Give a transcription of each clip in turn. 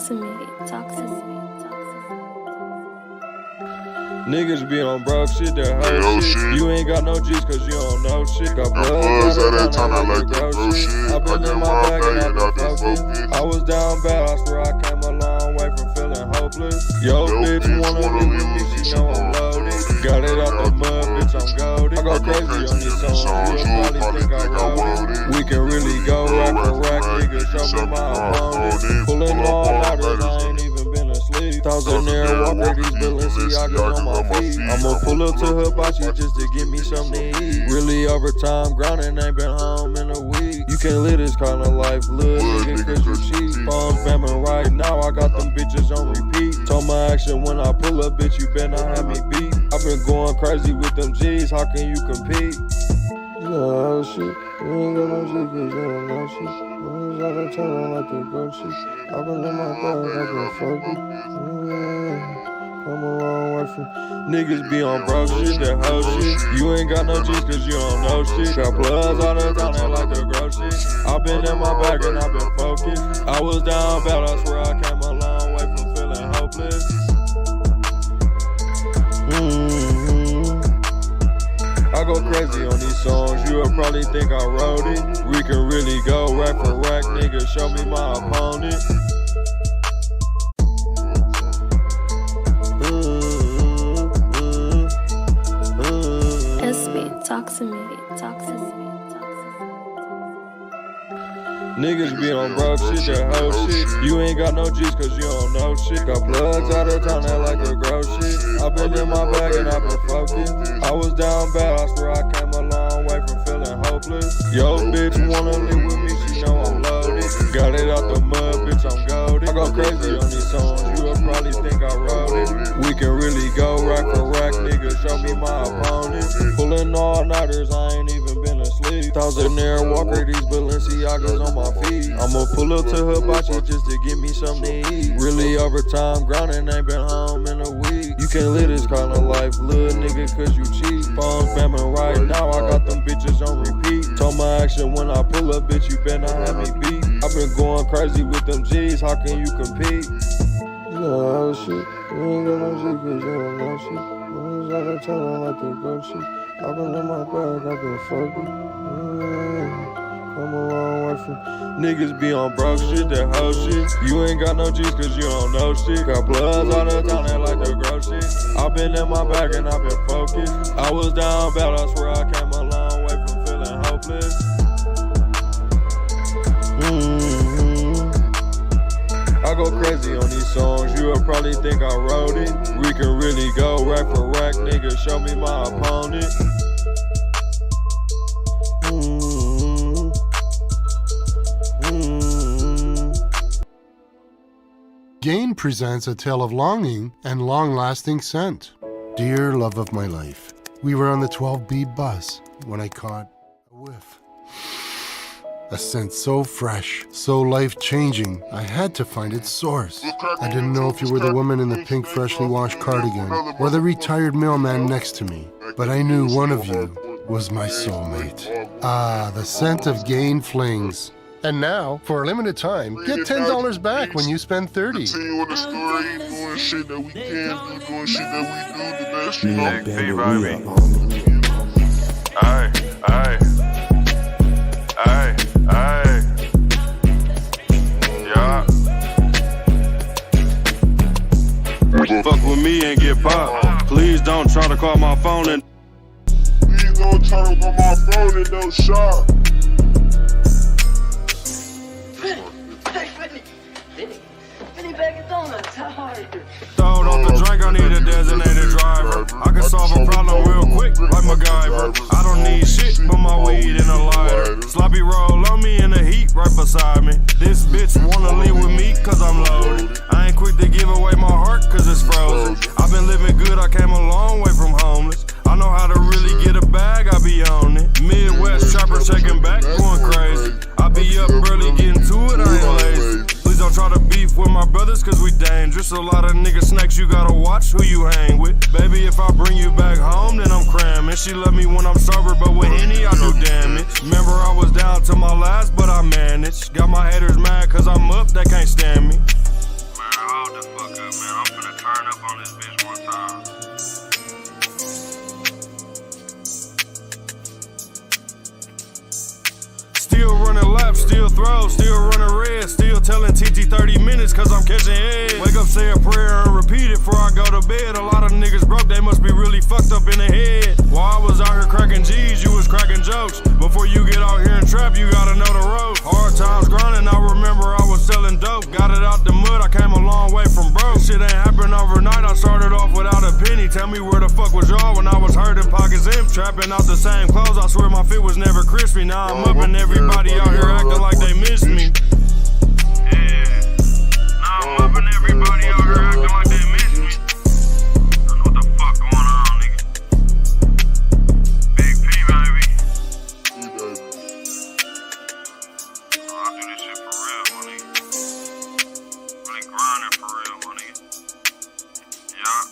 to me, talk to me. Niggas be on broke shit, that whole shit. You ain't got no G's cause you don't know shit. Got plugs out of town, I like the gross shit. I been in my bag and I been focused. I was down bad, I swear I came a long way from feeling hopeless. Yo, bitch wanna be with me, she know I'm loaded. Got it out the mud, bitch, I'm goated. I go crazy on these songs, you'll probably think I wrote it. We can really go rack for rack, nigga, show me my opponent. Pulling all nighters, I ain't even been asleep. Thousand air walker, these Balenciagas on my feet. I'ma pull up to Hibachi just to get me something to eat. Really overtime grinding, ain't been home in a week. You can't live this kind of life, little nigga, cause you cheat. Phone spamming right now, I got them bitches on repeat. Told my action when I pull up, bitch, you better not have me beat. I've been going crazy with them G's, how can you compete? No shit, you ain't got no shit, cause you don't know shit. Niggas out of town, I like the go shit. I've been in my bag, I've been focused. Come a long way from niggas be on broke shit, that whole shit. You ain't got no G's cause you don't know shit. Got plugs out of town, they like the gross shit. I been in my bag and I been focused. I was down bad, I swear I came a long way from feeling hopeless. I go crazy on these songs, you'll probably think I wrote it. We can really go rack for rack, nigga, show me my opponent. Talk to me, talk to me. Niggas be on broke shit, that whole shit. You ain't got no G's cause you don't know shit. Got plugs out of town, they like the gross shit. I been in my bag and I been focused. I was down bad, I swear I came a long way from feeling hopeless. Yo, bitch wanna live with me, she know I'm loaded. Got it out the mud, bitch, I'm goated. I go crazy on these songs, you'll probably think I wrote it. We can really go rack for rack, nigga, show me my opponent. Pulling all nighters, I ain't even been asleep. Thousand air walker, these Balenciagas on my feet. I'ma pull up to Hibachi just to get me something to eat. Really overtime grinding, ain't been home in a week. You can't live this kind of life, little nigga, cause you cheat. Phone spamming right now, I got them bitches on repeat. Told my action when I pull up, bitch, you better not have me beat. I've been going crazy with them G's, how can you compete? No shit, you ain't got no shit cause you don't know shit. Niggas out of town, I like the go shit. I've been in my bag, I've been focused. Come a long way from niggas be on broke shit, that whole shit. You ain't got no G's cause you don't know shit. Got plugs out of town, they like the gross shit. I been in my bag and I been focused. I was down bad, I swear I came a long way from feeling hopeless. I go crazy on these songs, you'll probably think I wrote it. We can really go rack for rack, nigga, show me my opponent. Gain presents a tale of longing and long-lasting scent. Dear love of my life, we were on the 12B bus when I caught a whiff. A scent so fresh, so life-changing, I had to find its source. I didn't know if you were the woman in the pink freshly washed cardigan or the retired mailman next to me, but I knew one of you was my soulmate. Ah, the scent of Gain Flings. And now, for a limited time, get $10 back when you spend $30. Continue on the story, doing shit that we can do, doing shit that we do the best, you know? Aye, aye, aye, aye, yeah. Fuck with me and get popped. Please don't try to call my phone and Please don't try to call my phone and don't shop. Penny bag of donuts, how are you? Throwed off the drink, I need a designated driver. I can solve a problem real quick, like MacGyver. I don't need shit but my weed and a lighter. Sloppy roll on me in the heat right beside me. This bitch wanna leave with me cause I'm loaded. I ain't quick to give away my heart cause it's frozen. I've been living good, I came a long way from homeless. I know how to really get a bag, I be on it. Midwest chopper shaking back, going crazy. I be up early getting to it, I ain't lazy. Please don't try to beef with my brothers cause we dangerous. A lot of nigga snakes, you gotta watch who you hang with. Baby, if I bring you back home, then I'm cramming. She love me when I'm sober, but with Henny, I do damage. Remember I was down to my last, but I managed. Got my haters mad cause I'm up, they can't stand me. road, still running red, still telling TT 30 minutes cause I'm catching head. Wake up, say a prayer and repeat it before I go to bed. A lot of niggas broke, they must be really fucked up in the head. While I was out here cracking G's, you was cracking jokes. Before you get out here and trap, you gotta know the road. Hard times grinding, I remember I was selling dope. Got it out the mud, I came a long way from broke. Shit ain't happened overnight, I started off without a penny. Tell me where the fuck was y'all when I was hurting, pockets empty. Trapping out the same clothes, I swear my fit was never crispy. Now I'm up and everybody out here acting like they miss me. Yeah, now I'm up and everybody out here acting like they miss me. I know what the fuck going on, nigga. Big P, baby. Oh, I do this shit for real, my nigga. Really grinding for real, my nigga. Yeah.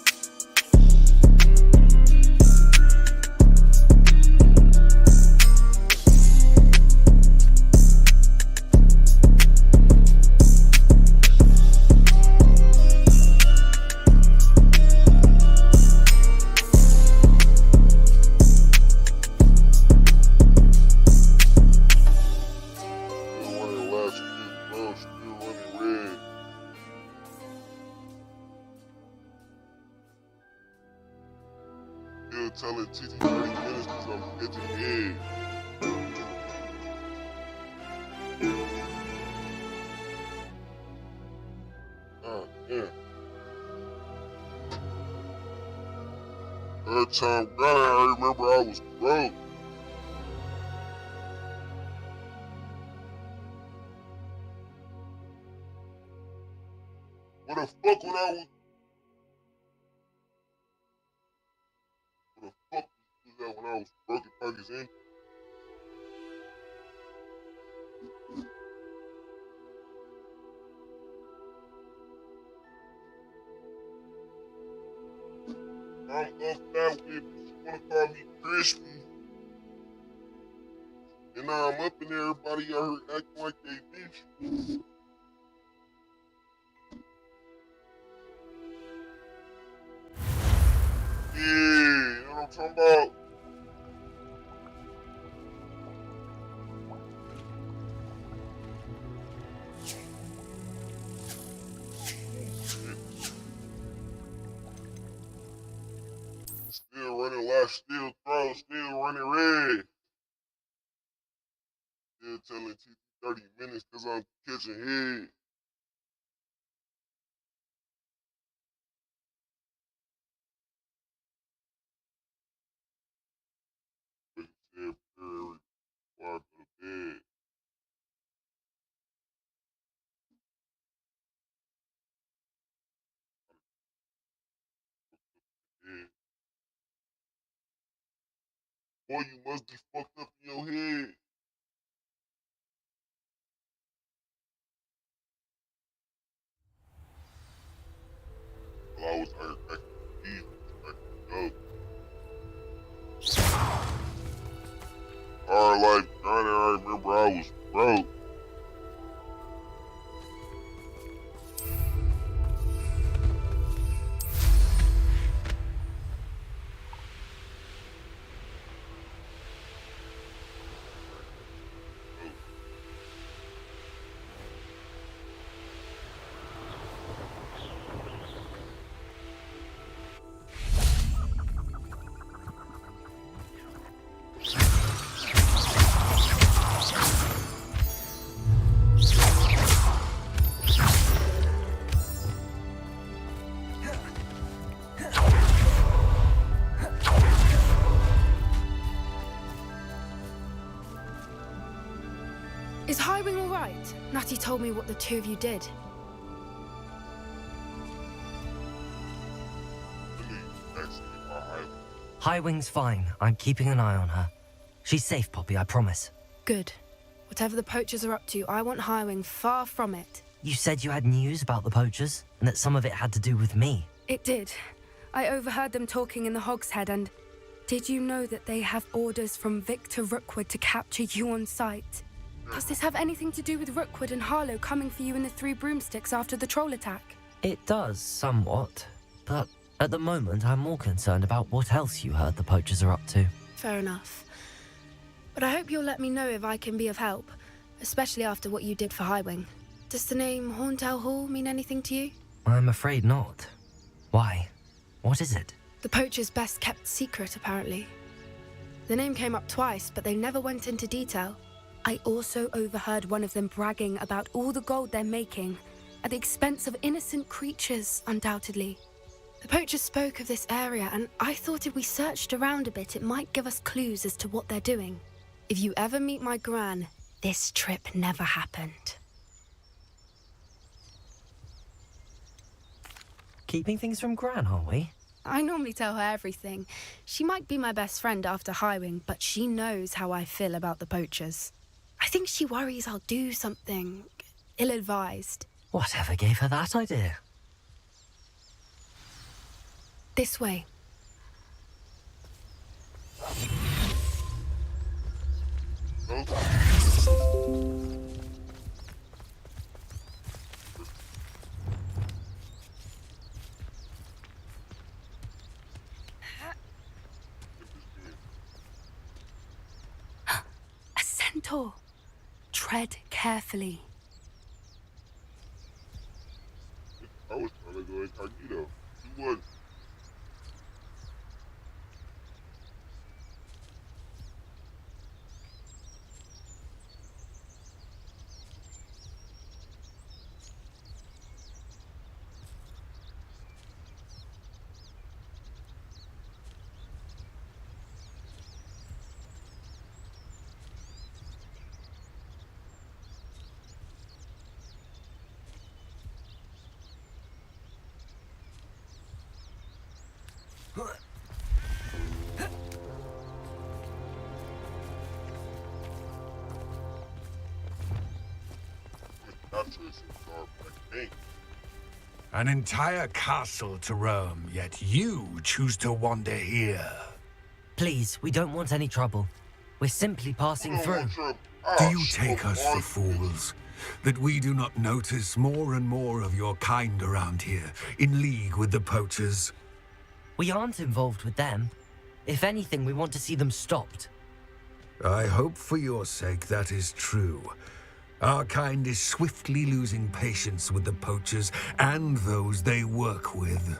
Telling TT 30 minutes cause I'm catching head. Yeah. Third time grinding, I remember I was broke. What the fuck when I was when I was broken pockets in? I'm off that way, but you wanna call me crispy. And now I'm up and everybody out here acting like they beef. Yeah, you know what I'm talking about? Still running left, still throw, still running red. Still telling TT 30 minutes cause I'm catching head. Said prayer before I go to bed. Yeah. Boy, you must be fucked up in your head. Well, I was out here cracking keys, cracking dope. Hard life grinding, I remember I was broke. Is Highwing all right? Natty told me what the two of you did. Highwing's fine. I'm keeping an eye on her. She's safe, Poppy, I promise. Good. Whatever the poachers are up to, I want Highwing far from it. You said you had news about the poachers, and that some of it had to do with me. It did. I overheard them talking in the Hogshead, and did you know that they have orders from Victor Rookwood to capture you on sight? Does this have anything to do with Rookwood and Harlow coming for you in the Three Broomsticks after the troll attack? It does, somewhat. But at the moment, I'm more concerned about what else you heard the poachers are up to. Fair enough. But I hope you'll let me know if I can be of help. especially after what you did for Highwing. Does the name Horntail Hall mean anything to you? I'm afraid not. Why? What is it? The poacher's best kept secret, apparently. The name came up twice, but they never went into detail. I also overheard one of them bragging about all the gold they're making, at the expense of innocent creatures, undoubtedly. The poacher spoke of this area, and I thought if we searched around a bit, it might give us clues as to what they're doing. If you ever meet my gran, this trip never happened. Keeping things from Gran, are we? I normally tell her everything. She might be my best friend after Highwing, but she knows how I feel about the poachers. I think she worries I'll do something ill-advised. Whatever gave her that idea? This way. A centaur. Tread carefully. I was trying to go incognito. You would. An entire castle to roam, yet you choose to wander here. Please, we don't want any trouble. We're simply passing through. Do you take us for fools? That we do not notice more and more of your kind around here, in league with the poachers? We aren't involved with them. If anything, we want to see them stopped. I hope for your sake that is true. Our kind is swiftly losing patience with the poachers and those they work with.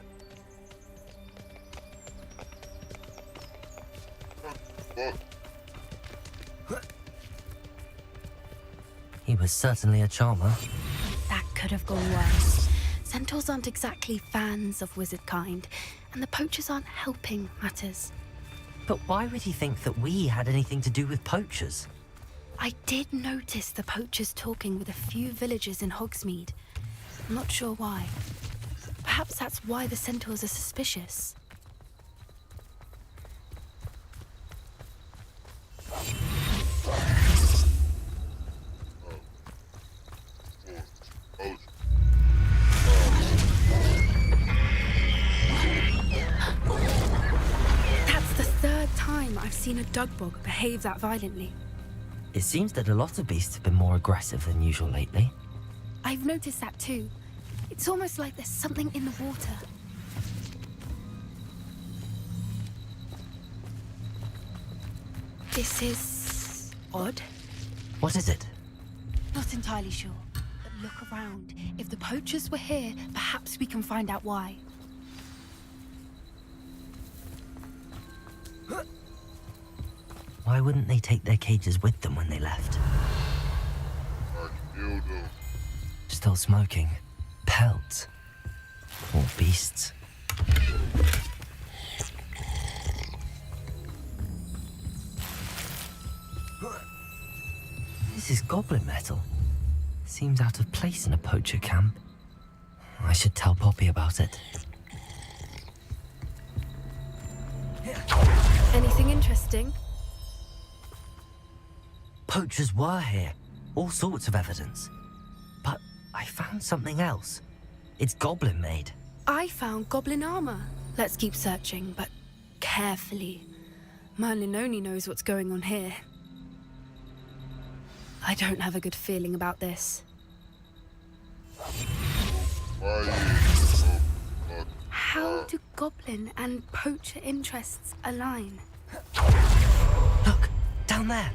He was certainly a charmer. That could have gone worse. Centaurs aren't exactly fans of wizard kind, and the poachers aren't helping matters. But why would he think that we had anything to do with poachers? I did notice the poachers talking with a few villagers in Hogsmeade. I'm not sure why. Perhaps that's why the centaurs are suspicious. That's the third time I've seen a dugbog behave that violently. It seems that a lot of beasts have been more aggressive than usual lately. I've noticed that too. It's almost like there's something in the water. This is odd. What is it? Not entirely sure, but look around. If the poachers were here, perhaps we can find out why. Why wouldn't they take their cages with them when they left? Still smoking. Pelts. Poor beasts. This is goblin metal. Seems out of place in a poacher camp. I should tell Poppy about it. Anything interesting? Poachers were here. All sorts of evidence. But I found something else. It's goblin made. I found goblin armor. Let's keep searching, but carefully. Merlin only knows what's going on here. I don't have a good feeling about this. How do goblin and poacher interests align? Look, down there.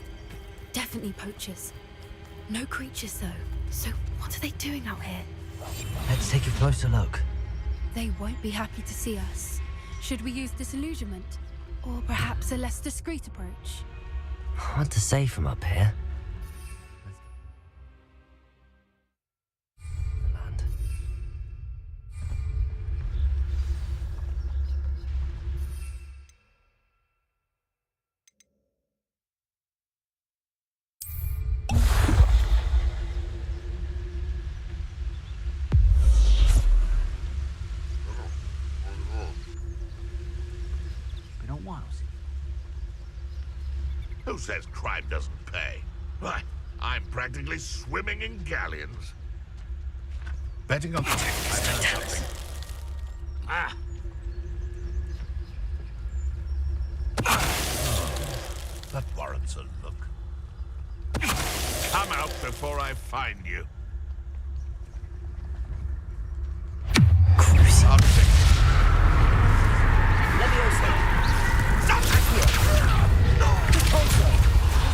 Definitely poachers. No creatures, though. So what are they doing out here? Let's take a closer look. They won't be happy to see us. Should we use disillusionment? Or perhaps a less discreet approach? Hard to say from up here. The land. Been a while since. Who says crime doesn't pay? Why, I'm practically swimming in galleons. Betting on... Ah! That warrants a look. Come out before I find you. Is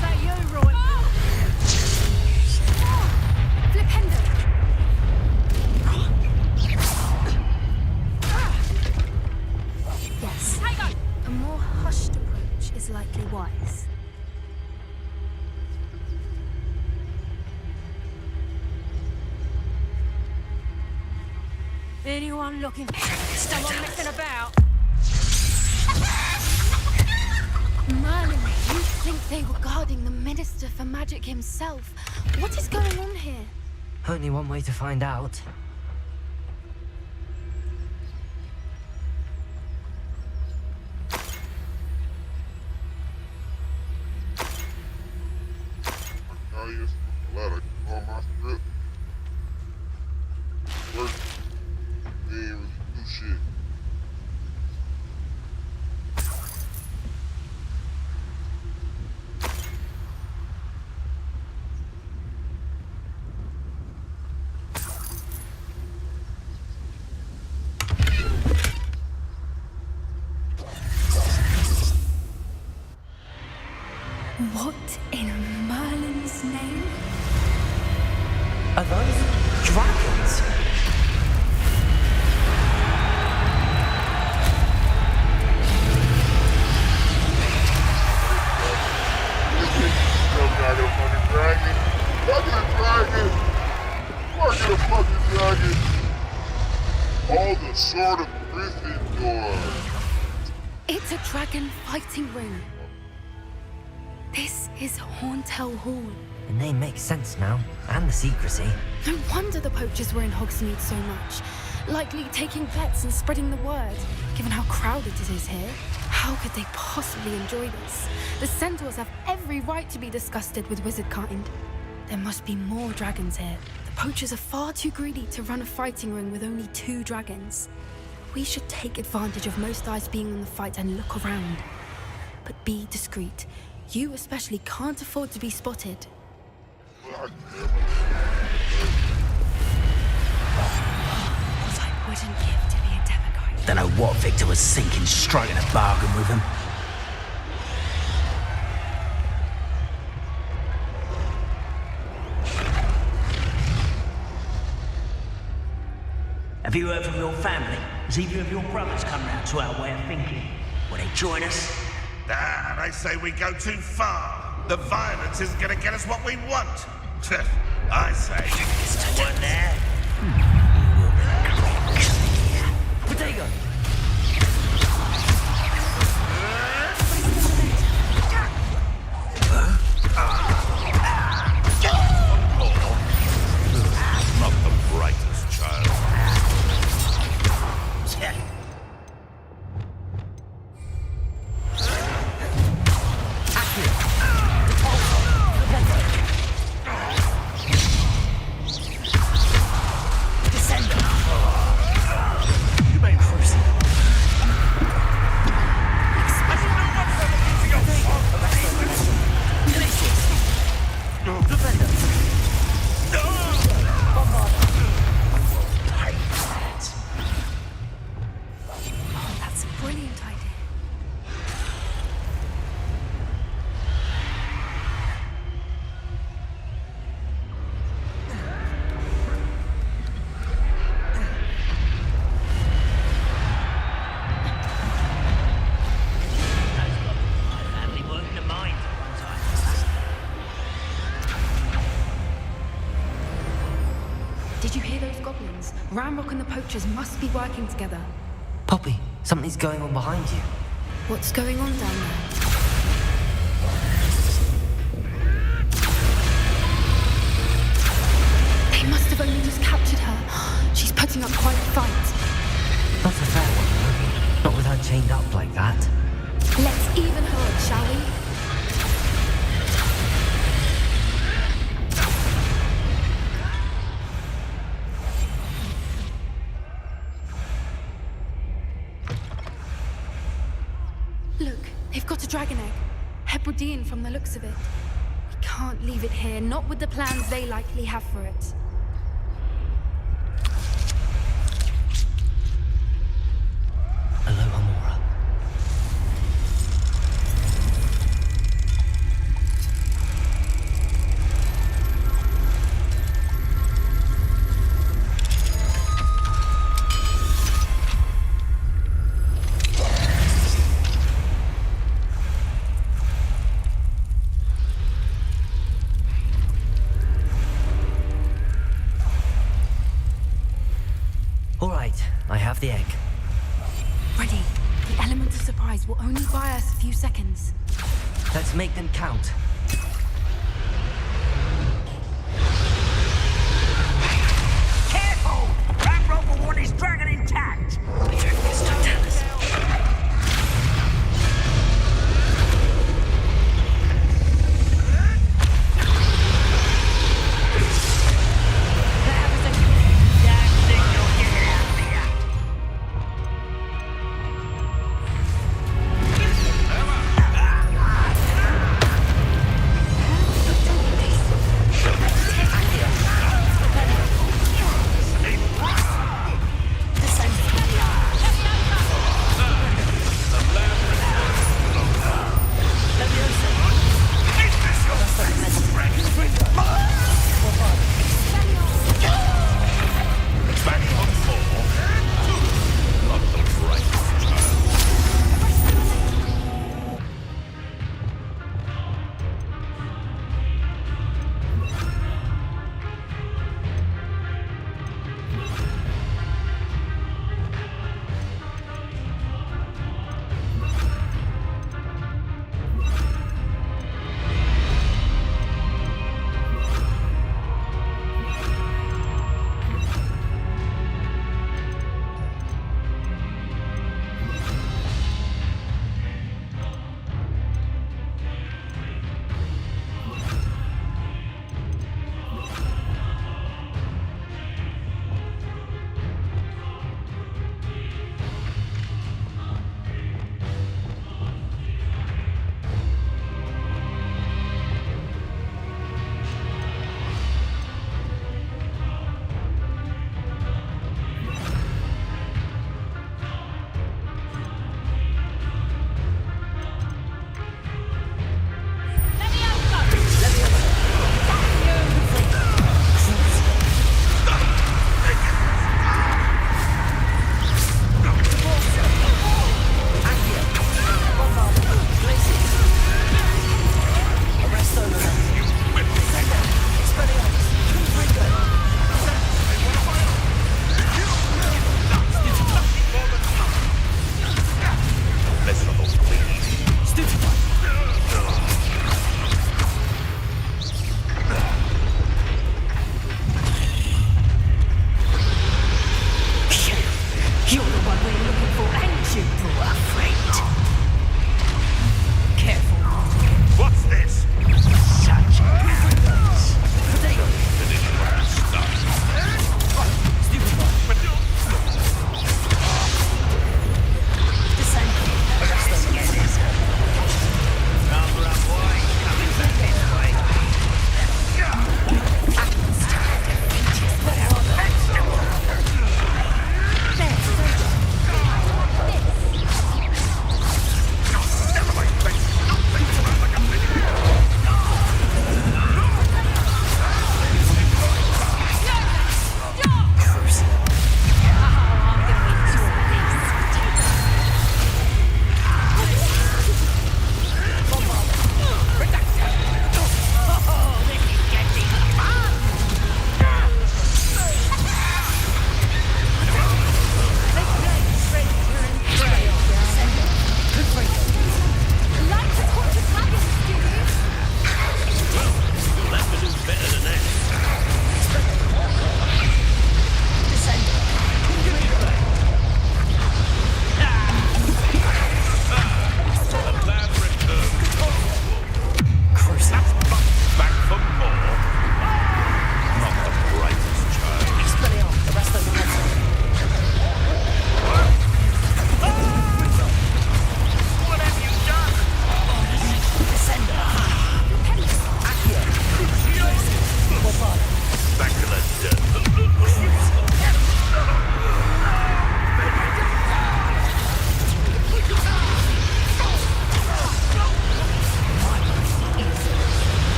that you, Roy? Flipendo! Yes. A more hushed approach is likely wise. Anyone looking for someone messing about? Merlin, you think they were guarding the Minister for Magic himself? What is going on here? Only one way to find out. Now you're glad I can call my script. Work. They ain't really do shit. What in Merlin's name? Are those dragons? All the sword of Gryffindor. It's a dragon fighting ring. This is Horntail Hall. The name makes sense now, and the secrecy. No wonder the poachers were in Hogsmeade so much. Likely taking bets and spreading the word, given how crowded it is here. How could they possibly enjoy this? The centaurs have every right to be disgusted with wizard kind. There must be more dragons here. The poachers are far too greedy to run a fighting ring with only 2 dragons. We should take advantage of most eyes being on the fight and look around. But be discreet. You especially can't afford to be spotted. What I wouldn't give to be a demigod. Don't know what Victor was thinking, striking a bargain with him. Have you heard from your family? Has either of your brothers come round to our way of thinking? Will they join us? Ah, they say we go too far. The violence isn't gonna get us what we want. I say, One there. Potato! not the brightest child. You made first. Ramrock and the poachers must be working together. Poppy, something's going on behind you. What's going on down there? They must have only just captured her. She's putting up quite a fight. Not a fair one, though. Not with her chained up like that. Let's even her up, shall we? Look, they've got a dragon egg. Hebridean from the looks of it. We can't leave it here, not with the plans they likely have for it. Aloha, Mora. All right, I have the egg. Ready. The element of surprise will only buy us a few seconds. Let's make them count. Careful! Ramrock will want his dragon intact. Don't tell us.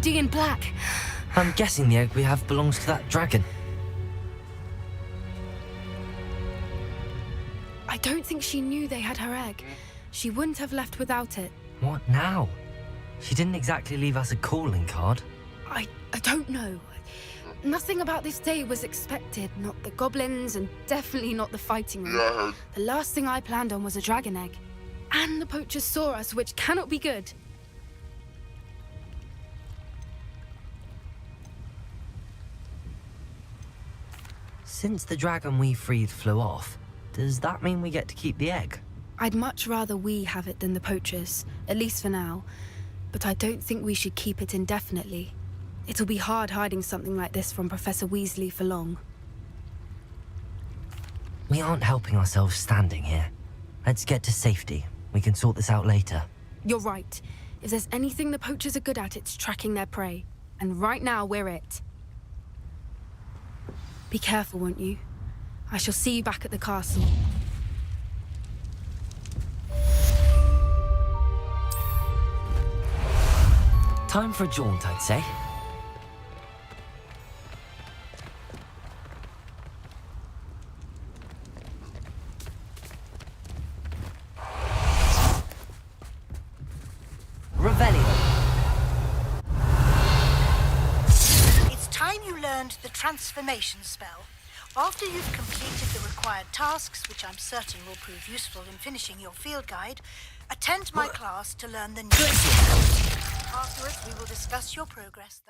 lady in black. I'm guessing the egg we have belongs to that dragon. I don't think she knew they had her egg. She wouldn't have left without it. What now? She didn't exactly leave us a calling card. I don't know. Nothing about this day was expected. Not the goblins, and definitely not the fighting room. Yeah, I heard. The last thing I planned on was a dragon egg. And the poachers saw us, which cannot be good. Since the dragon we freed flew off, does that mean we get to keep the egg? I'd much rather we have it than the poachers, at least for now. But I don't think we should keep it indefinitely. It'll be hard hiding something like this from Professor Weasley for long. We aren't helping ourselves standing here. Let's get to safety. We can sort this out later. You're right. If there's anything the poachers are good at, it's tracking their prey. And right now, we're it. Be careful, won't you? I shall see you back at the castle. Time for a jaunt, I'd say. It's time you learned the transformation spell. After you've completed the required tasks, which I'm certain will prove useful in finishing your field guide, attend my class to learn the new spell. Afterwards, we will discuss your progress.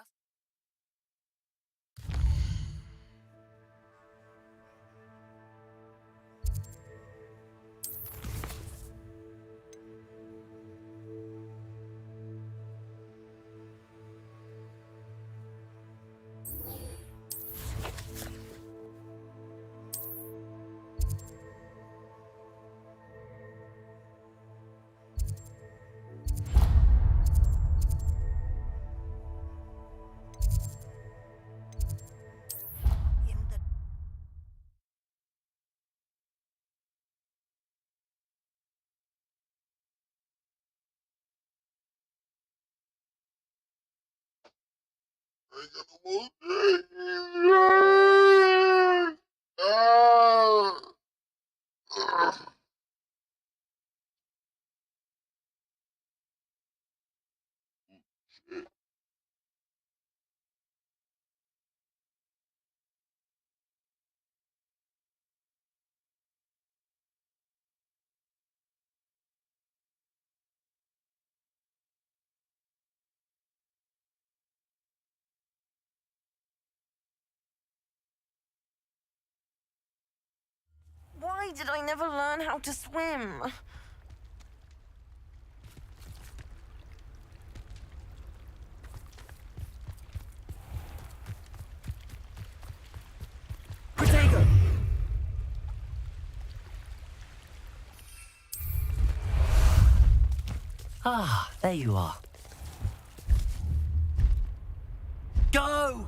I ain't got no more things. Shit. Why did I never learn how to swim? Protego! Ah, there you are. Go!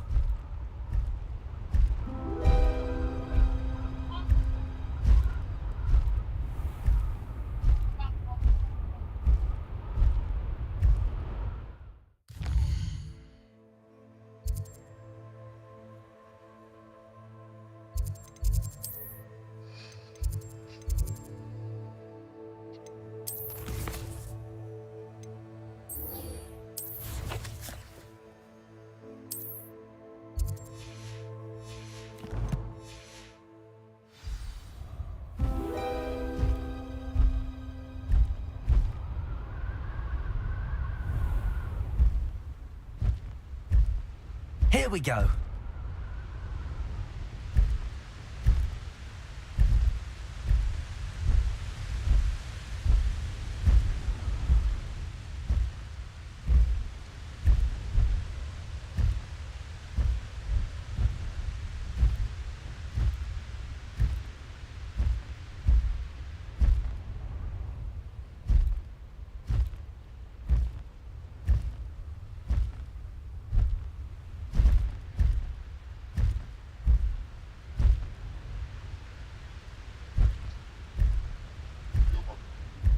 Here we go.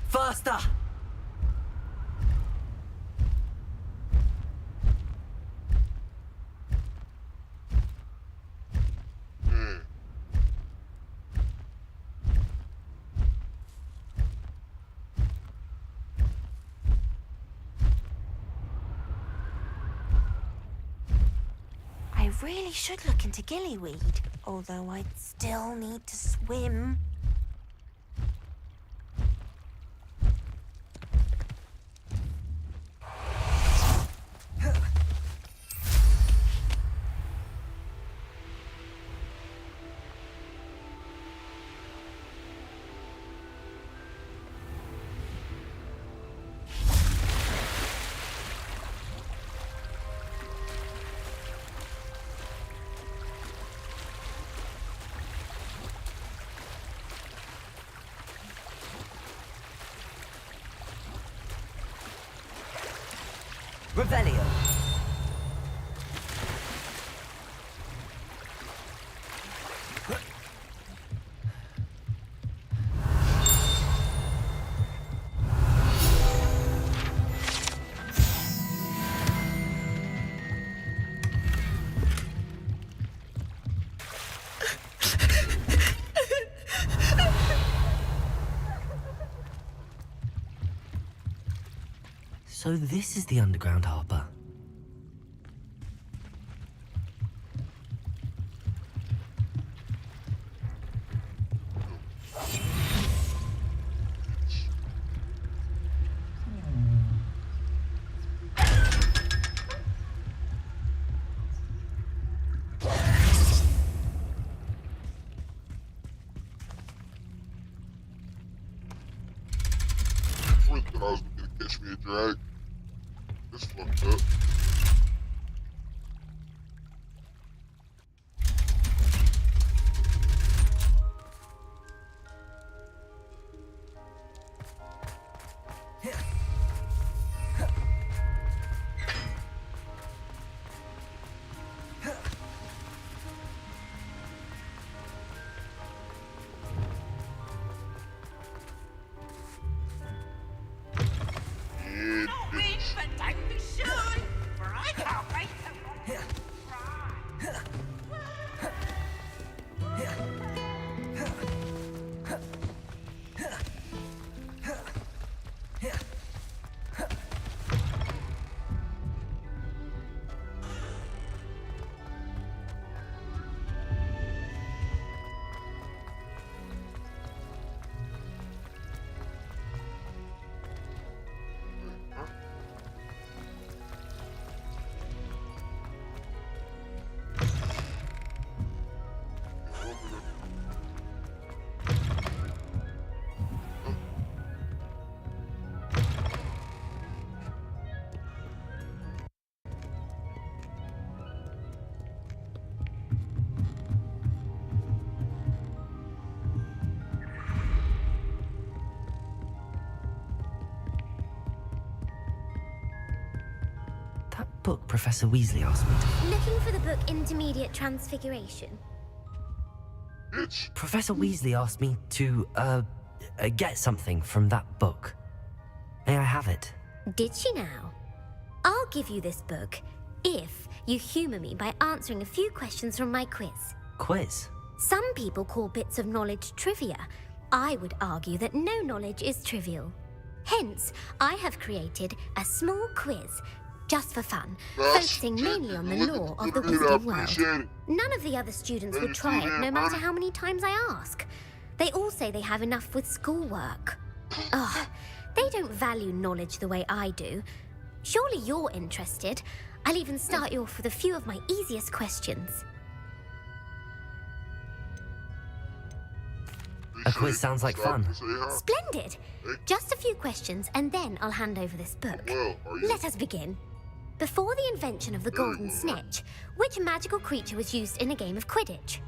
Faster! really should look into gillyweed, although I'd still need to swim. Revelio. So this is the underground harbour. I thought I was gonna catch me a drag. It's fucked up. Book Professor Weasley asked me to... Looking for the book Intermediate Transfiguration? Professor Weasley asked me to, get something from that book. May I have it? Did she now? I'll give you this book if you humour me by answering a few questions from my quiz. Quiz? Some people call bits of knowledge trivia. I would argue that no knowledge is trivial. Hence, I have created a small quiz just for fun, focusing mainly on the lore of the wizarding world. None of the other students would try it, no matter how many times I ask. They all say they have enough with schoolwork. Ugh, they don't value knowledge the way I do. Surely you're interested. I'll even start you off with a few of my easiest questions. A quiz sounds like fun. Splendid! Just a few questions and then I'll hand over this book. Let us begin. Before the invention of the golden snitch, which magical creature was used in a game of Quidditch?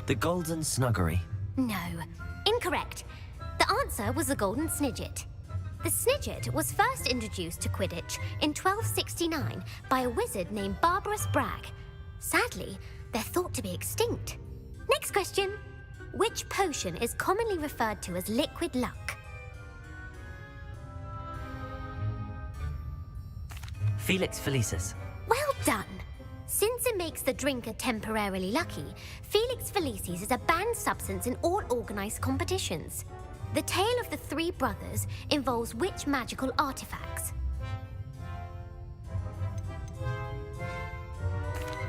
The Golden Snuggery. No, incorrect. The answer was the golden snidget. The snidget was first introduced to Quidditch in 1269 by a wizard named Barbarous Bragg. Sadly, they're thought to be extinct. Next question. Which potion is commonly referred to as liquid luck? Felix Felicis. Well done. Since it makes the drinker temporarily lucky, Felix Felicis is a banned substance in all organized competitions. The tale of the three brothers involves which magical artifacts?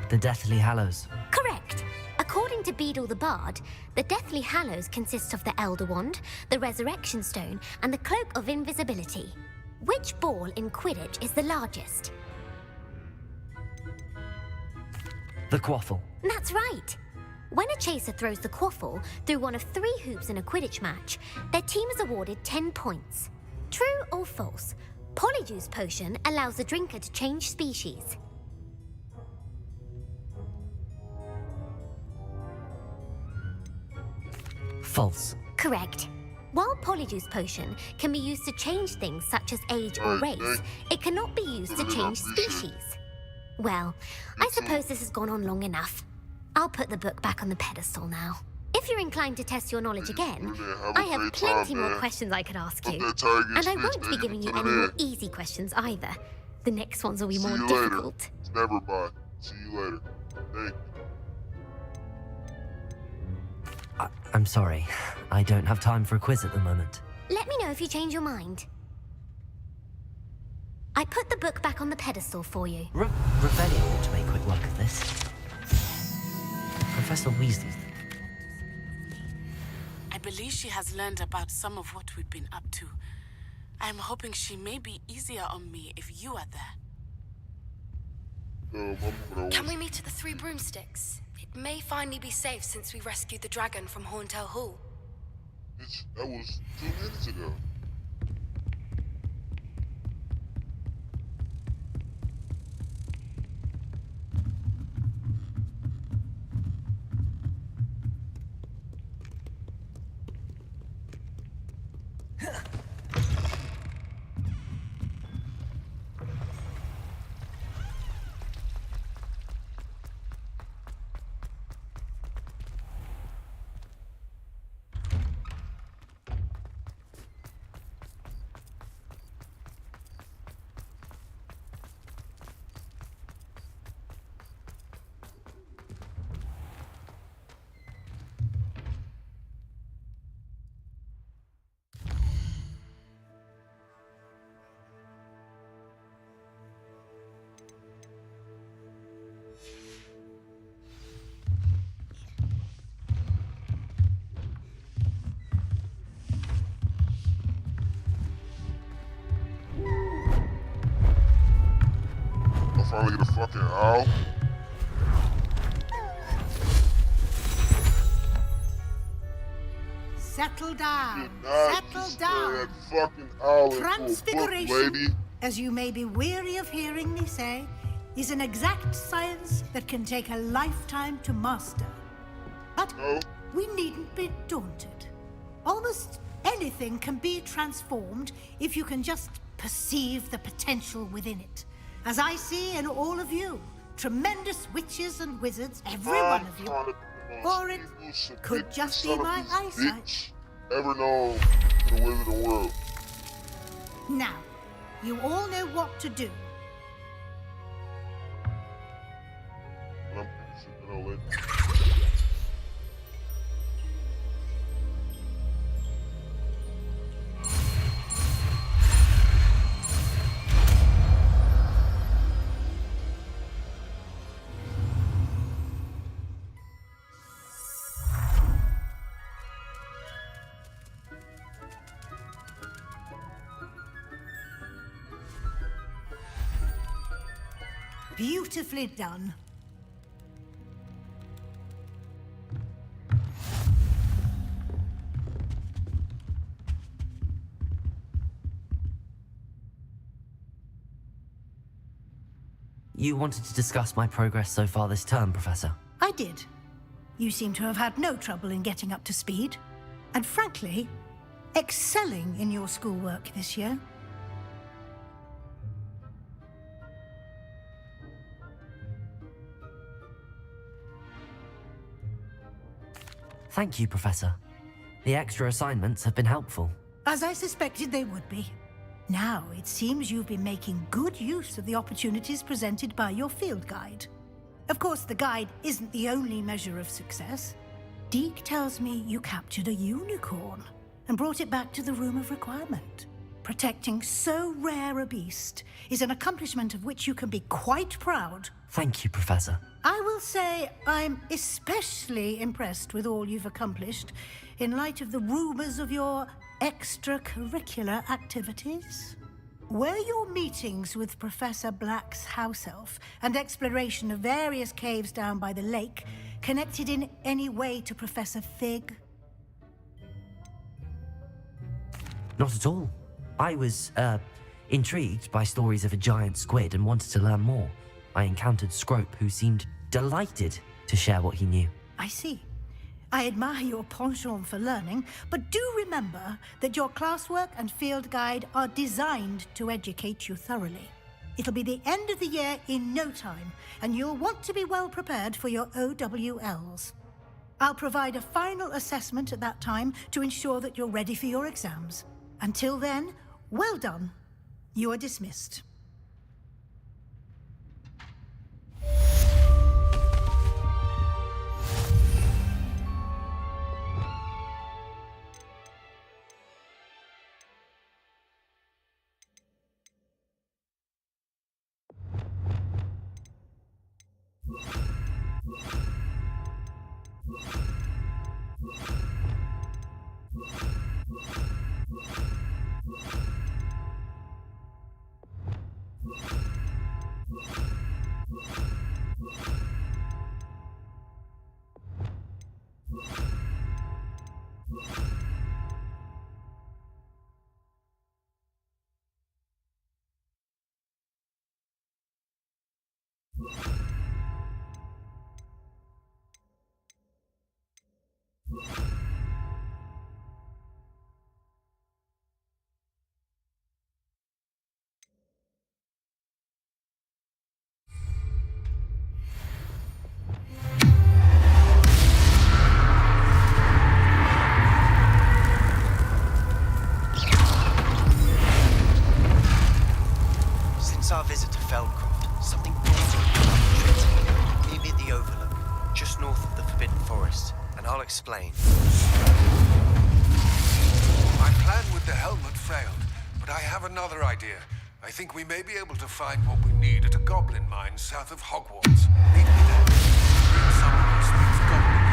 The Deathly Hallows. Correct. According to Beadle the Bard, the Deathly Hallows consists of the Elder Wand, the Resurrection Stone, and the Cloak of Invisibility. Which ball in Quidditch is the largest? The Quaffle. That's right. When a chaser throws the quaffle through one of 3 hoops in a Quidditch match, their team is awarded 10 points. True or false? Polyjuice Potion allows the drinker to change species. False. Correct. While Polyjuice Potion can be used to change things such as age or race, it cannot be used to change species. Well, I suppose this has gone on long enough. I'll put the book back on the pedestal now. If you're inclined to test your knowledge again, I have plenty more questions I could ask you. And I won't be giving you any more easy questions either. The next ones will be more difficult. Never mind. See you later. Thank you. I'm sorry. I don't have time for a quiz at the moment. Let me know if you change your mind. I put the book back on the pedestal for you. Revelio ought to make quick work of this. Professor Weasley's... I believe she has learned about some of what we've been up to. I'm hoping she may be easier on me if you are there. Can we meet at the Three Broomsticks? It may finally be safe since we rescued the dragon from Horntail Hall. Bitch, that was 2 minutes ago. Finally get a fucking owl. Settle down. Settle down. That fucking owl Transfiguration, lady. as you may be weary of hearing me say, is an exact science that can take a lifetime to master. But we needn't be daunted. Almost anything can be transformed if you can just perceive the potential within it. As I see in all of you, tremendous witches and wizards, every one of you. Or it could just be my eyesight. Ever known in the wizarding world. Now, you all know what to do. Beautifully done. You wanted to discuss my progress so far this term, Professor? I did. You seem to have had no trouble in getting up to speed. And frankly, excelling in your schoolwork this year. Thank you, Professor. The extra assignments have been helpful. As I suspected they would be. Now, it seems you've been making good use of the opportunities presented by your field guide. Of course, the guide isn't the only measure of success. Deke tells me you captured a unicorn and brought it back to the Room of Requirement. Protecting so rare a beast is an accomplishment of which you can be quite proud. Thank you, Professor. I will say I'm especially impressed with all you've accomplished in light of the rumors of your extracurricular activities. Were your meetings with Professor Black's house elf and exploration of various caves down by the lake connected in any way to Professor Fig? Not at all. I was, intrigued by stories of a giant squid and wanted to learn more. I encountered Scrope, who seemed delighted to share what he knew. I see. I admire your penchant for learning, but do remember that your classwork and field guide are designed to educate you thoroughly. It'll be the end of the year in no time, and you'll want to be well prepared for your OWLs. I'll provide a final assessment at that time to ensure that you're ready for your exams. Until then, well done. You are dismissed. Since our visit to Feldcroft, something daunting meet me at the Overlook, just north of the Forbidden Forest, and I'll explain. My plan with the helmet failed, but I have another idea. I think we may be able to find what we need at a goblin mine south of Hogwarts. Meet me there. Bring someone who speaks goblin.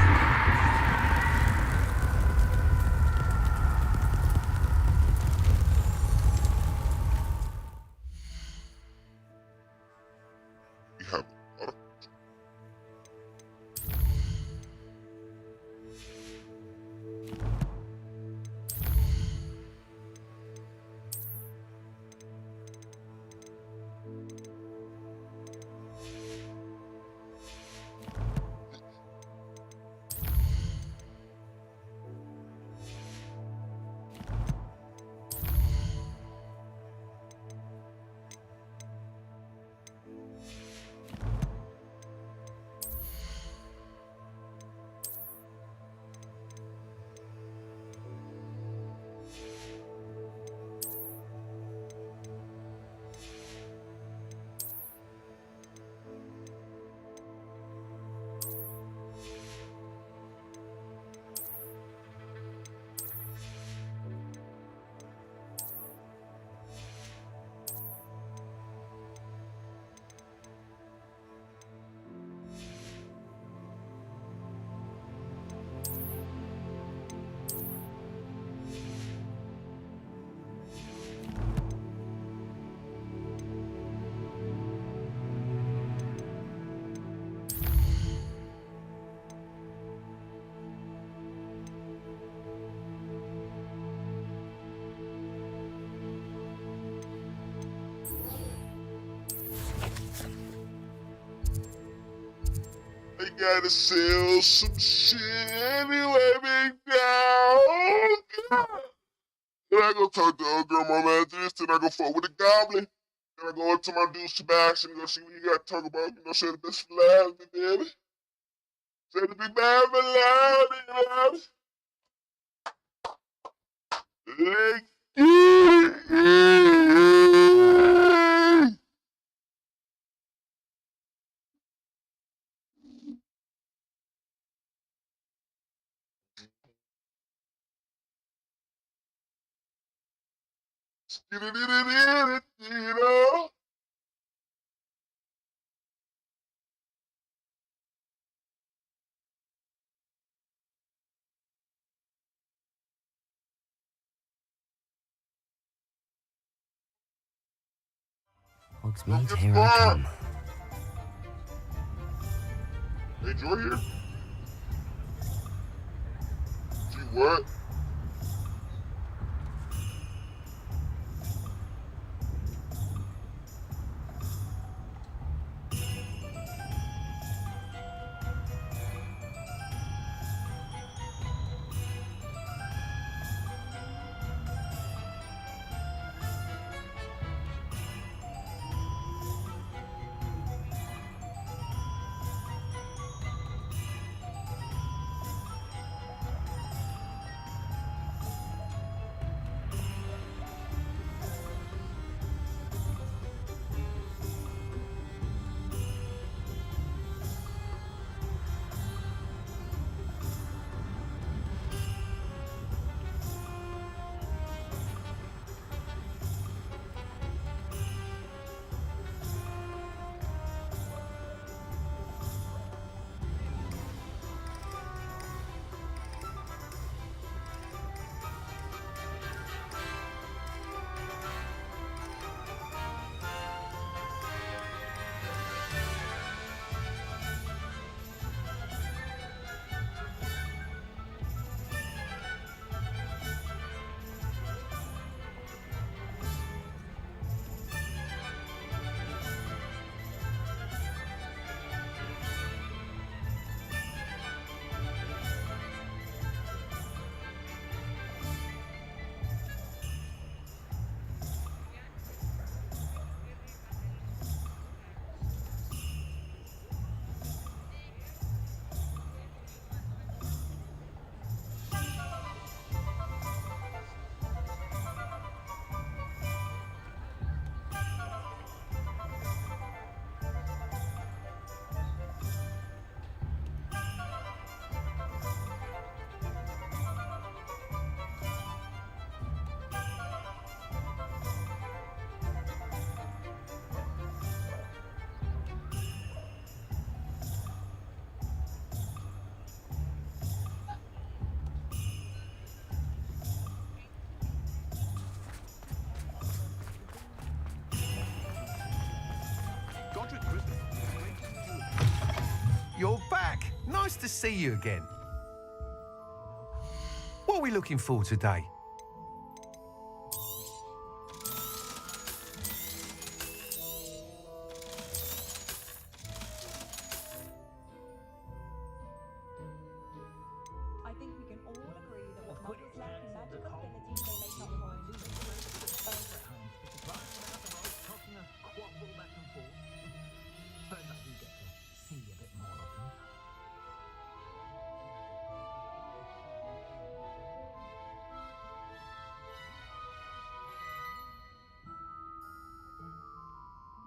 I gotta sell some shit anyway, big dog. Then I go talk to old girl mama address, then I go fuck with the goblin. Then I go up to my dude Sebastian and go see what you got to talk about. You know, say the best for last, baby. Say the big bad for last, baby. Hogsmeade, here I come. Hey, Joy here? Gee, what? You're back. Nice to see you again. What are we looking for today? I think we can all agree that with Muggle's lack in magical abilities, they make up for illusions.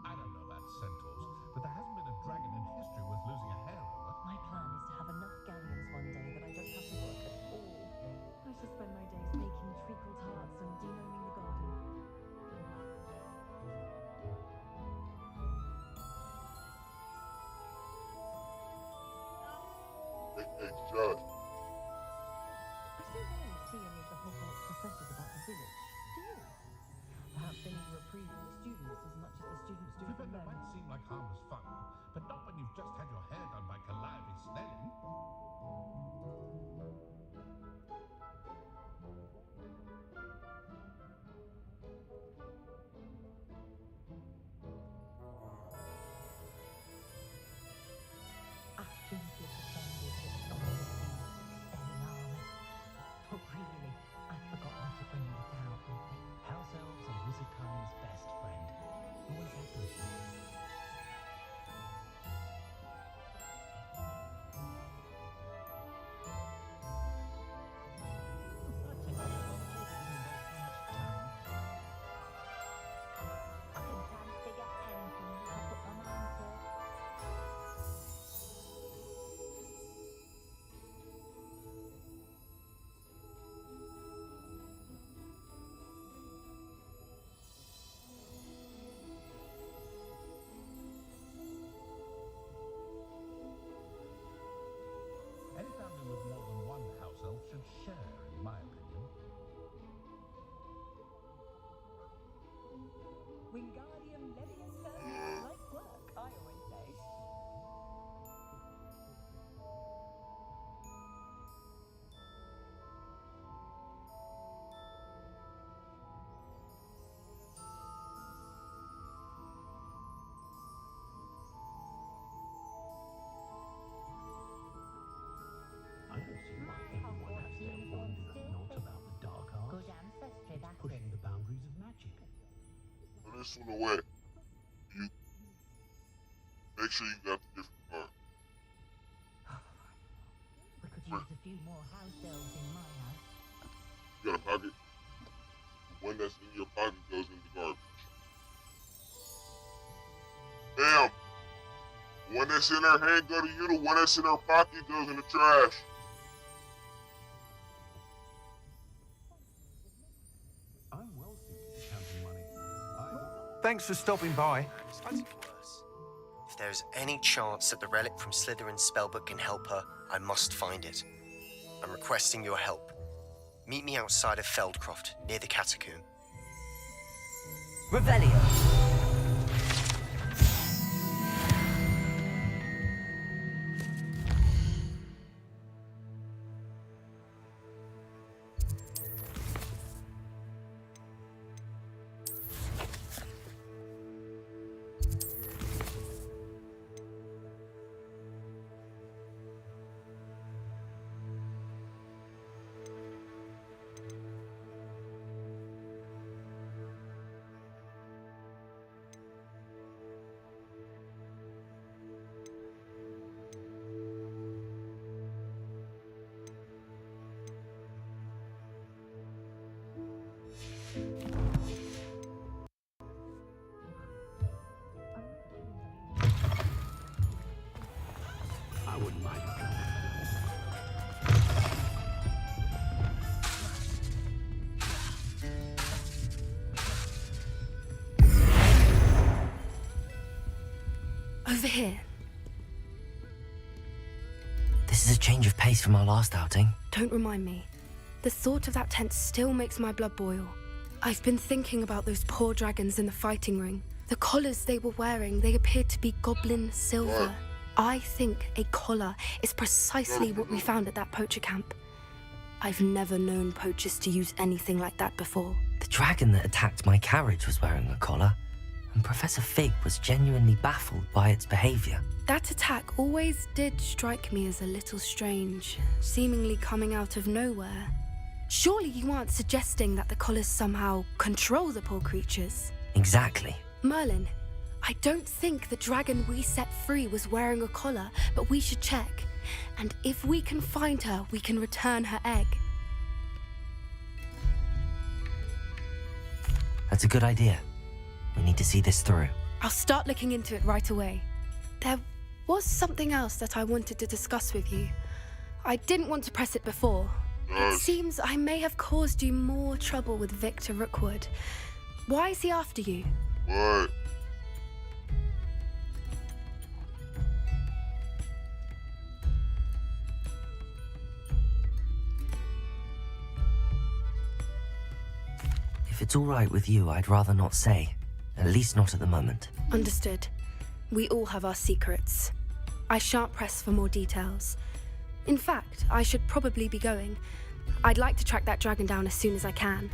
I don't know about centaurs, but there hasn't been a dragon in history worth losing a hair over. My plan is to have enough galleons one day that I don't have to work at all. I shall spend my days making treacle tarts and denoming the garden. Hey, Josh. I so rarely see any of the Hogwarts professors about the village. Do you? Perhaps they never approve of the students as much as the students do of Flippin', them. it might seem like harmless fun, but not when you've just had your hair done by Calliope Snelling. Athens is offended that someone would see this one away, you make sure you got the different card. We could use a few more house elves in my house. You got a pocket. The one that's in your pocket goes in the garbage. Bam! The one that's in her hand go to you. The one that's in her pocket goes in the trash. I'm well suited to counting money. Thanks for stopping by. Worse. If there is any chance that the relic from Slytherin's spellbook can help her, I must find it. I'm requesting your help. Meet me outside of Feldcroft, near the catacomb. Revelio. I wouldn't mind. Over here. This is a change of pace from our last outing. Don't remind me. The thought of that tent still makes my blood boil. I've been thinking about those poor dragons in the fighting ring. The collars they were wearing, they appeared to be goblin silver. I think a collar is precisely what we found at that poacher camp. I've never known poachers to use anything like that before. The dragon that attacked my carriage was wearing a collar, and Professor Fig was genuinely baffled by its behavior. That attack always did strike me as a little strange, seemingly coming out of nowhere. Surely you aren't suggesting that the collars somehow control the poor creatures? Exactly. Merlin, I don't think the dragon we set free was wearing a collar, but we should check. And if we can find her, we can return her egg. That's a good idea. We need to see this through. I'll start looking into it right away. There was something else that I wanted to discuss with you. I didn't want to press it before. It seems I may have caused you more trouble with Victor Rookwood. Why is he after you? What? If it's all right with you, I'd rather not say. At least not at the moment. Understood. We all have our secrets. I shan't press for more details. In fact, I should probably be going. I'd like to track that dragon down as soon as I can.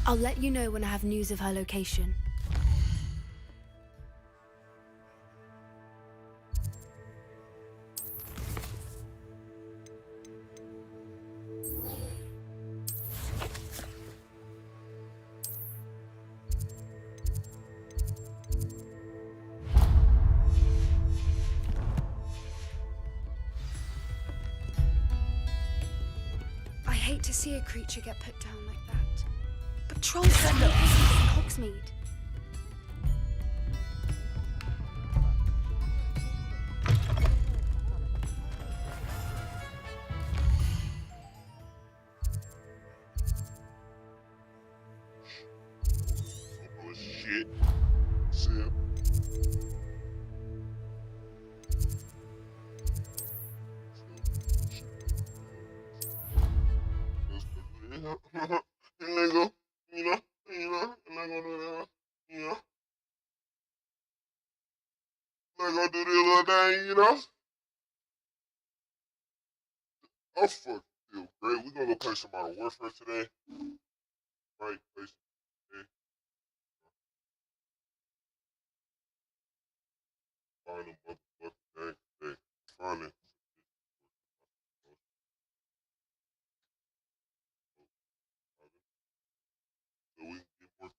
I'll let you know when I have news of her location. I hate to see a creature get put down like that. But trolls don't look in Hogsmeade. Oh shit. Sim. Nigga, you know, I'm not gonna do that, you know. I'm not gonna do this little thing, you know. I'm fucking feel great. We gonna go play some Modern Warfare today. Right, play some today. Find them motherfucking thing today. Find it. So we can get more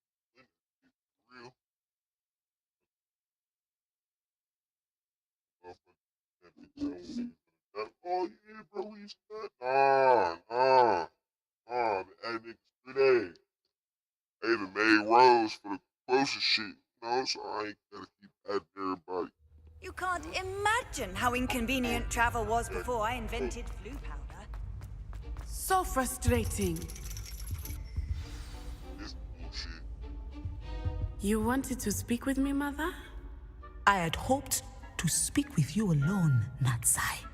Oh, yeah, bro, we stuck. Nah. Hey, niggas, 3 days. They done made roads for the closest shit, so I ain't gotta keep adding everybody. You can't imagine how inconvenient travel was before I invented flu powder. So frustrating. This bullshit. You wanted to speak with me, Mother? I had hoped to speak with you alone, Natsai.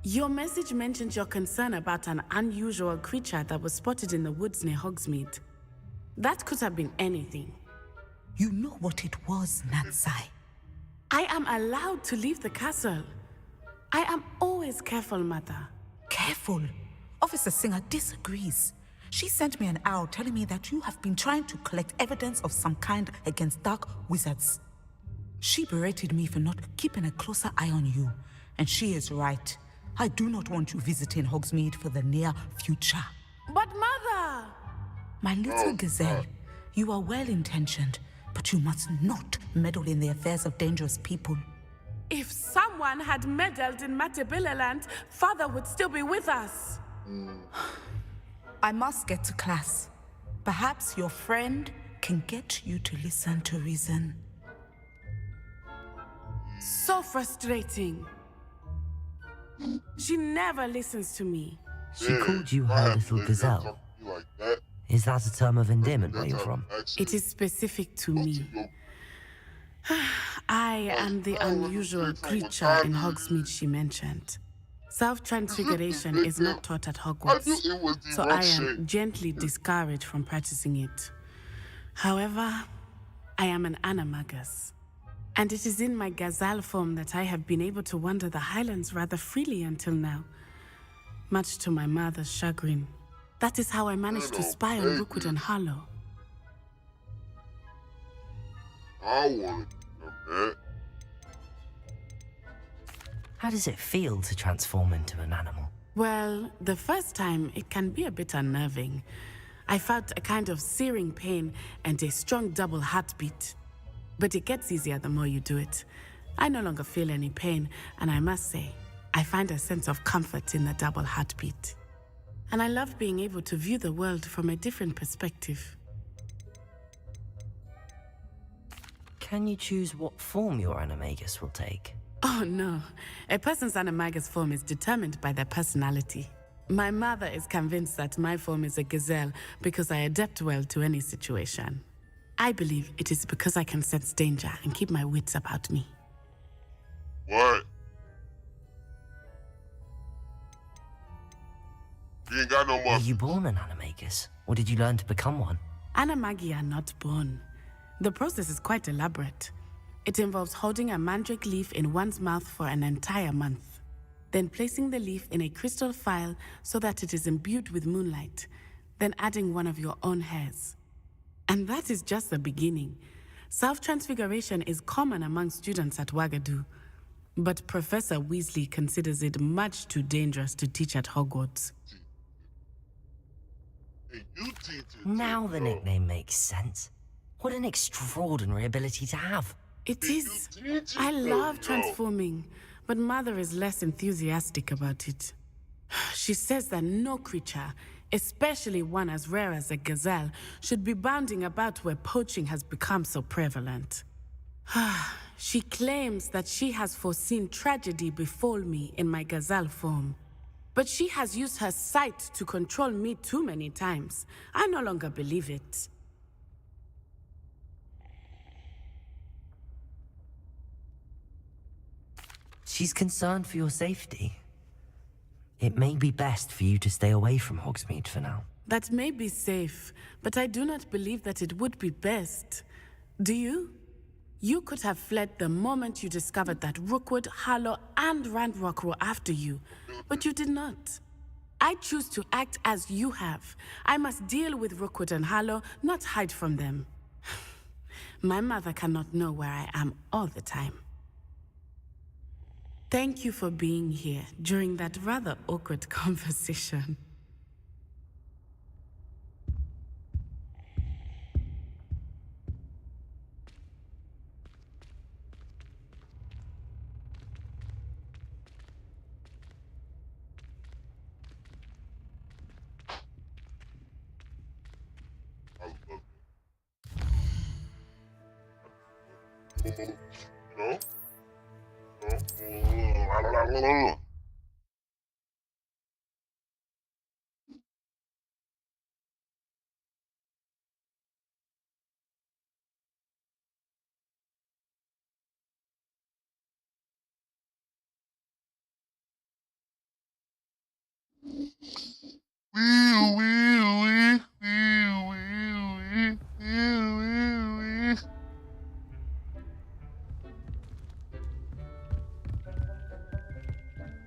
Your message mentioned your concern about an unusual creature that was spotted in the woods near Hogsmeade. That could have been anything. You know what it was, Natsai. I am allowed to leave the castle. I am always careful, Mother. Careful? Officer Singer disagrees. She sent me an owl telling me that you have been trying to collect evidence of some kind against dark wizards. She berated me for not keeping a closer eye on you, and she is right. I do not want you visiting Hogsmeade for the near future. But Mother! My little gazelle, you are well-intentioned, but you must not meddle in the affairs of dangerous people. If someone had meddled in Matabeleland, Father would still be with us. I must get to class. Perhaps your friend can get you to listen to reason. So frustrating. She never listens to me. She called you her little gazelle. Is that a term of endearment where you're from? It is specific to me. I am the unusual creature in Hogsmeade she mentioned. Self-transfiguration is not taught at Hogwarts, so I am gently discouraged from practicing it. However, I am an animagus, and it is in my gazelle form that I have been able to wander the Highlands rather freely until now, much to my mother's chagrin. That is how I managed to spy on Rookwood and Harlow. I want to know that. How does it feel to transform into an animal? Well, the first time, it can be a bit unnerving. I felt a kind of searing pain and a strong double heartbeat. But it gets easier the more you do it. I no longer feel any pain, and I must say, I find a sense of comfort in the double heartbeat. And I love being able to view the world from a different perspective. Can you choose what form your animagus will take? Oh no, a person's animagus form is determined by their personality. My mother is convinced that my form is a gazelle because I adapt well to any situation. I believe it is because I can sense danger and keep my wits about me. What? You ain't got no more. Were you born an animagus, or did you learn to become one? Animagi are not born. The process is quite elaborate. It involves holding a mandrake leaf in one's mouth for an entire month, then placing the leaf in a crystal phial so that it is imbued with moonlight, then adding one of your own hairs. And that is just the beginning. Self-transfiguration is common among students at Wagadu, but Professor Weasley considers it much too dangerous to teach at Hogwarts. Now the nickname makes sense. What an extraordinary ability to have. It is. I love transforming, but Mother is less enthusiastic about it. She says that no creature, especially one as rare as a gazelle, should be bounding about where poaching has become so prevalent. She claims that she has foreseen tragedy befall me in my gazelle form. But she has used her sight to control me too many times. I no longer believe it. She's concerned for your safety. It may be best for you to stay away from Hogsmeade for now. That may be safe, but I do not believe that it would be best. Do you? You could have fled the moment you discovered that Rookwood, Harlow, and Ranrock were after you, but you did not. I choose to act as you have. I must deal with Rookwood and Harlow, not hide from them. My mother cannot know where I am all the time. Thank you for being here during that rather awkward conversation.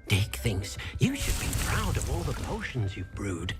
Dick thinks you should be proud of all the potions you've brewed.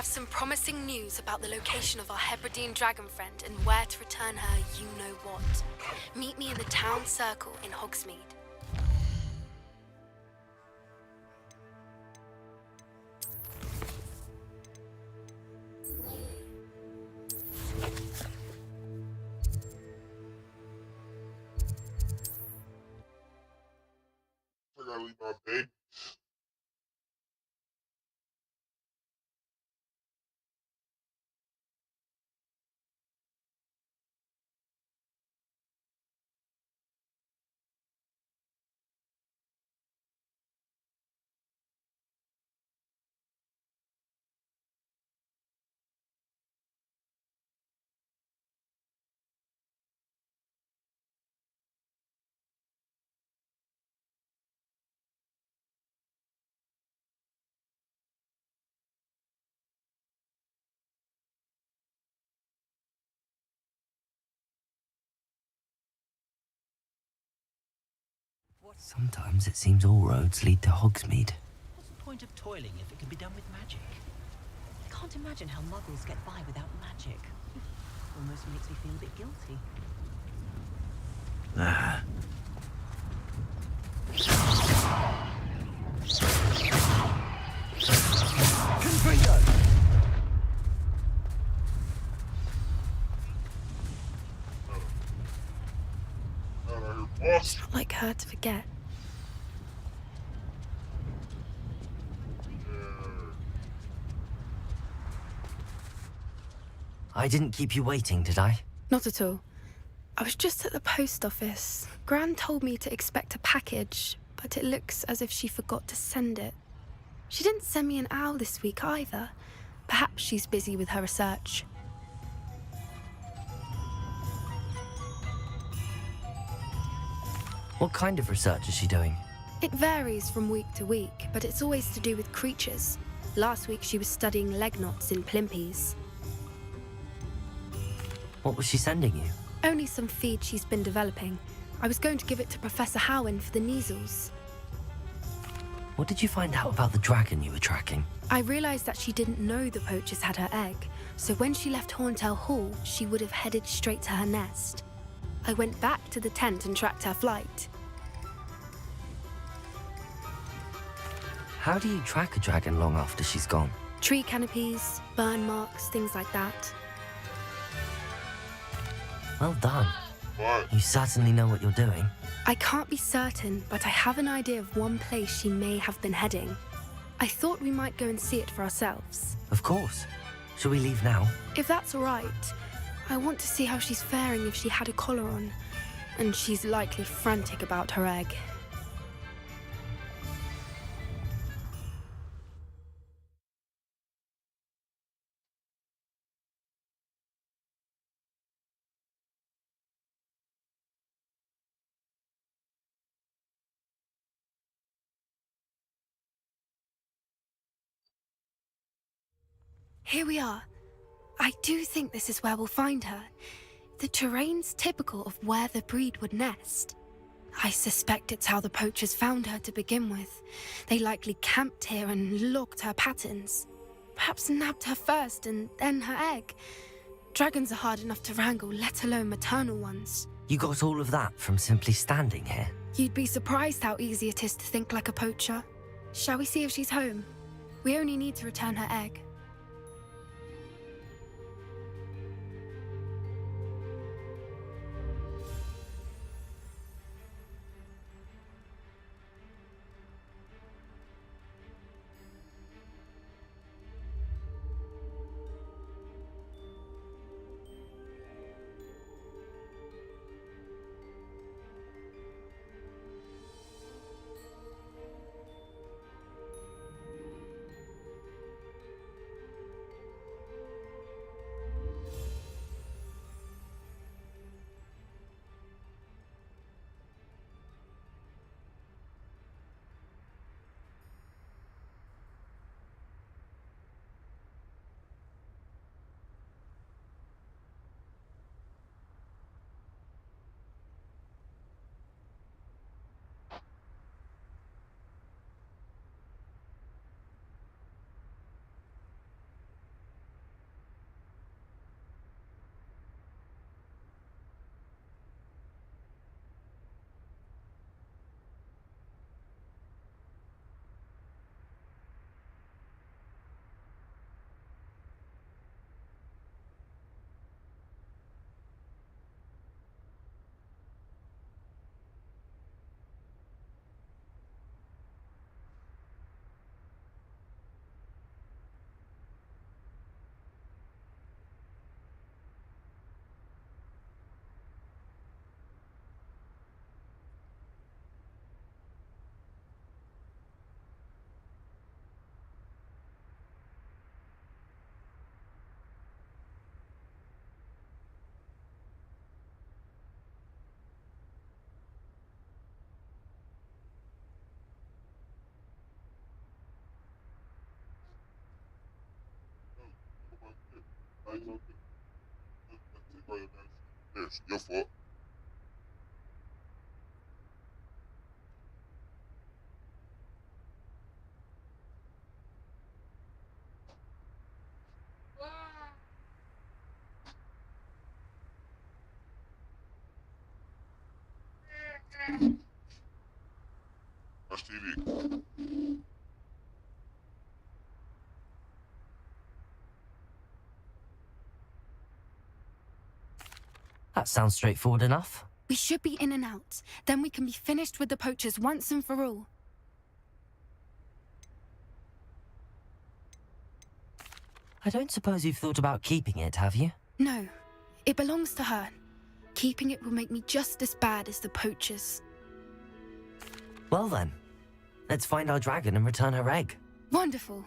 Some promising news about the location of our Hebridean dragon friend and where to return her you-know-what. Meet me in the town circle in Hogsmeade. I gotta leave my baby. Sometimes it seems all roads lead to Hogsmeade. What's the point of toiling if it can be done with magic? I can't imagine how muggles get by without magic. Almost makes me feel a bit guilty. It's not like her to forget. I didn't keep you waiting, did I? Not at all. I was just at the post office. Gran told me to expect a package, but it looks as if she forgot to send it. She didn't send me an owl this week either. Perhaps she's busy with her research. What kind of research is she doing? It varies from week to week, but it's always to do with creatures. Last week she was studying leg knots in Plimpies. What was she sending you? Only some feed she's been developing. I was going to give it to Professor Howen for the measles. What did you find out about the dragon you were tracking? I realized that she didn't know the poachers had her egg, so when she left Horntail Hall, she would have headed straight to her nest. I went back to the tent and tracked her flight. How do you track a dragon long after she's gone? Tree canopies, burn marks, things like that. Well done. You certainly know what you're doing. I can't be certain, but I have an idea of one place she may have been heading. I thought we might go and see it for ourselves. Of course. Shall we leave now? If that's all right. I want to see how she's faring if she had a collar on. And she's likely frantic about her egg. Here we are. I do think this is where we'll find her. The terrain's typical of where the breed would nest. I suspect it's how the poachers found her to begin with. They likely camped here and logged her patterns. Perhaps nabbed her first and then her egg. Dragons are hard enough to wrangle, let alone maternal ones. You got all of that from simply standing here? You'd be surprised how easy it is to think like a poacher. Shall we see if she's home? We only need to return her egg. It's your fault. Watch TV. That sounds straightforward enough. We should be in and out. Then we can be finished with the poachers once and for all. I don't suppose you've thought about keeping it, have you? No, it belongs to her. Keeping it will make me just as bad as the poachers. Well then, let's find our dragon and return her egg. Wonderful.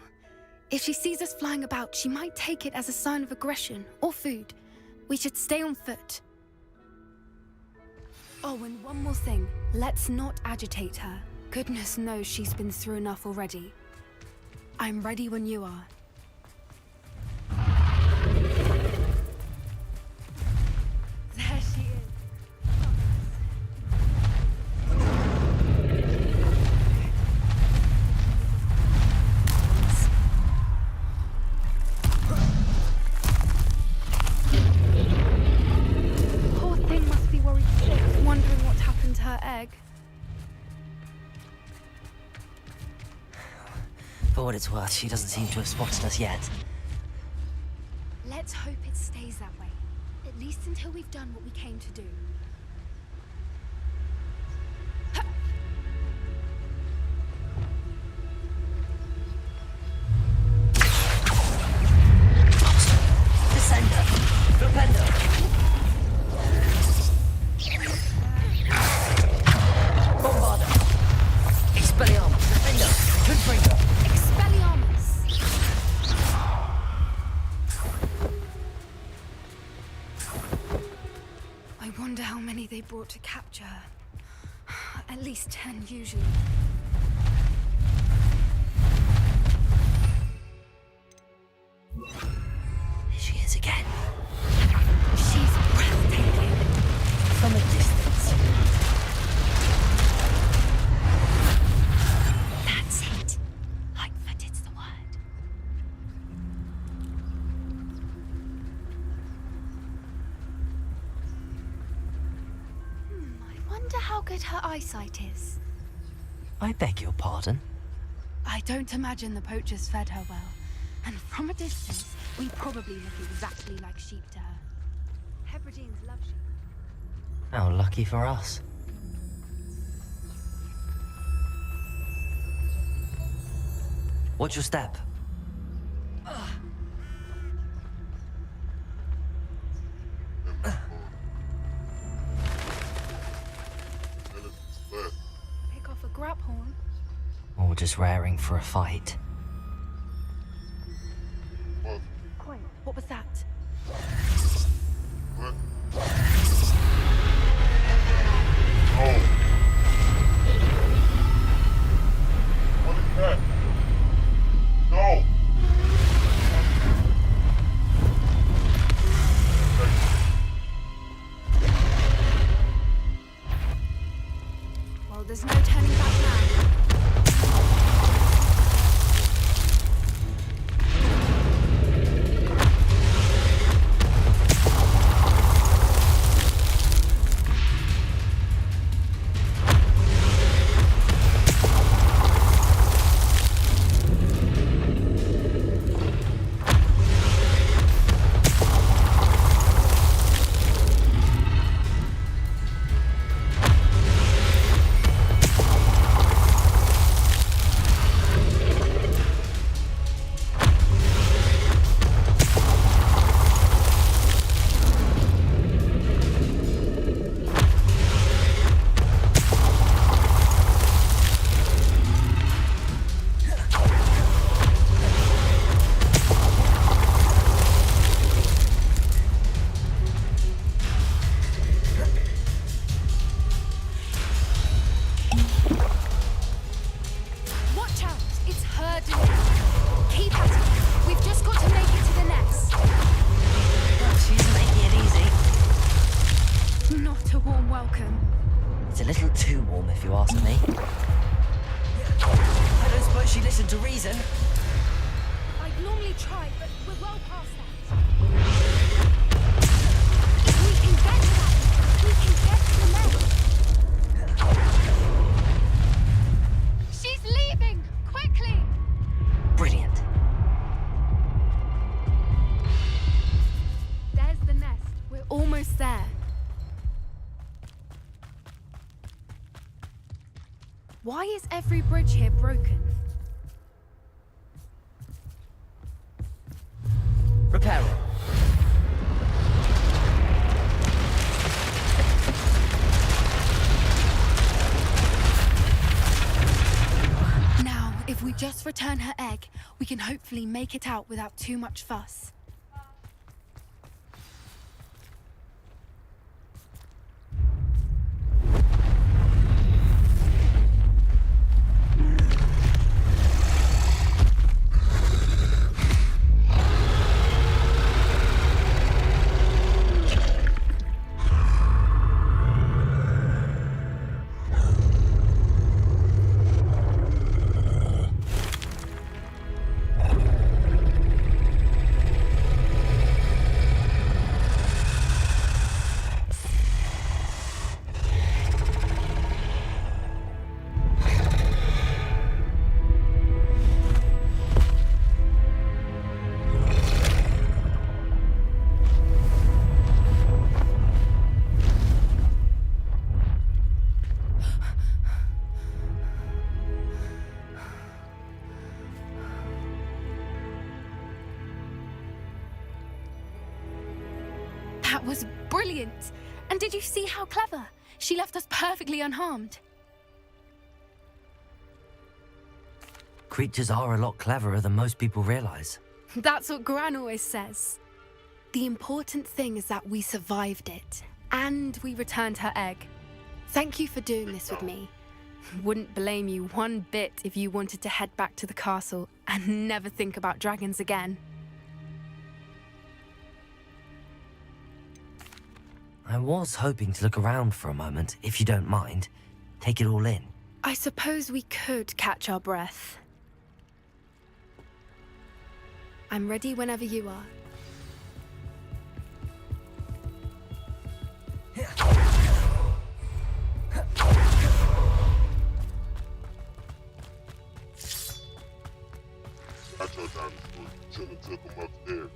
If she sees us flying about, she might take it as a sign of aggression or food. We should stay on foot. Oh, and one more thing. Let's not agitate her. Goodness knows she's been through enough already. I'm ready when you are. There she is. Poor thing must be worried sick, wondering what happened to her egg. For what it's worth, she doesn't seem to have spotted us yet. Let's hope it stays that way. At least until we've done what we came to do. Descender! Flipendo! Bombarder! Expelliarmus! Flipendo! Twinbringer! Expelliarmus! I wonder how many they brought to capture her. At least 10 usually. There she is again. She's breathtaking. From a distance. That's it. Lightfooted's the word. I wonder how good her eyesight is. I beg your pardon? I don't imagine the poachers fed her well. And from a distance, we probably look exactly like sheep to her. Hebrideans love sheep. How lucky for us. Watch your step. Pick off a grab horn. Or just raring for a fight. Quiet. What was that? What? What is that? No! Well, there's no turning back now. Watch out! It's her doing. Keep at it. We've just got to make it to the nest. Oh, she's making it easy. Not a warm welcome. It's a little too warm, if you ask me. I don't suppose she listened to reason. I'd normally try, but we're well past that. We can get to that. We can get to the nest. is every bridge here broken? Repair. Now, if we just return her egg, we can hopefully make it out without too much fuss. That was brilliant! And did you see how clever? She left us perfectly unharmed. Creatures are a lot cleverer than most people realize. That's what Gran always says. The important thing is that we survived it, and we returned her egg. Thank you for doing this with me. Wouldn't blame you one bit if you wanted to head back to the castle and never think about dragons again. I was hoping to look around for a moment, if you don't mind. Take it all in. I suppose we could catch our breath. I'm ready whenever you are. I told down the school. Children took him upstairs.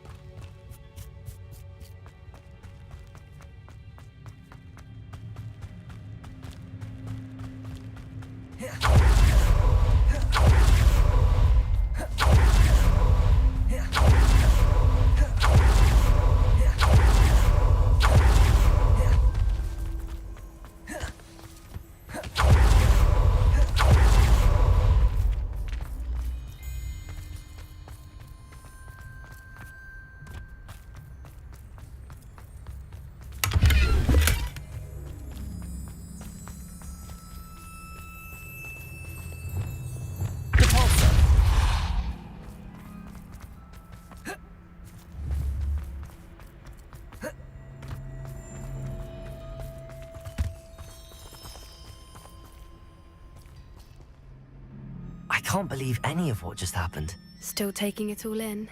I can't believe any of what just happened. Still taking it all in?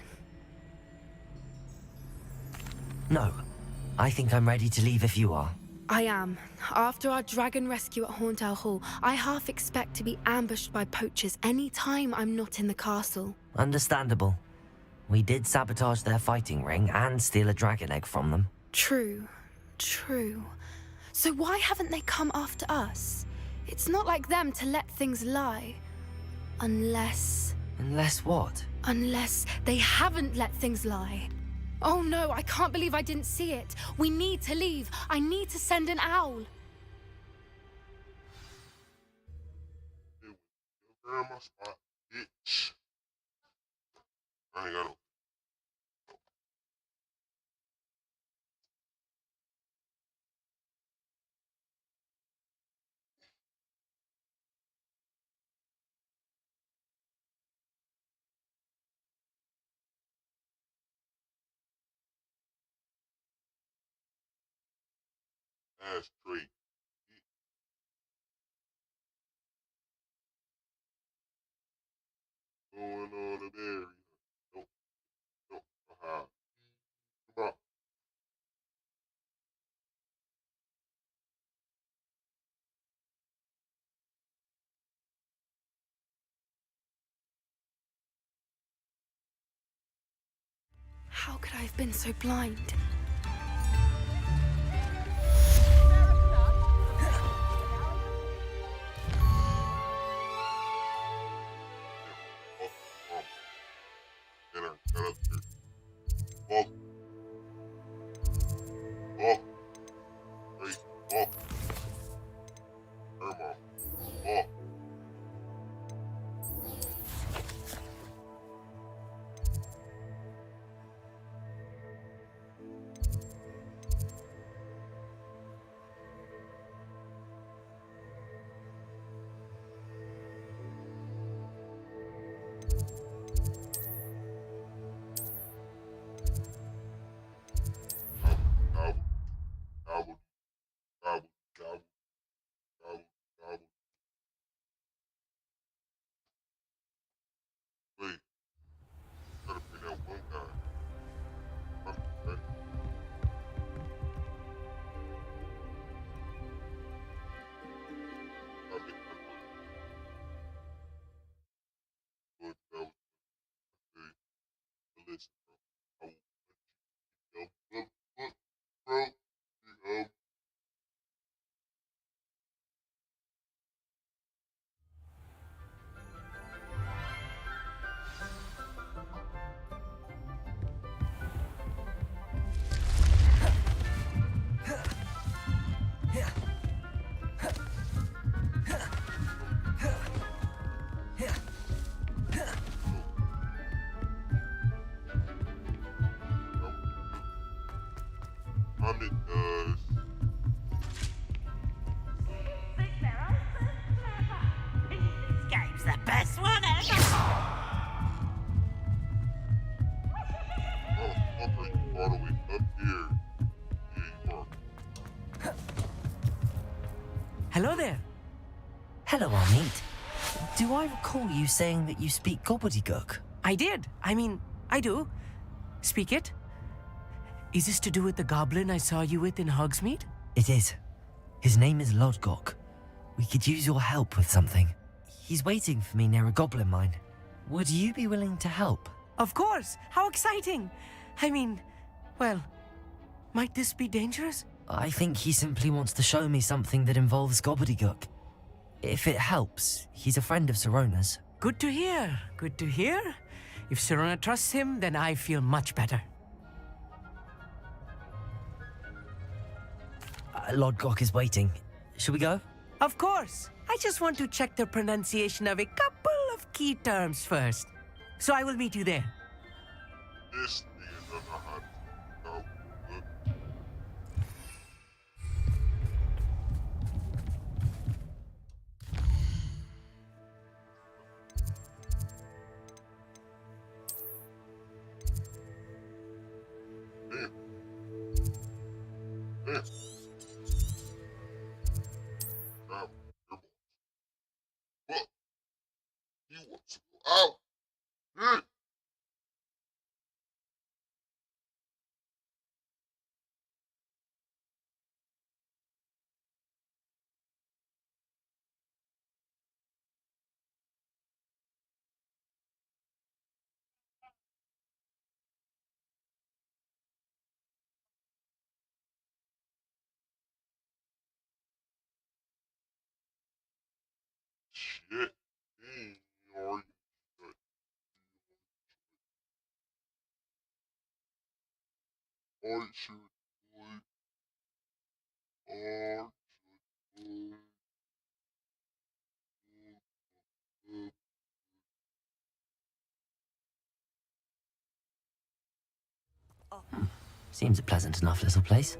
No. I think I'm ready to leave if you are. I am. After our dragon rescue at Hauntow Hall, I half expect to be ambushed by poachers any time I'm not in the castle. Understandable. We did sabotage their fighting ring and steal a dragon egg from them. True. True. So why haven't they come after us? It's not like them to let things lie. Unless... Unless what? Unless they haven't let things lie. Oh no, I can't believe I didn't see it. We need to leave. I need to send an owl. You're in my spot, bitch. I ain't got no. That's straight. Going on a berry. Nope. Nope. Come on. How could I have been so blind? up there. Walk. Walk. Wait, walk. Come on. Walk. Gobble, gobble, gobble, gobble, gobble, gobble. Wait, gotta bring that one guy. Right? I'll make that work. Look, that was okay. But listen, bro. I will let you look, bro. It does. This game's the best one ever! Oh, fuck, are you all the way up here? Yeah, you are. Hello there. Hello, Amit. Do I recall you saying that you speak gobbledygook? I did. I mean, I do. Speak it. Is this to do with the goblin I saw you with in Hogsmeade? It is. His name is Lodgok. We could use your help with something. He's waiting for me near a goblin mine. Would you be willing to help? Of course. How exciting. I mean, well, might this be dangerous? I think he simply wants to show me something that involves gobbledygook. If it helps, he's a friend of Sirona's. Good to hear. Good to hear. If Sirona trusts him, then I feel much better. Lodgok is waiting. Shall we go? Of course. I just want to check the pronunciation of a couple of key terms first. So I will meet you there. This nigga don't know how to go. Damn. Damn. Now, your boss. What? You want to go out? Hmm? Shit. Are you shut? Are you shut? Are you Seems a pleasant enough little place.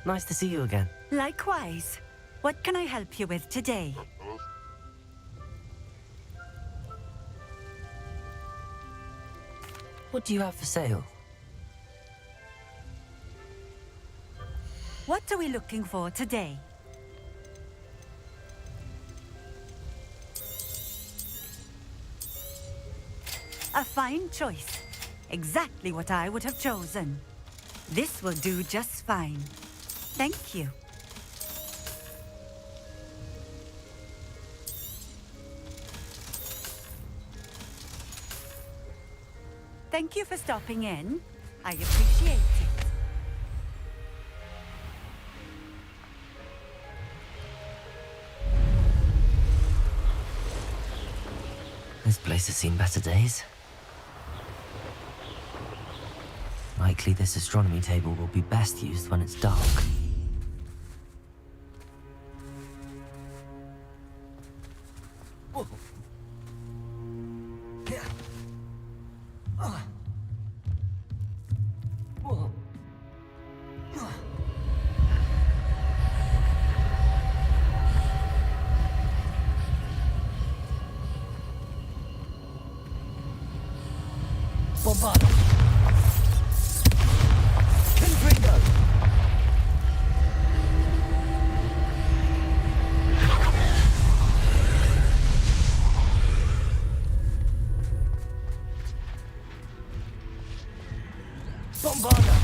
Nice to see you again. Likewise. What can I help you with today? What do you have for sale? What are we looking for today? A fine choice. Exactly what I would have chosen. This will do just fine. Thank you. Thank you for stopping in. I appreciate it. This place has seen better days. Likely this astronomy table will be best used when it's dark. Whoa. Yeah. Whoa. Bombado. Confringo. Bombada.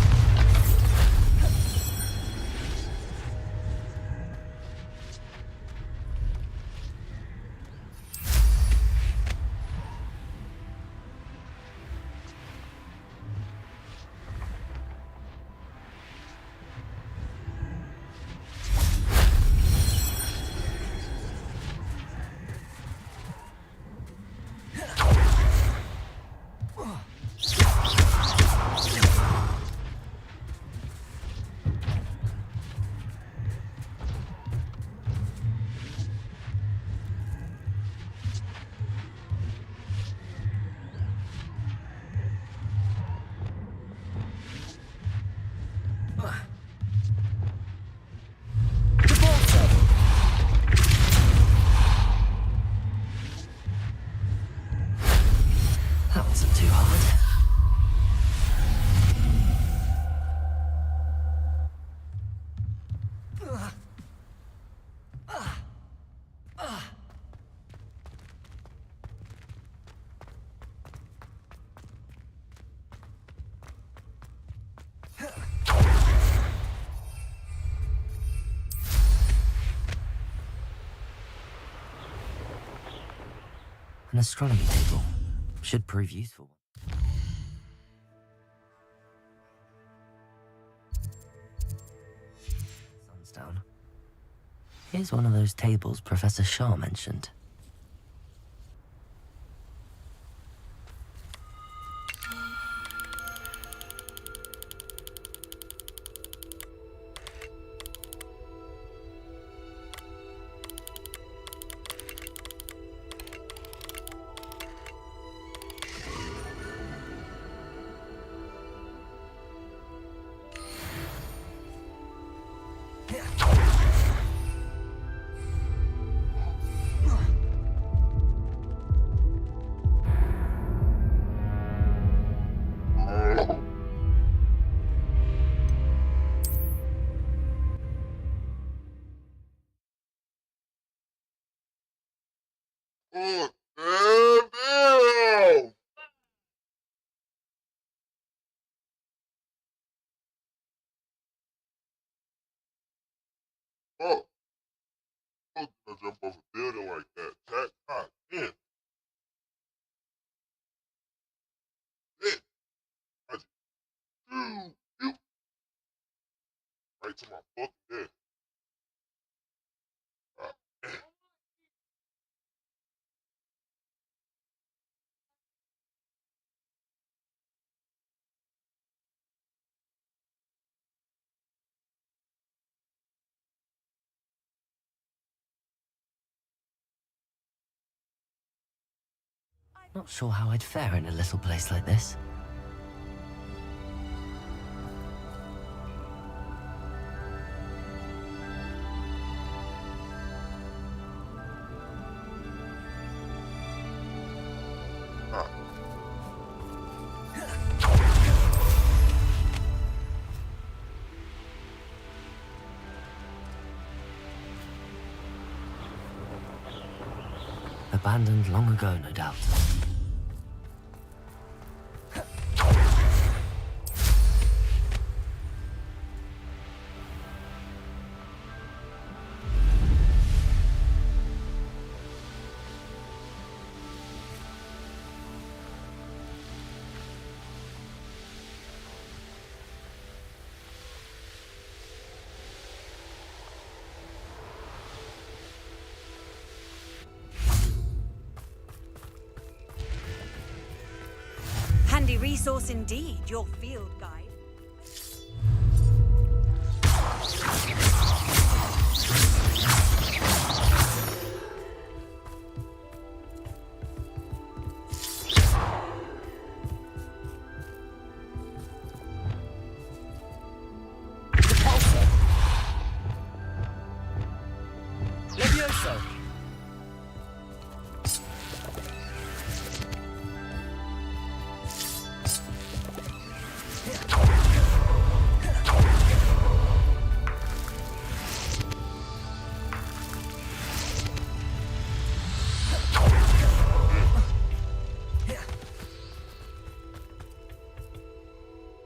That wasn't too hard. An astronomy table should prove useful. Sun's down. Here's one of those tables Professor Shah mentioned. Oh, damn! Oh, I'm gonna jump off a building like that. Jack, god damn. Shit. I just you right to my fucking head. God damn. Not sure how I'd fare in a little place like this. Abandoned long ago, no doubt. handy resource indeed, your field guide. Levioso!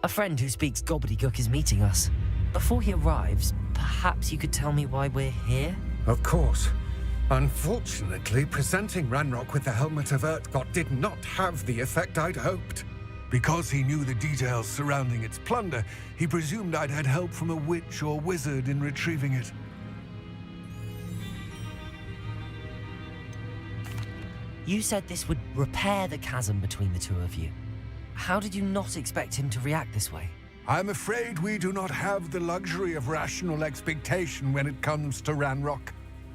A friend who speaks gobbledygook is meeting us. Before he arrives, perhaps you could tell me why we're here? Of course. Unfortunately, presenting Ranrock with the Helmet of Urtkot did not have the effect I'd hoped. Because he knew the details surrounding its plunder, he presumed I'd had help from a witch or wizard in retrieving it. You said this would repair the chasm between the two of you. How did you not expect him to react this way? I'm afraid we do not have the luxury of rational expectation when it comes to Ranrock.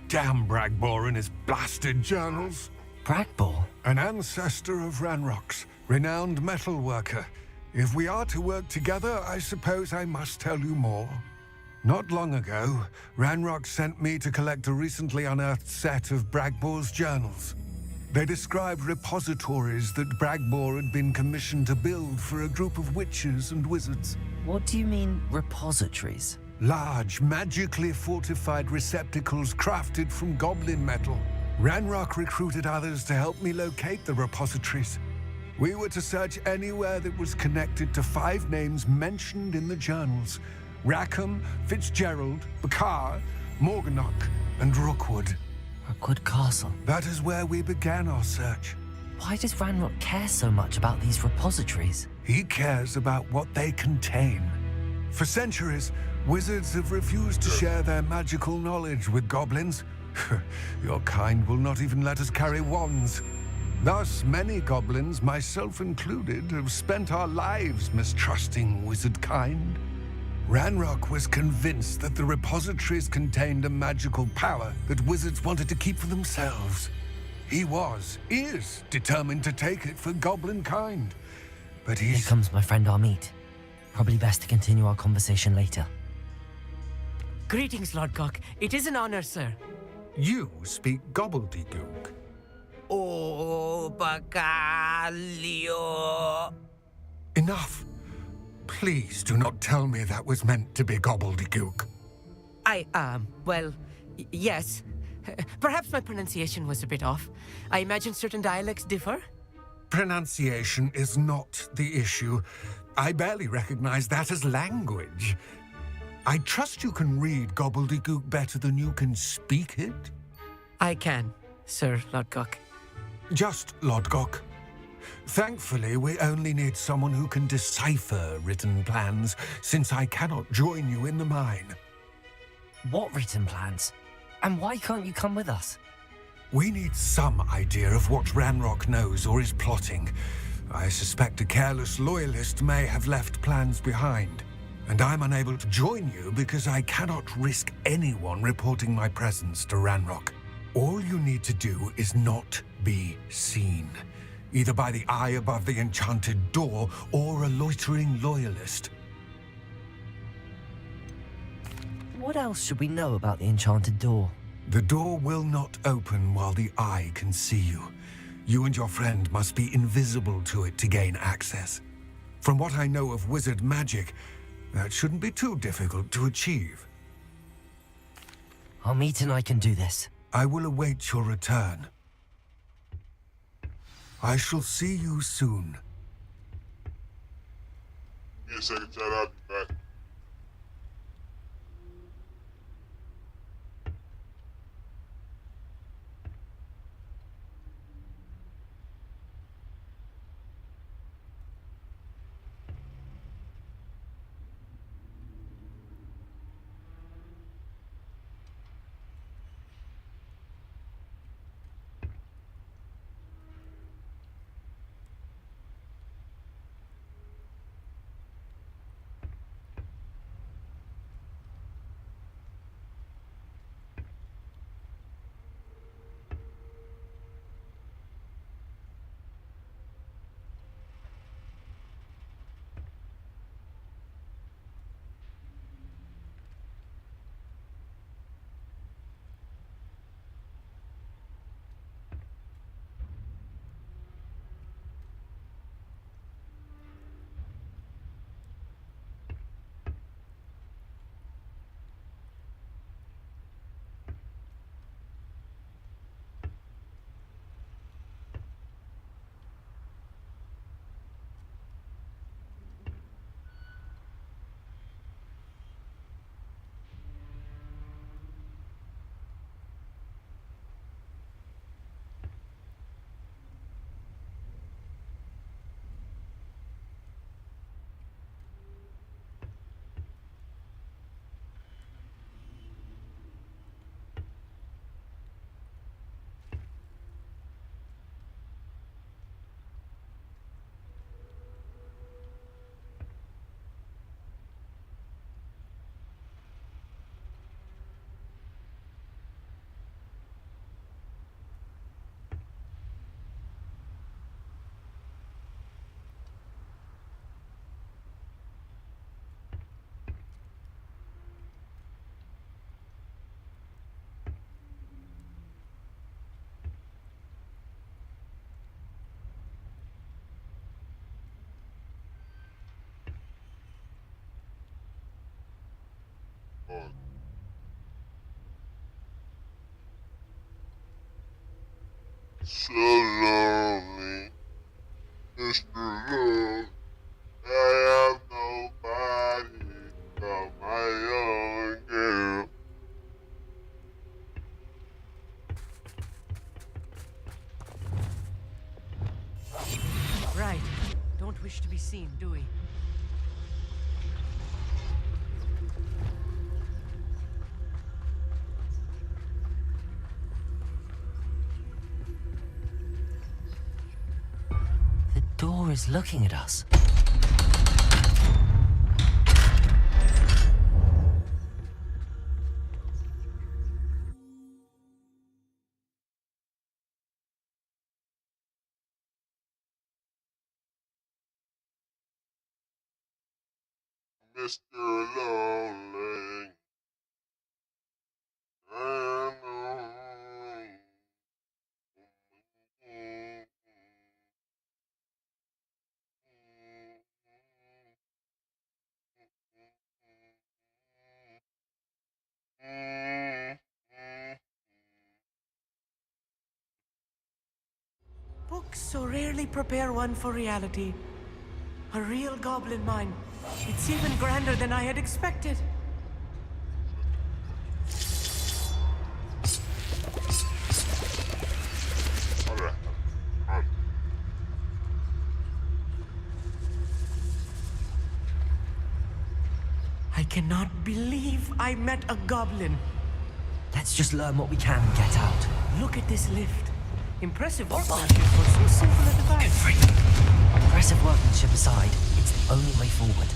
Damn Bragbor and his blasted journals. Bragbor? An ancestor of Ranrock's, renowned metal worker. If we are to work together, I suppose I must tell you more. Not long ago, Ranrock sent me to collect a recently unearthed set of Bragbor's journals. They described repositories that Bragbor had been commissioned to build for a group of witches and wizards. What do you mean, repositories? Large, magically fortified receptacles crafted from goblin metal. Ranrock recruited others to help me locate the repositories. We were to search anywhere that was connected to 5 names mentioned in the journals: Rackham, Fitzgerald, Bakar, Morganach, and Rookwood. Rookwood Castle. That is where we began our search. Why does Ranrock care so much about these repositories? He cares about what they contain. For centuries, wizards have refused to share their magical knowledge with goblins. Your kind will not even let us carry wands. Thus, many goblins, myself included, have spent our lives mistrusting wizard kind. Ranrock was convinced that the repositories contained a magical power that wizards wanted to keep for themselves. He is determined to take it for goblin kind. But Here comes my friend Amit. Probably best to continue our conversation later. Greetings, Lord Cock. It is an honor, sir. You speak gobbledygook. Oh, Bacalio. Enough. Please do not tell me that was meant to be gobbledygook. Well, yes. Perhaps my pronunciation was a bit off. I imagine certain dialects differ. Pronunciation is not the issue. I barely recognize that as language. I trust you can read gobbledygook better than you can speak it? I can, Sir Lodgok. Just Lodgok. Thankfully, we only need someone who can decipher written plans, since I cannot join you in the mine. What written plans? And why can't you come with us? We need some idea of what Ranrock knows or is plotting. I suspect a careless loyalist may have left plans behind. And I'm unable to join you because I cannot risk anyone reporting my presence to Ranrock. All you need to do is not be seen, either by the eye above the enchanted door or a loitering loyalist. What else should we know about the enchanted door? The door will not open while the eye can see you. You and your friend must be invisible to it to gain access. From what I know of wizard magic, that shouldn't be too difficult to achieve. Amit and I can do this. I will await your return. I shall see you soon. Give me a second, Chad. I'll be back. God. So lonely, Mr. Love. I have nobody but my own girl. Right. Don't wish to be seen, do we? The door is looking at us. Mr. Lonely. I know. Books so rarely prepare one for reality. A real goblin mine. It's even grander than I had expected. I cannot believe I met a goblin. Let's just learn what we can and get out. Look at this lift. Impressive workmanship for so simple a device. Impressive workmanship aside, it's the only way forward.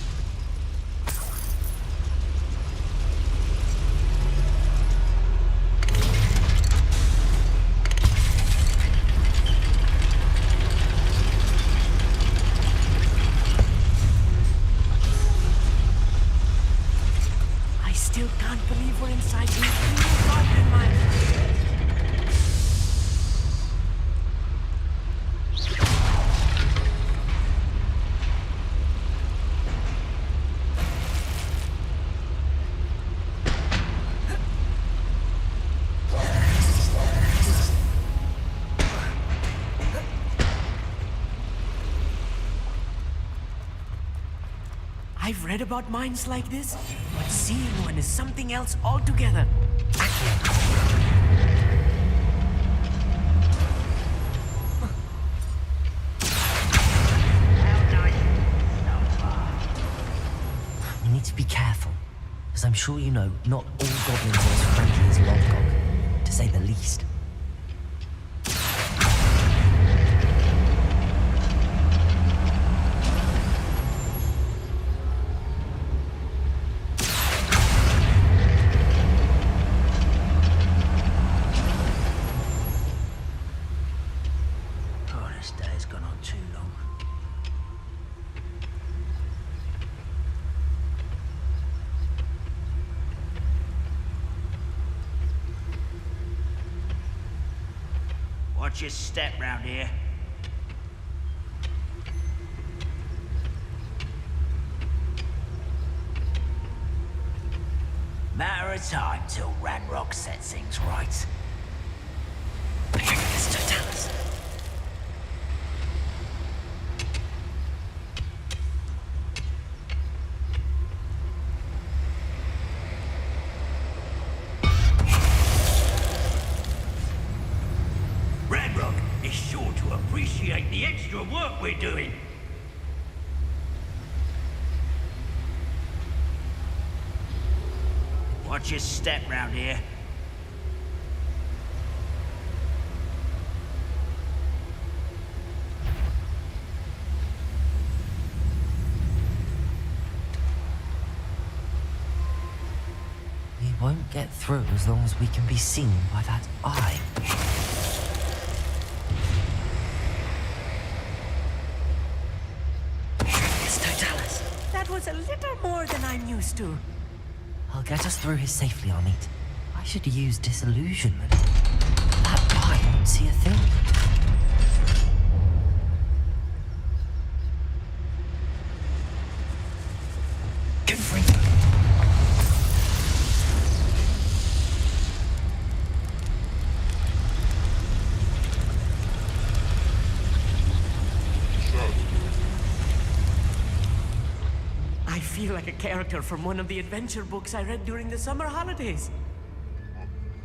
I still can't believe we're inside these real goblin mines. I've read about mines like this, but seeing one is something else altogether. We need to be careful, as I'm sure you know, not all goblins are as friendly as Lodgok, to say the least. Watch your step round here. Matter of time till Ranrock sets things right. Let's tell us. Ranrock is sure to appreciate the extra work we're doing. Watch your step round here. We won't get through as long as we can be seen by that eye. That was a little more than I'm used to. I'll get us through here safely, Arneet. I should use disillusionment. That eye won't see a thing. Go for it. feel like a character from one of the adventure books I read during the summer holidays.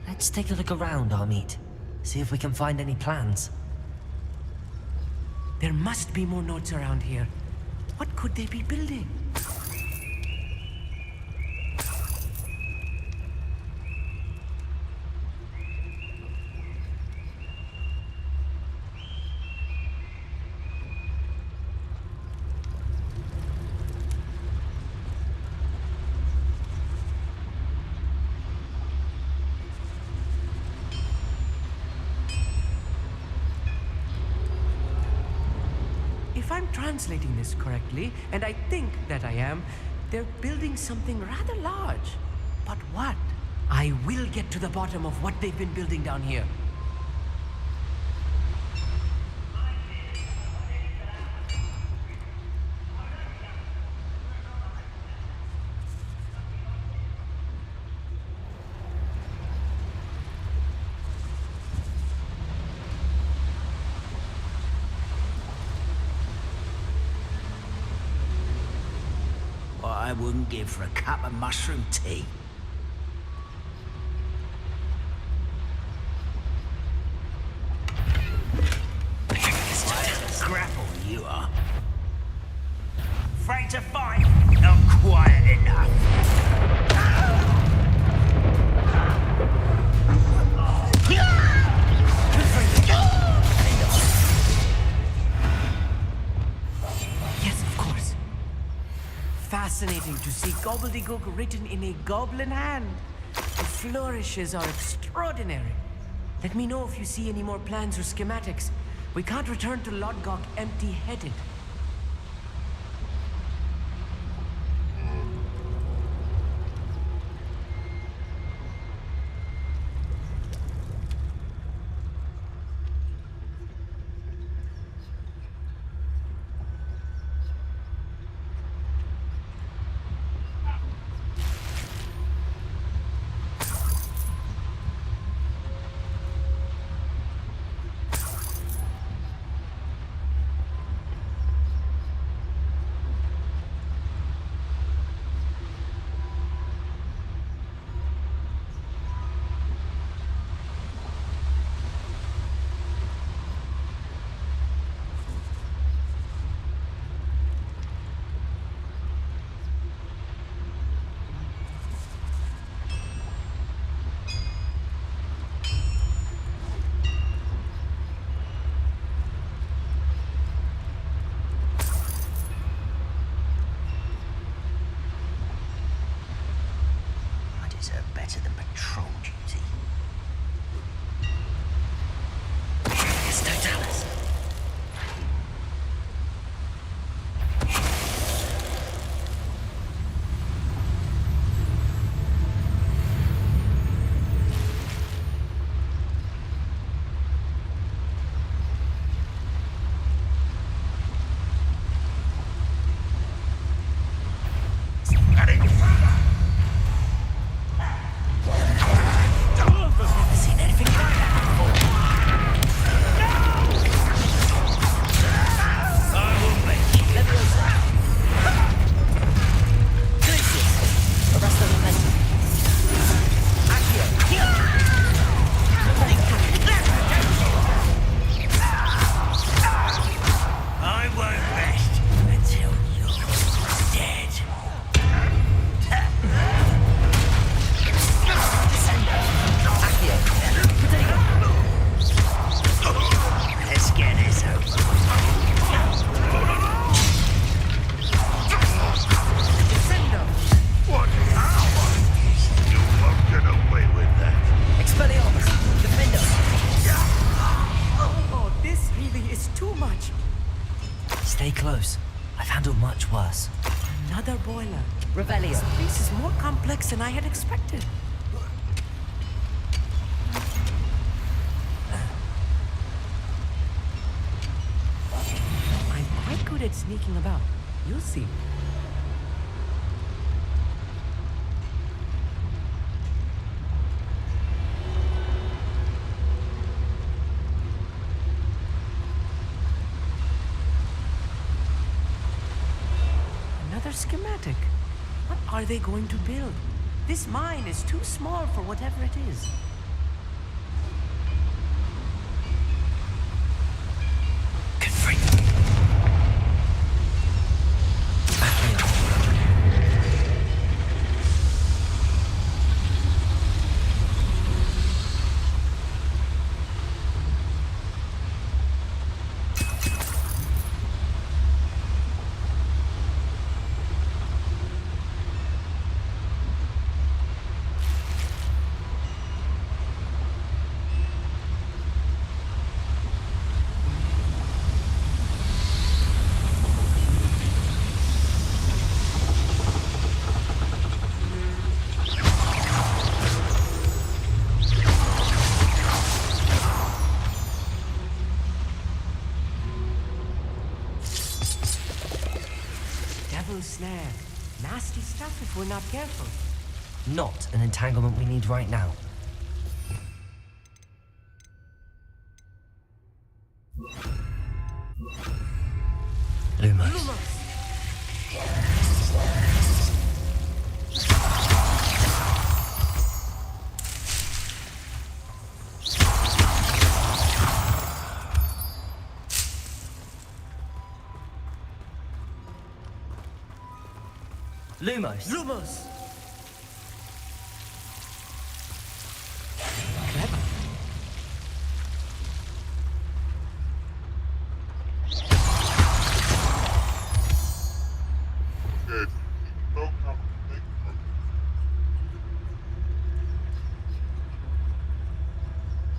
Let's take a look around, Amit. See if we can find any plans. There must be more notes around here. What could they be building? If I'm translating this correctly, and I think that I am, they're building something rather large. But what? I will get to the bottom of what they've been building down here. What I wouldn't give for a cup of mushroom tea. Grapple, you are. Afraid to fight? Not quiet enough. Yes, of course. Fascinating to see gobbledygook written in a goblin hand. The flourishes are extraordinary. Let me know if you see any more plans or schematics. We can't return to Lodgok empty-headed. Better than patrol duty. It's Totalis. Stay close. I've handled much worse. Another boiler. Revelio. This place is more complex than I had expected. I'm quite good at sneaking about. You'll see. Another schematic. What are they going to build? This mine is too small for whatever it is. Snare. Nasty stuff if we're not careful. Not an entanglement we need right now. Lumos. Lumos. Lumos!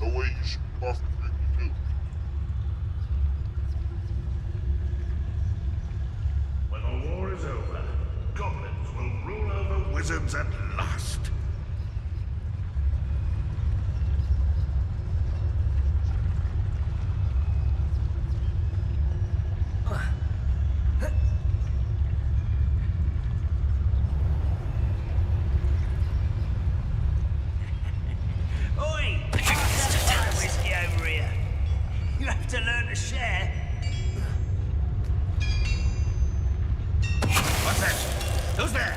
No way you should be off the drink you do. When the war is over, goblins will rule over wizards at last. Oi! Pass that whiskey over here. You have to learn to share. What's that? Who's there?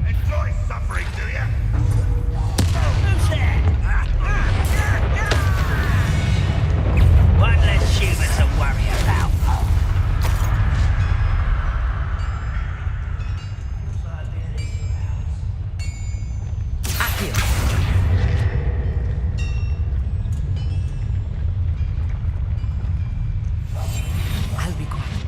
Enjoy suffering, do ya? Who's there? One less human to worry about. I'll be quiet.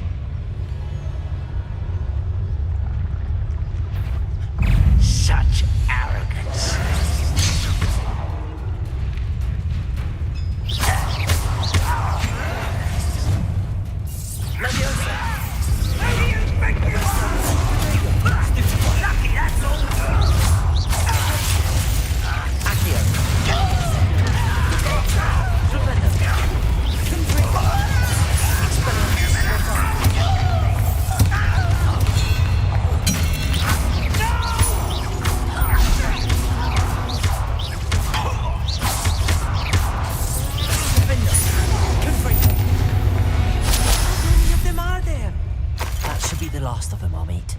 Such arrogance. Lucky, that's all. How many of them are there? That should be the last of them, I'll meet.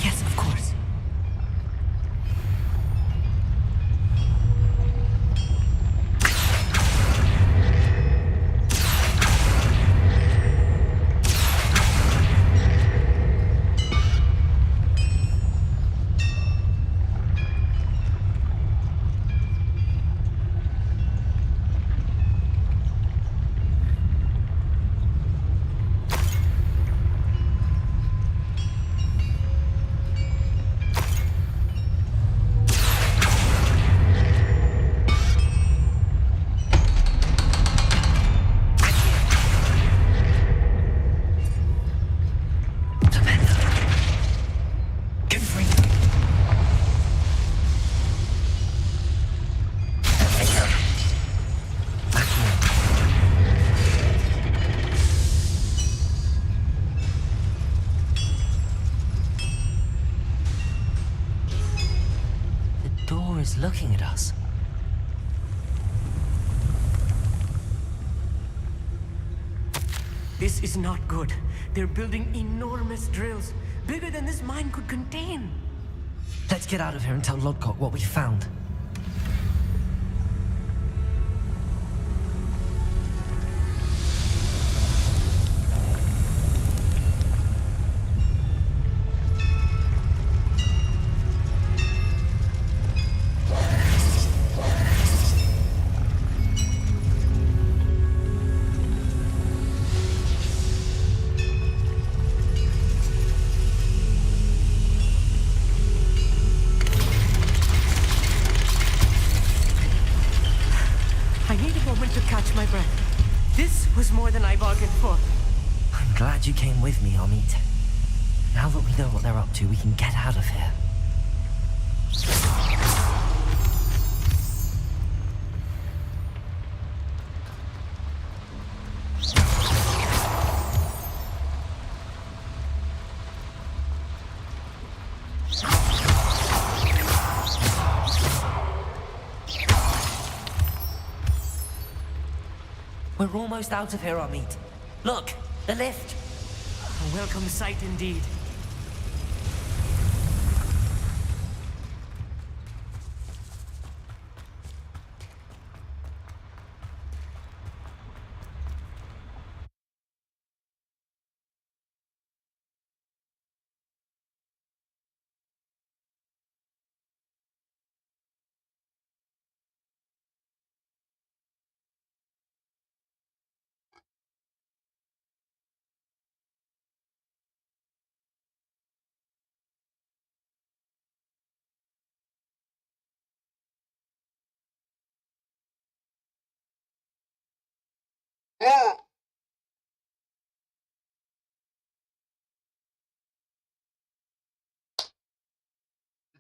Yes, of course. just looking at us. This is not good. They're building enormous drills, bigger than this mine could contain. Let's get out of here and tell Lodgok what we found. I'm glad you came with me, Amit. Now that we know what they're up to, we can get out of here. We're almost out of here, Amit. Look, the lift. A welcome sight indeed.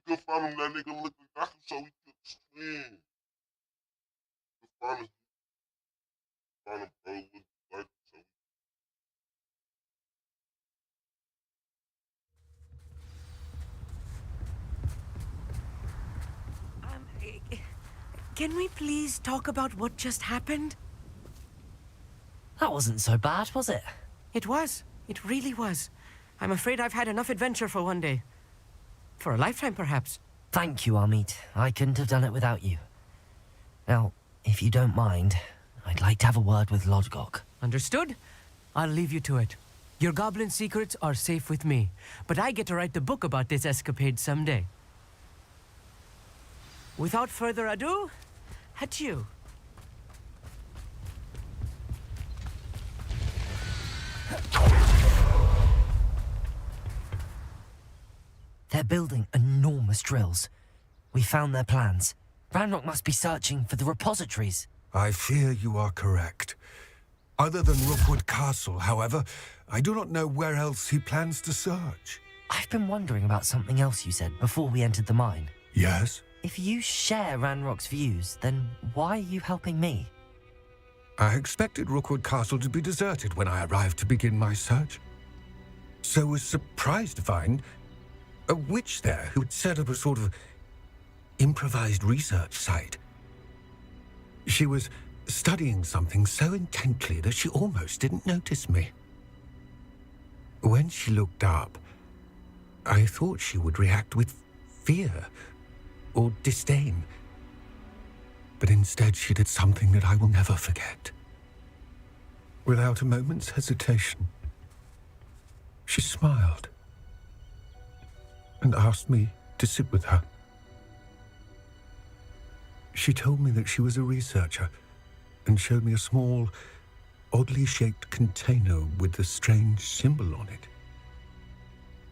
You could find him, that nigga looking back so he could swim. You could find him, bro, looking like so. Can we please talk about what just happened? That wasn't so bad, was it? It was. It really was. I'm afraid I've had enough adventure for one day. For a lifetime, perhaps. Thank you, Amit. I couldn't have done it without you. Now, if you don't mind, I'd like to have a word with Lodgok. Understood? I'll leave you to it. Your goblin secrets are safe with me, but I get to write the book about this escapade someday. Without further ado, adieu. They're building enormous drills. We found their plans. Ranrock must be searching for the repositories. I fear you are correct. Other than Rookwood Castle, however, I do not know where else he plans to search. I've been wondering about something else you said before we entered the mine. Yes? If you share Ranrock's views, then why are you helping me? I expected Rookwood Castle to be deserted when I arrived to begin my search. So was surprised to find a witch there who had set up a sort of improvised research site. She was studying something so intently that she almost didn't notice me. When she looked up, I thought she would react with fear or disdain. But instead she did something that I will never forget. Without a moment's hesitation, she smiled and asked me to sit with her. She told me that she was a researcher and showed me a small, oddly shaped container with a strange symbol on it.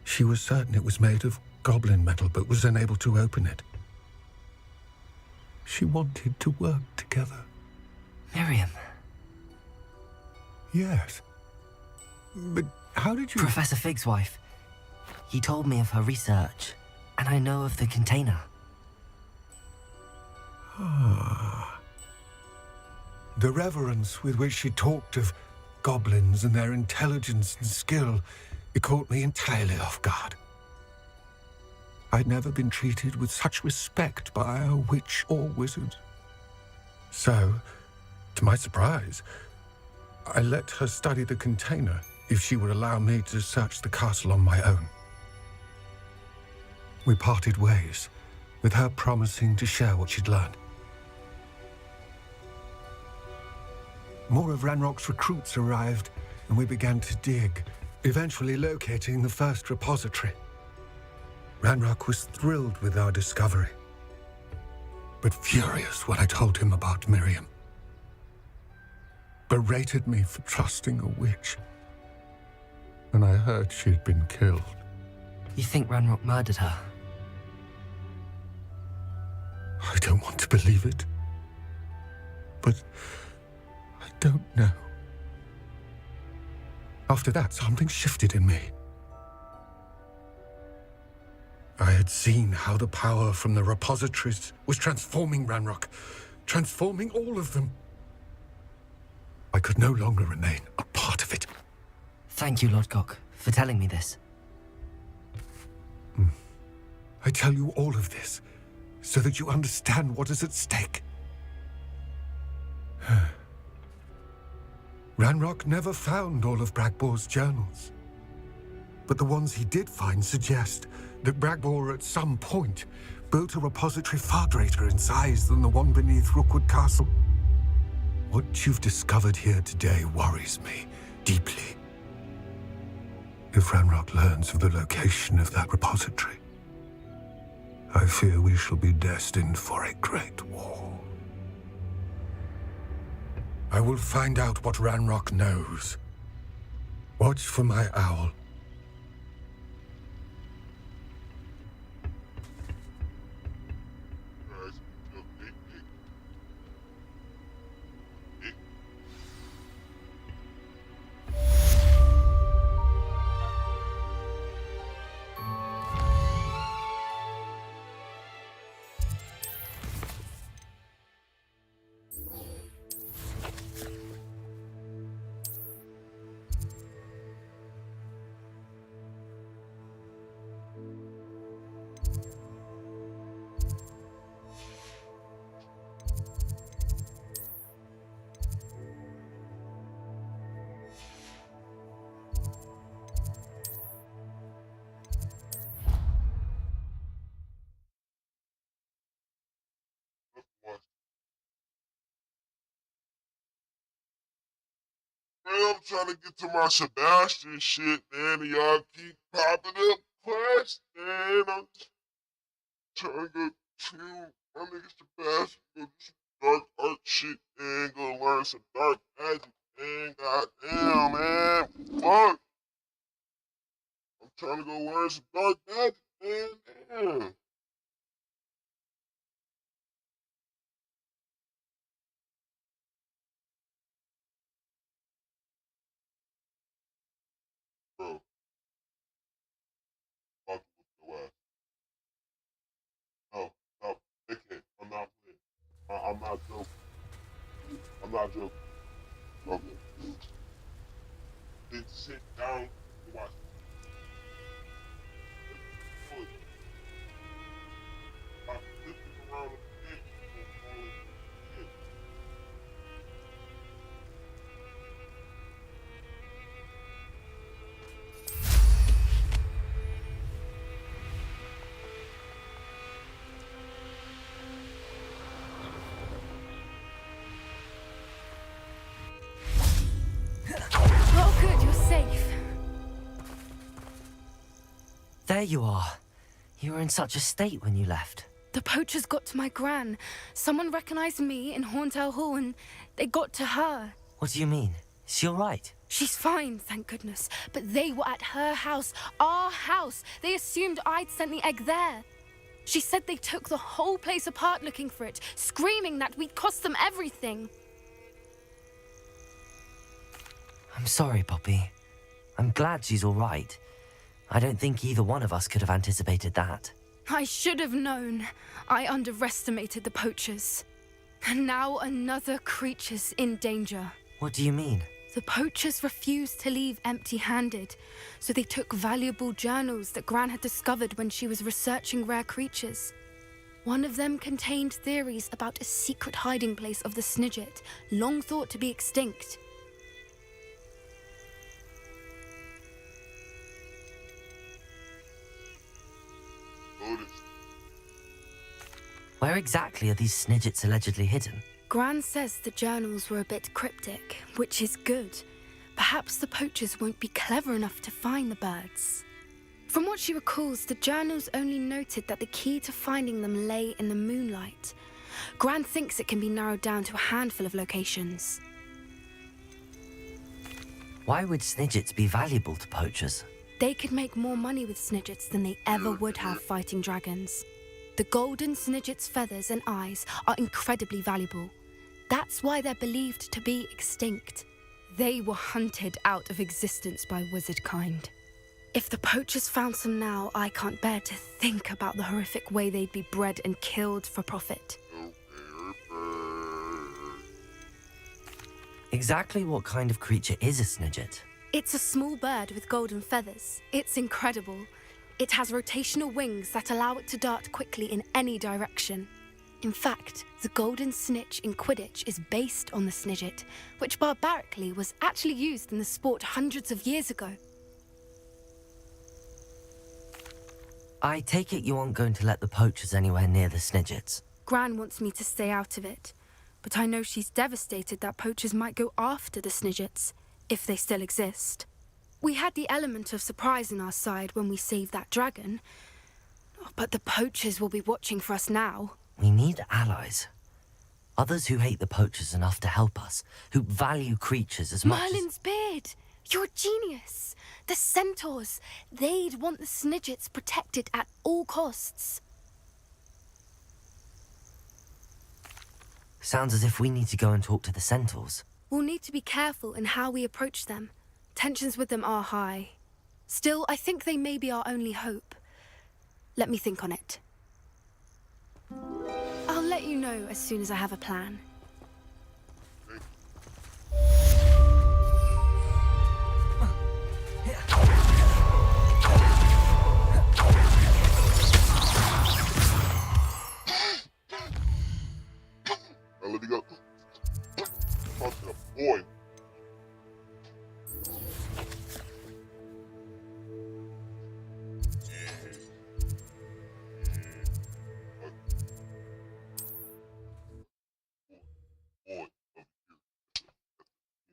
She was certain it was made of goblin metal, but was unable to open it. She wanted to work together. Miriam. Yes. But how did you... Professor Fig's wife. He told me of her research, and I know of the container. Ah. The reverence with which she talked of goblins and their intelligence and skill, it caught me entirely off guard. I'd never been treated with such respect by a witch or wizard. So, to my surprise, I let her study the container if she would allow me to search the castle on my own. We parted ways, with her promising to share what she'd learned. More of Ranrock's recruits arrived, and we began to dig, eventually locating the first repository. Ranrock was thrilled with our discovery, but furious when I told him about Miriam. Berated me for trusting a witch, and I heard she'd been killed. You think Ranrock murdered her? I don't want to believe it, but I don't know. After that, something shifted in me. I had seen how the power from the repositories was transforming Ranrock, transforming all of them. I could no longer remain a part of it. Thank you, Lodgok, for telling me this. I tell you all of this so that you understand what is at stake. Ranrock never found all of Bragbor's journals. But the ones he did find suggest that Bragbor at some point built a repository far greater in size than the one beneath Rookwood Castle. What you've discovered here today worries me deeply. If Ranrock learns of the location of that repository, I fear we shall be destined for a great war. I will find out what Ranrock knows. Watch for my owl. Man, I'm trying to get to my Sebastian shit, man, and y'all keep popping up quests, man. I'm trying to go to my nigga Sebastian, go do some dark art shit, man, go learn some dark magic, man. Goddamn, man. Fuck. I'm trying to go learn some dark magic, man. Damn. Bro. Fuck with your ass. No, no, dickhead. I'm not playing. I'm not joking. I'm not joking. Okay. Then sit down and watch. Stop flipping around the bed. You're gonna fall into the Oh, good, you're safe. There you are. You were in such a state when you left. The poachers got to my gran. Someone recognized me in Horntail Hall and they got to her. What do you mean? Is she all right? She's fine, thank goodness. But they were at her house, our house. They assumed I'd sent the egg there. She said they took the whole place apart looking for it, screaming that we'd cost them everything. I'm sorry, Poppy. I'm glad she's all right. I don't think either one of us could have anticipated that. I should have known. I underestimated the poachers. And now another creature's in danger. What do you mean? The poachers refused to leave empty-handed, so they took valuable journals that Gran had discovered when she was researching rare creatures. One of them contained theories about a secret hiding place of the Snidget, long thought to be extinct. Where exactly are these Snidgets allegedly hidden? Gran says the journals were a bit cryptic, which is good. Perhaps the poachers won't be clever enough to find the birds. From what she recalls, the journals only noted that the key to finding them lay in the moonlight. Gran thinks it can be narrowed down to a handful of locations. Why would Snidgets be valuable to poachers? They could make more money with Snidgets than they ever would have fighting dragons. The golden Snidget's feathers and eyes are incredibly valuable. That's why they're believed to be extinct. They were hunted out of existence by wizard kind. If the poachers found some now, I can't bear to think about the horrific way they'd be bred and killed for profit. Exactly what kind of creature is a Snidget? It's a small bird with golden feathers. It's incredible. It has rotational wings that allow it to dart quickly in any direction. In fact, the golden snitch in Quidditch is based on the Snidget, which barbarically was actually used in the sport hundreds of years ago. I take it you aren't going to let the poachers anywhere near the Snidgets. Gran wants me to stay out of it, but I know she's devastated that poachers might go after the Snidgets, if they still exist. We had the element of surprise on our side when we saved that dragon, but the poachers will be watching for us now. We need allies. Others who hate the poachers enough to help us, who value creatures as much Merlin's beard! You're a genius! The centaurs! They'd want the Snidgets protected at all costs. Sounds as if we need to go and talk to the centaurs. We'll need to be careful in how we approach them. Tensions with them are high. Still, I think they may be our only hope. Let me think on it. I'll let you know as soon as I have a plan. Now let me go. Talk to the boy.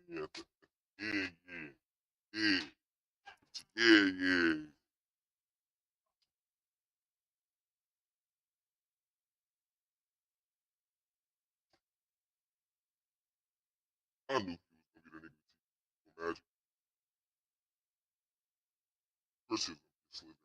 Yeah. I knew he was gonna be the nigga with magic. First he was gonna be Slytherin.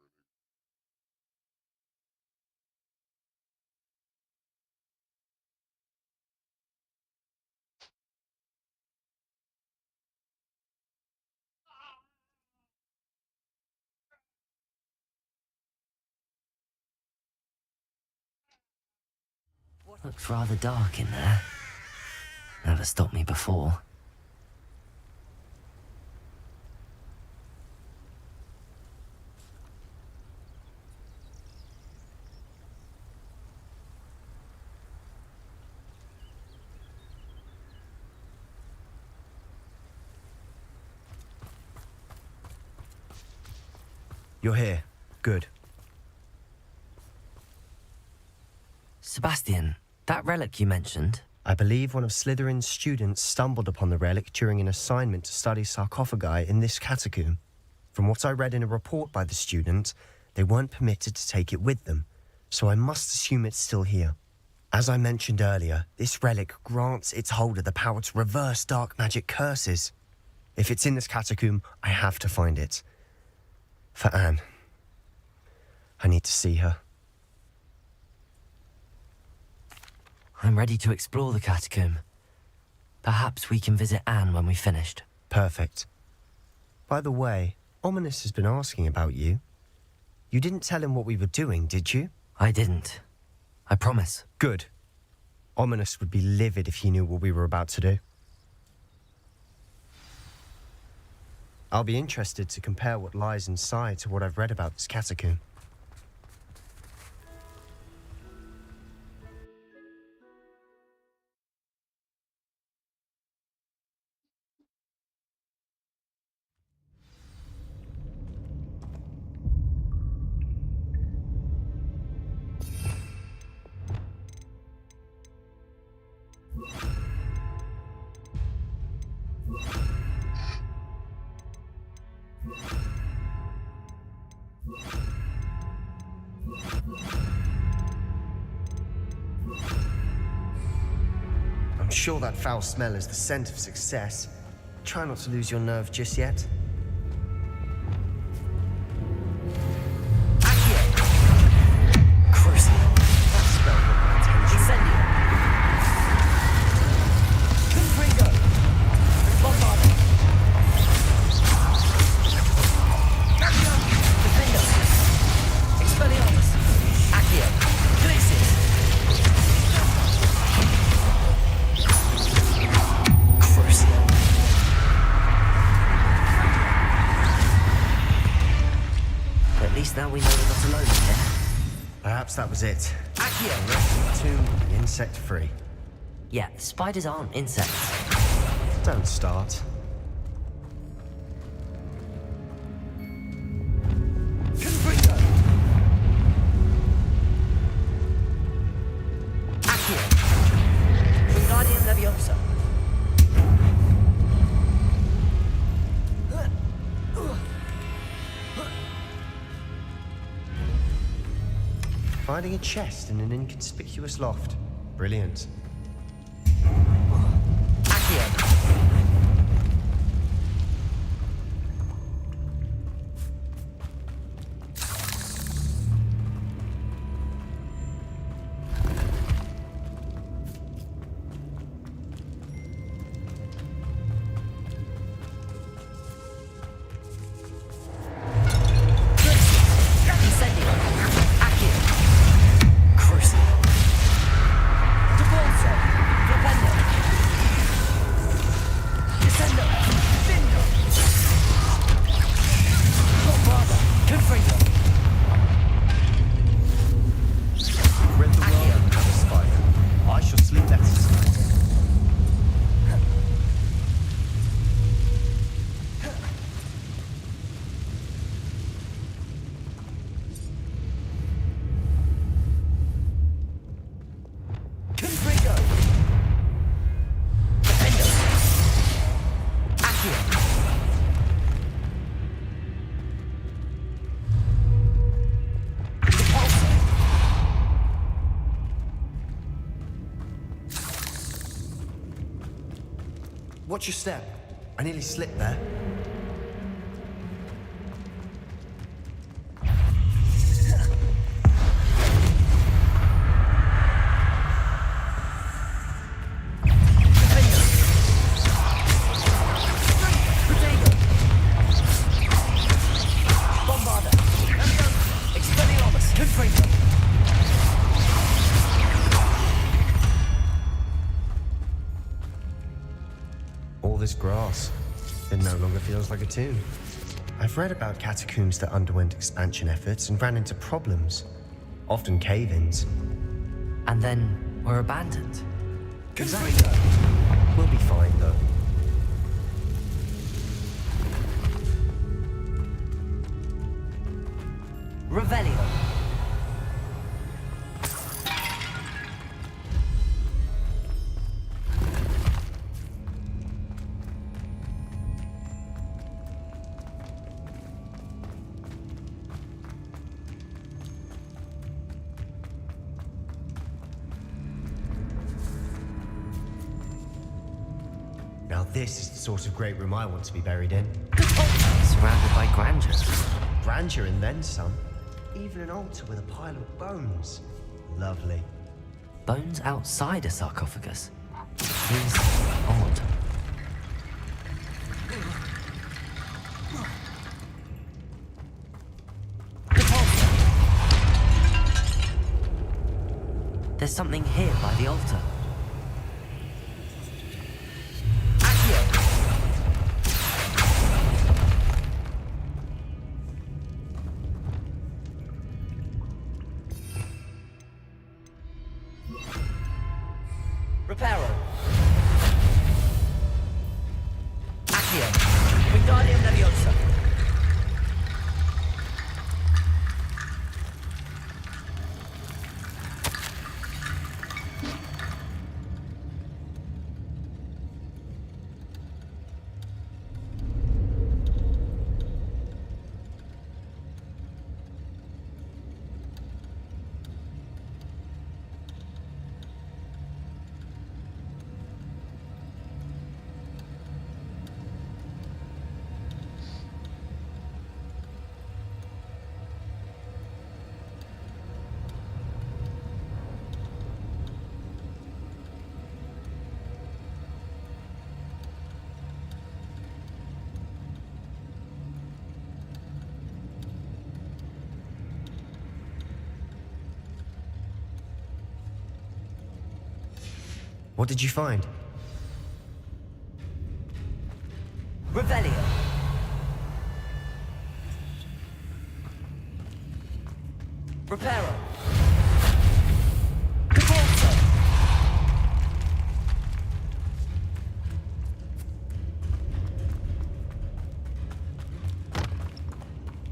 Looks rather dark in there. Never stopped me before. You're here. Good. Sebastian, that relic you mentioned. I believe one of Slytherin's students stumbled upon the relic during an assignment to study sarcophagi in this catacomb. From what I read in a report by the student, they weren't permitted to take it with them, so I must assume it's still here. As I mentioned earlier, this relic grants its holder the power to reverse dark magic curses. If it's in this catacomb, I have to find it. For Anne. I need to see her. I'm ready to explore the catacomb. Perhaps we can visit Anne when we've finished. Perfect. By the way, Ominous has been asking about you. You didn't tell him what we were doing, did you? I didn't. I promise. Good. Ominous would be livid if he knew what we were about to do. I'll be interested to compare what lies inside to what I've read about this catacomb. I'm sure that foul smell is the scent of success. Try not to lose your nerve just yet. Crucible. That spell got my attention. Incendio. Confringo. Bombardo. Defendo. Expelliarmus. Accio. Glacis. Crucio. At least now we know we're not alone in here. Perhaps that was it. Accio. Rest of the tomb, insect-free. Yeah, spiders aren't insects. Don't start. Confringo. Accio. Wingardium Leviosa. Finding a chest in an inconspicuous loft. Brilliant. Accio. Incendio. Accio. Crucio. Debolso. Flipendo. Descendo. Findo. Bombarda. Confringo. Read the world and have a spider. I shall sleep better tonight. Confringo. Defendo. Accio. Repulso. Watch your step. I nearly slipped there. Defendo. Protego. Bombarda. Expelliarmus. Confringo. All this grass. It no longer feels like a tomb. I've read about catacombs that underwent expansion efforts and ran into problems. Often cave-ins. And then were abandoned. Exactly. We'll be fine, though. Revelio. Now this is the sort of great room I want to be buried in. Surrounded by grandeur. Grandeur and then some. Even an altar with a pile of bones. Lovely. Bones outside a sarcophagus is odd. There's something here by the altar. Accio. What did you find? Revelio. Reparo. Repulsor.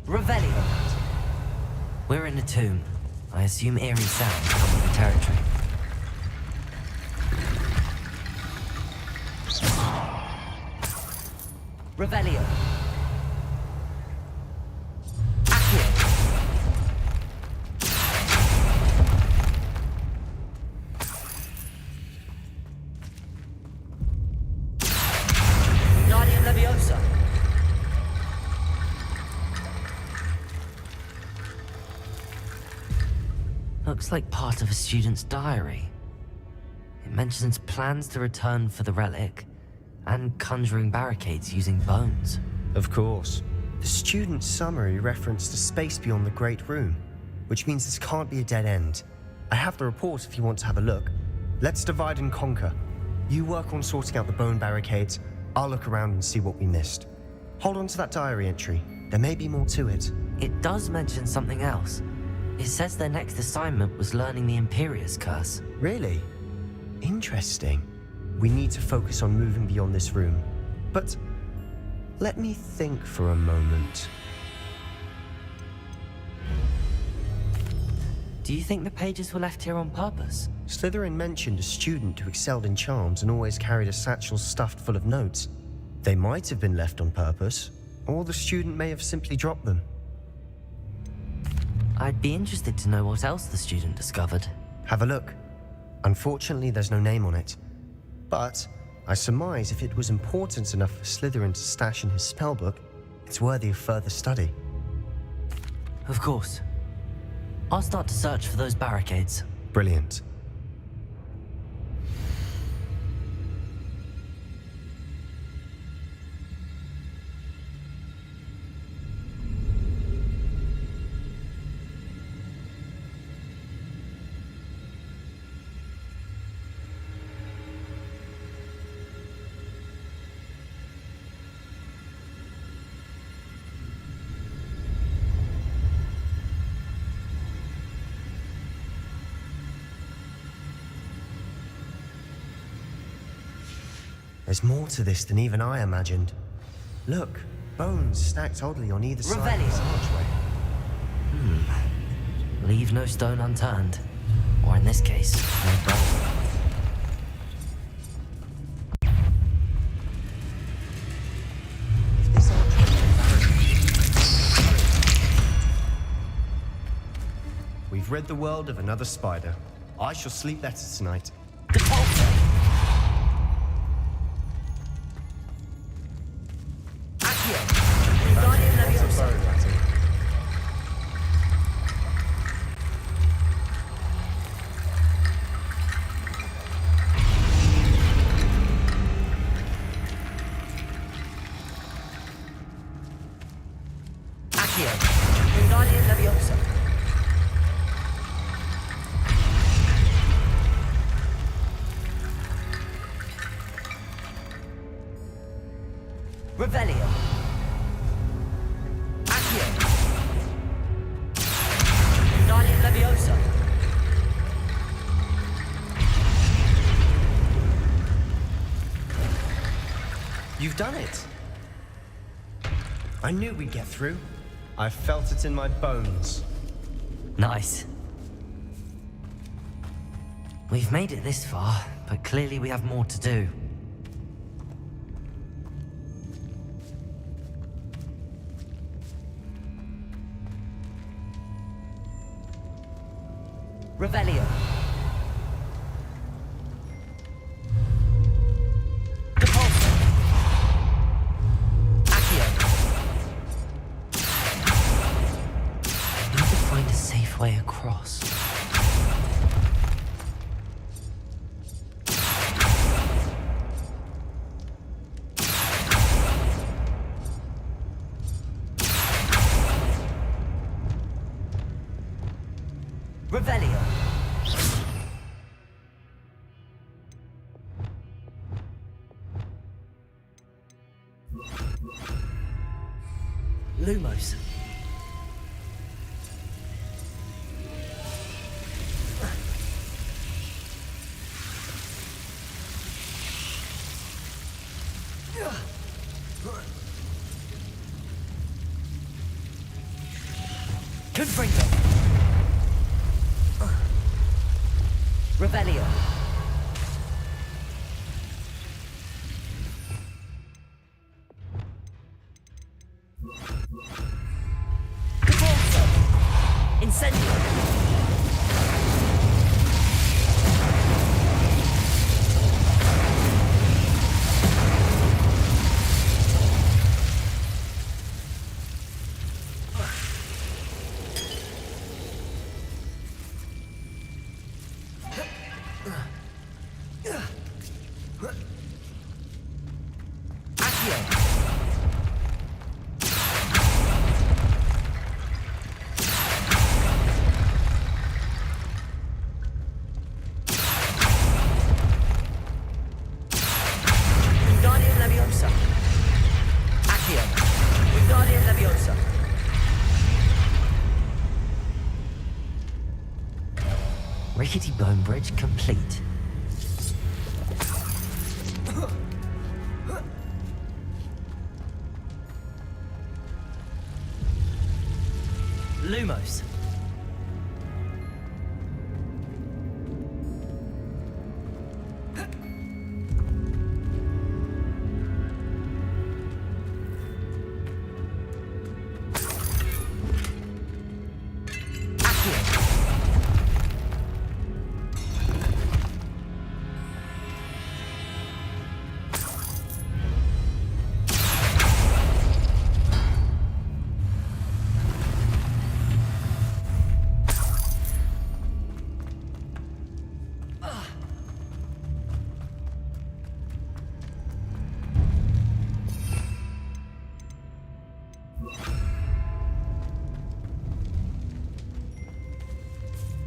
Revelio. We're in a tomb. I assume eerie sounds come with the territory. Revelio. Accio. Guardian Leviosa. Looks like part of a student's diary. It mentions plans to return for the relic and conjuring barricades using bones. Of course. The student's summary referenced a space beyond the Great Room, which means this can't be a dead end. I have the report if you want to have a look. Let's divide and conquer. You work on sorting out the bone barricades, I'll look around and see what we missed. Hold on to that diary entry. There may be more to it. It does mention something else. It says their next assignment was learning the Imperius Curse. Really? Interesting. We need to focus on moving beyond this room. But let me think for a moment. Do you think the pages were left here on purpose? Slytherin mentioned a student who excelled in charms and always carried a satchel stuffed full of notes. They might have been left on purpose, or the student may have simply dropped them. I'd be interested to know what else the student discovered. Have a look. Unfortunately, there's no name on it. But I surmise if it was important enough for Slytherin to stash in his spellbook, it's worthy of further study. Of course. I'll start to search for those barricades. Brilliant. There's more to this than even I imagined. Look, bones stacked oddly on either side of this archway. Leave no stone unturned. Or in this case, no bone. We've rid the world of another spider. I shall sleep better tonight. Revelio. Accio. Guardian Leviosa. You've done it. I knew we'd get through. I felt it in my bones. Nice. We've made it this far, but clearly we have more to do. Revelio. Depulso. Accio. I need to find a safe way across. Revelio. Lumos. Confringo. Rebellion. Incendio. Rickety bone bridge complete. Lumos.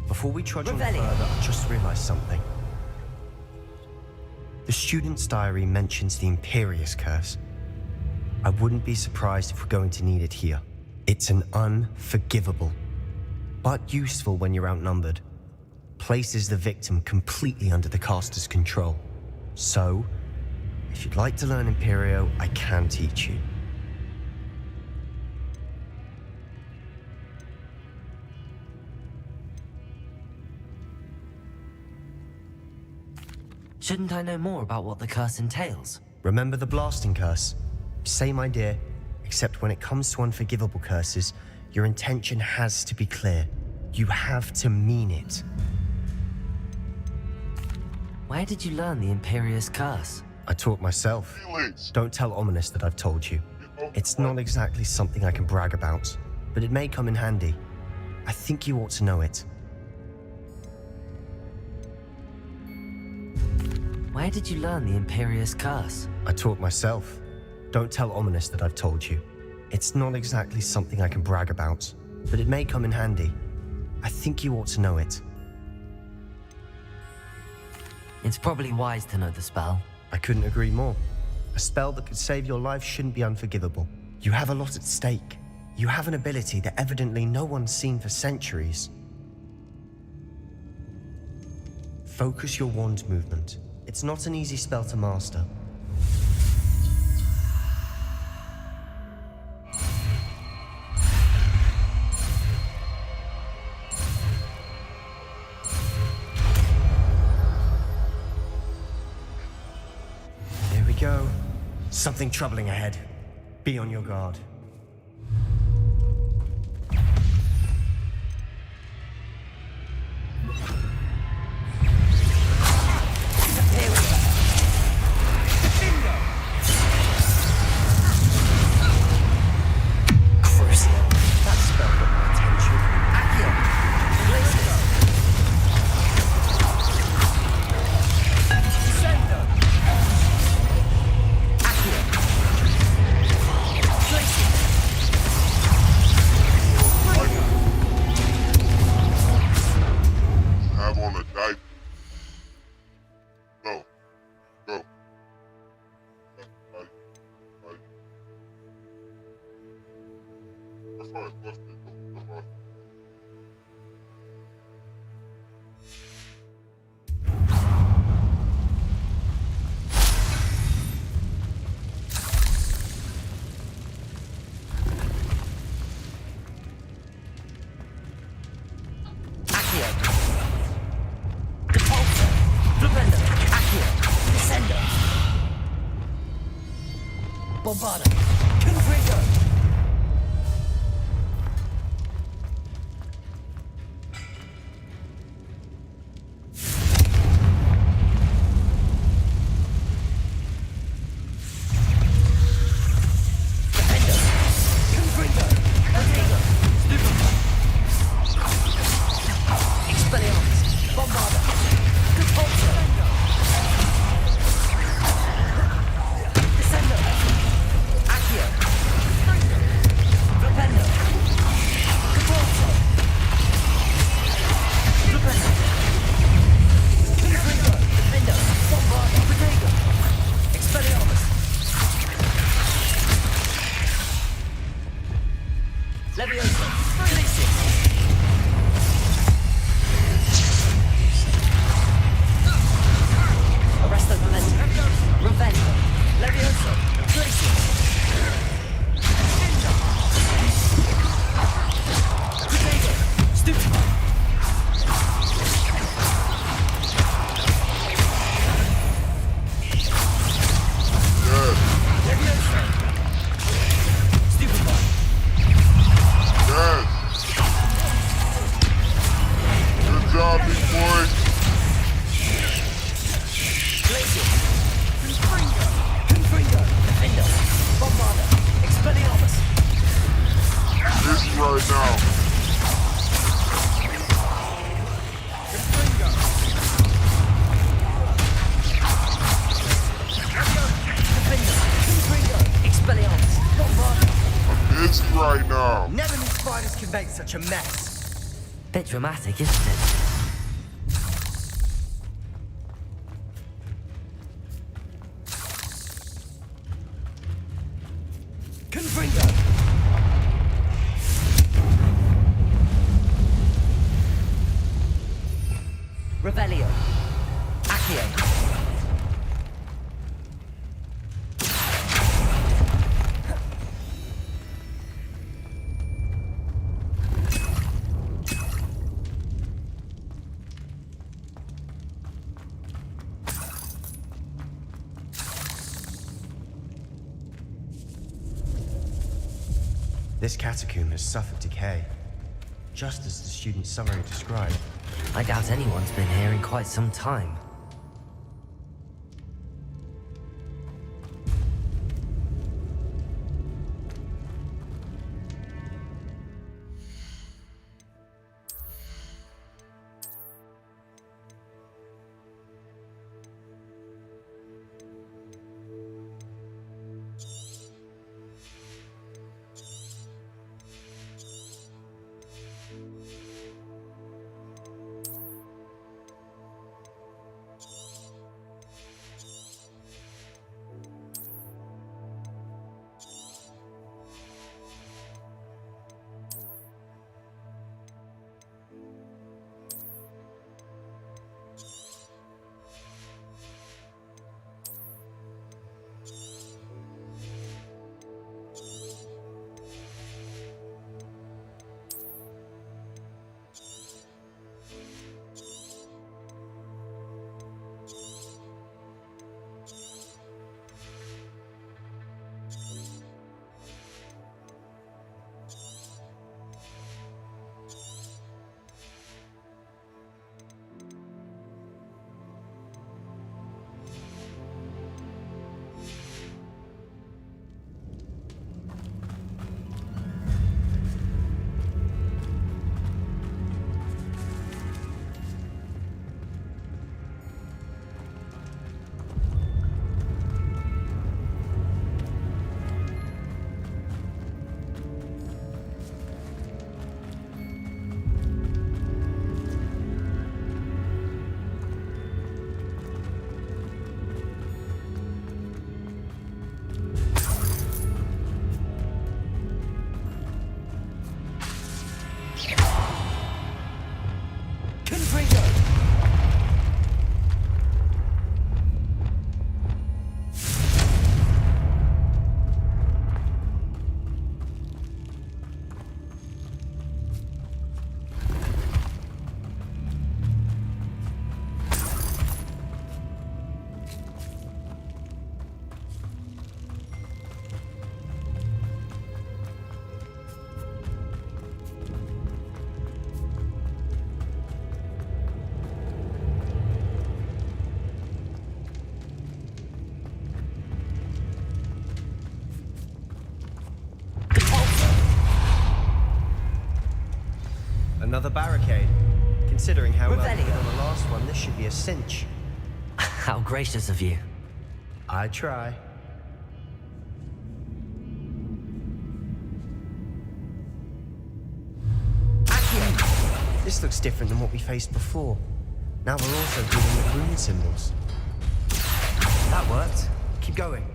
Before we trudge on further, I just realized something. The student's diary mentions the Imperious Curse. I wouldn't be surprised if we're going to need it here. It's an unforgivable, but useful when you're outnumbered. Places the victim completely under the caster's control. So, if you'd like to learn Imperio, I can teach you. Shouldn't I know more about what the curse entails? Remember the blasting curse? Same idea, except when it comes to unforgivable curses, your intention has to be clear. You have to mean it. Where did you learn the Imperious Curse? I taught myself. Don't tell Ominous that I've told you. It's not exactly something I can brag about, but it may come in handy. I think you ought to know it. Where did you learn the Imperious Curse? I taught myself. Don't tell Ominous that I've told you. It's not exactly something I can brag about, but it may come in handy. I think you ought to know it. It's probably wise to know the spell. I couldn't agree more. A spell that could save your life shouldn't be unforgivable. You have a lot at stake. You have an ability that evidently no one's seen for centuries. Focus your wand movement. It's not an easy spell to master. There we go. Something troubling ahead. Be on your guard. fine. Let's take them. Come on. Accio. Repulsor. Flipendo. Accio. Descendo. Bombarda. Confringo. Right now. I'm busy right now. Never knew spiders could make such a mess. Bit dramatic, isn't it? Confringo! Revelio. Accio. This catacomb has suffered decay, just as the student's summary described. I doubt anyone's been here in quite some time. Another barricade. Considering how well you Revelio. did on the last one, this should be a cinch. How gracious of you. I try. Accio! This looks different than what we faced before. Now we're also dealing with rune symbols. That worked. Keep going.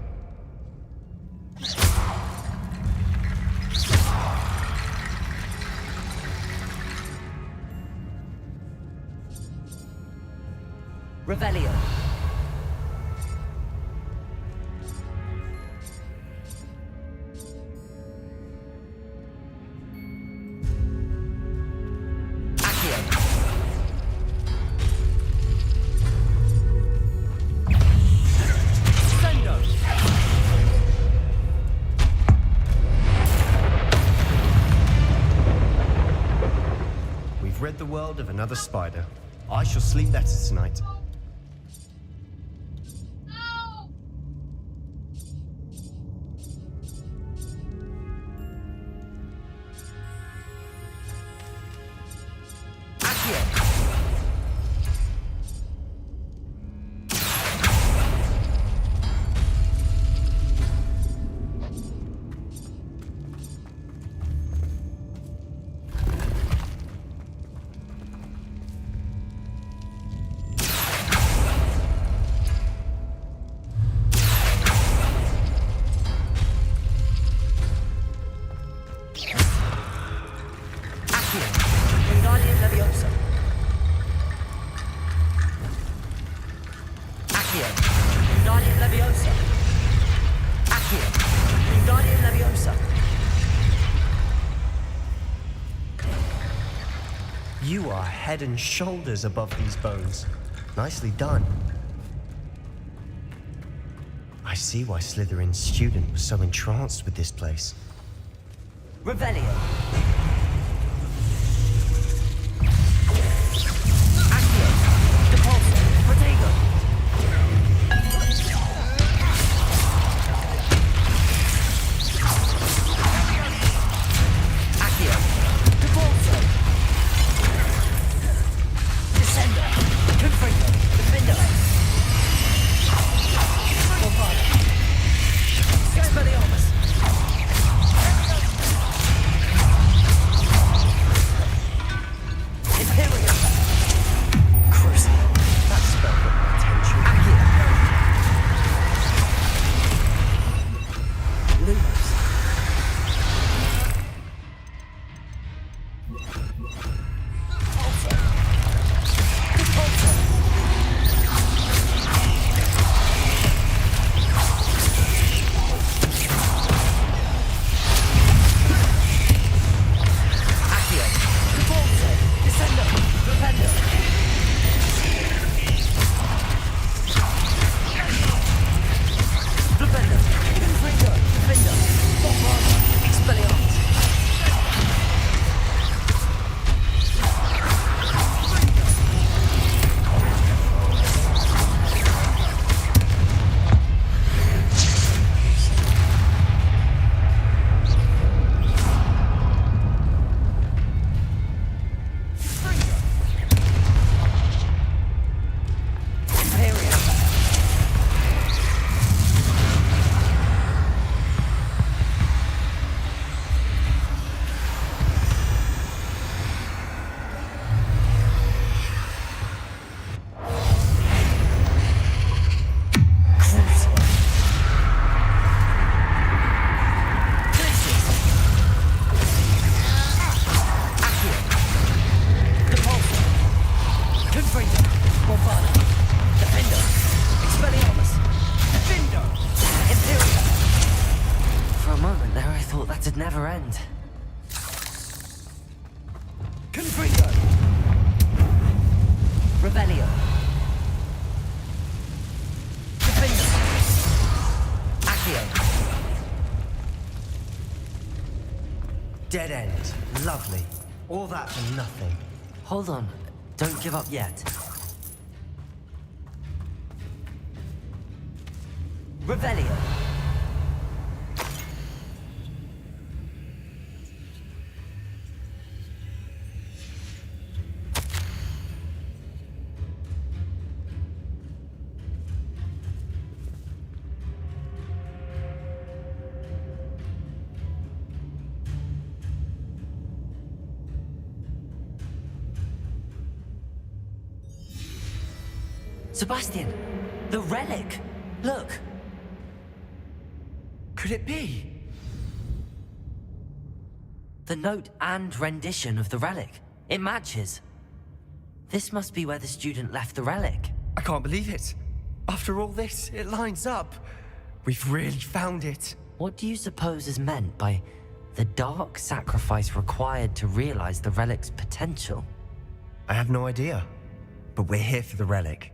Revelio. We've rid the world of another spider. I shall sleep better tonight. You are head and shoulders above these bones. Nicely done. I see why Slytherin's student was so entranced with this place. Revelio. It'd never end. Confringo! Revelio! Defender! Accio! Dead end. Lovely. All that for nothing. Hold on. Don't give up yet. Revelio! Sebastian! The relic! Look! Could it be? The note and rendition of the relic. It matches. This must be where the student left the relic. I can't believe it. After all this, it lines up. We've really found it. What do you suppose is meant by the dark sacrifice required to realize the relic's potential? I have no idea, but we're here for the relic.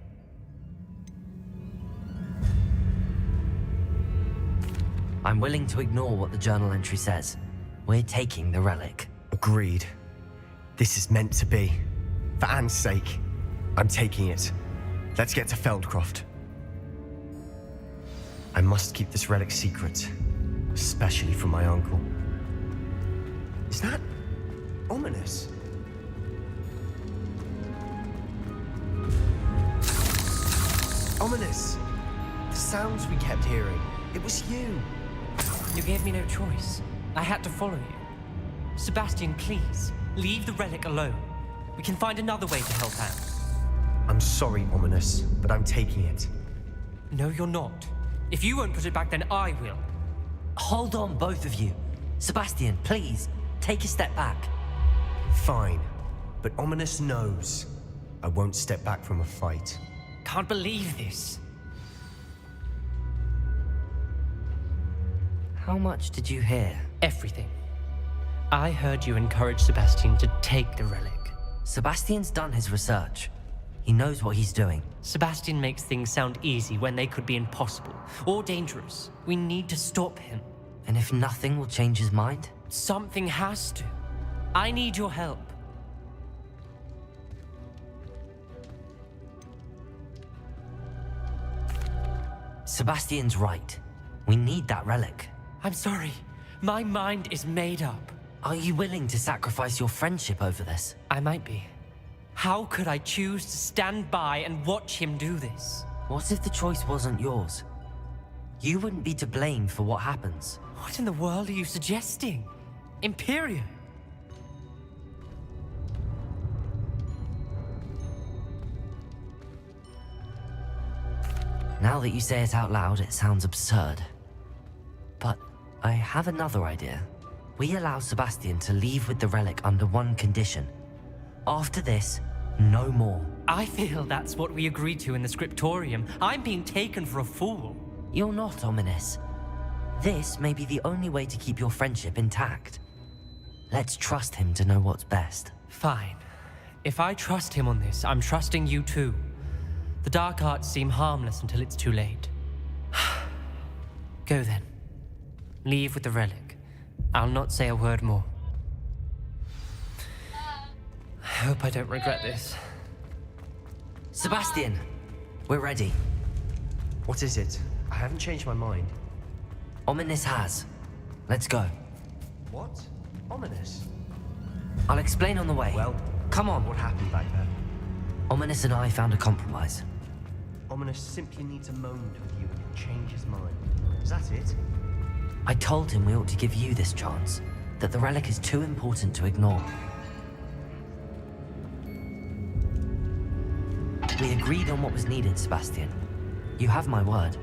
I'm willing to ignore what the journal entry says. We're taking the relic. Agreed. This is meant to be. For Anne's sake, I'm taking it. Let's get to Feldcroft. I must keep this relic secret, especially from my uncle. Is that ominous? Ominous! The sounds we kept hearing. It was you. You gave me no choice. I had to follow you. Sebastian, please, leave the relic alone. We can find another way to help Anne. I'm sorry, Ominous, but I'm taking it. No, you're not. If you won't put it back, then I will. Hold on, both of you. Sebastian, please, take a step back. Fine, but Ominous knows I won't step back from a fight. Can't believe this. How much did you hear? Everything. I heard you encourage Sebastian to take the relic. Sebastian's done his research. He knows what he's doing. Sebastian makes things sound easy when they could be impossible or dangerous. We need to stop him. And if nothing will change his mind? Something has to. I need your help. Sebastian's right. We need that relic. I'm sorry. My mind is made up. Are you willing to sacrifice your friendship over this? I might be. How could I choose to stand by and watch him do this? What if the choice wasn't yours? You wouldn't be to blame for what happens. What in the world are you suggesting? Imperium? Now that you say it out loud, it sounds absurd. But I have another idea. We allow Sebastian to leave with the relic under one condition. After this, no more. I feel that's what we agreed to in the scriptorium. I'm being taken for a fool. You're not, Ominous. This may be the only way to keep your friendship intact. Let's trust him to know what's best. Fine. If I trust him on this, I'm trusting you too. The dark arts seem harmless until it's too late. Go then. Leave with the relic. I'll not say a word more. I hope I don't regret this. Sebastian, we're ready. What is it? I haven't changed my mind. Ominous has. Let's go. What? Ominous? I'll explain on the way. Well, come on. What happened back there? Ominous and I found a compromise. Ominous simply needs a moment with you and can change his mind. Is that it? I told him we ought to give you this chance, that the relic is too important to ignore. We agreed on what was needed, Sebastian. You have my word.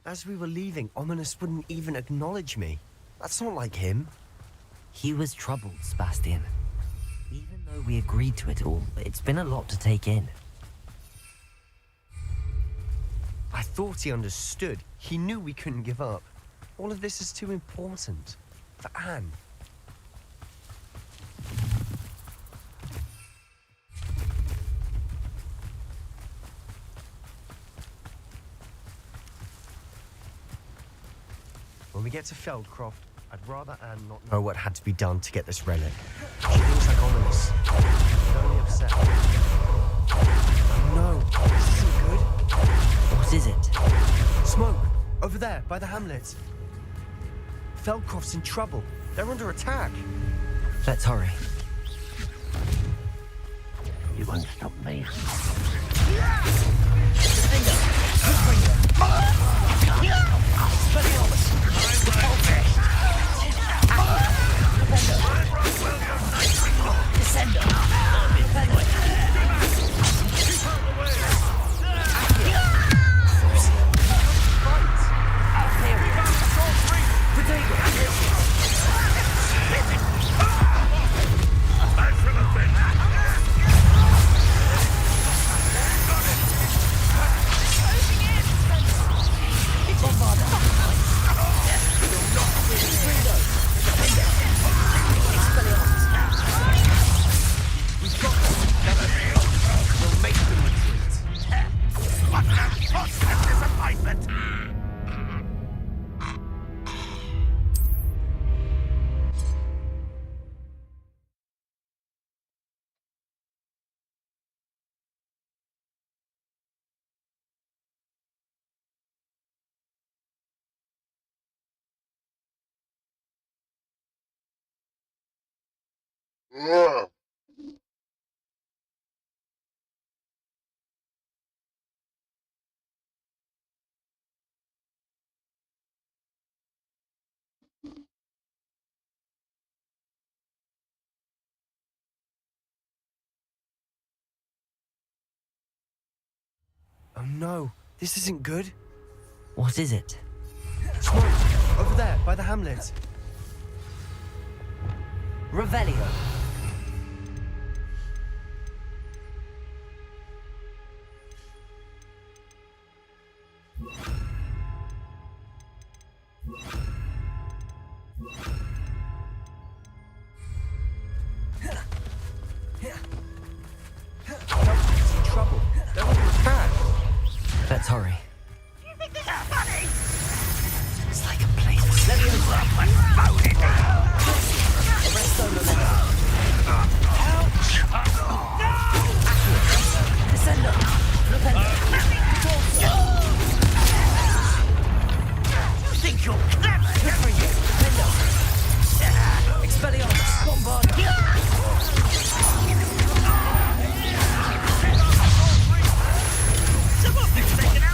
As we were leaving, Ominous wouldn't even acknowledge me. That's not like him. He was troubled, Sebastian. Even though we agreed to it all, it's been a lot to take in. I thought he understood. He knew we couldn't give up. All of this is too important. For Anne. When we get to Feldcroft, I'd rather Anne not know what had to be done to get this relic. She thinks like Ominous. She's only upset. Oh no, this isn't good. What is it? Smoke! Over there, by the hamlet. Feldcroft's in trouble. They're under attack. Let's hurry. You won't stop me. Yeah. Oh no, this isn't good. What is it? Smoke! Over there, by the hamlet. Revelio. Feldcroft's in trouble. They're under attack. Let's hurry. You think this is funny? It's like a place. Let me phone it. Arresto momentum. Descendo. You think you're clever? Good for you. Descendo. Expelliarmus. Bombardier. Some of this taken out.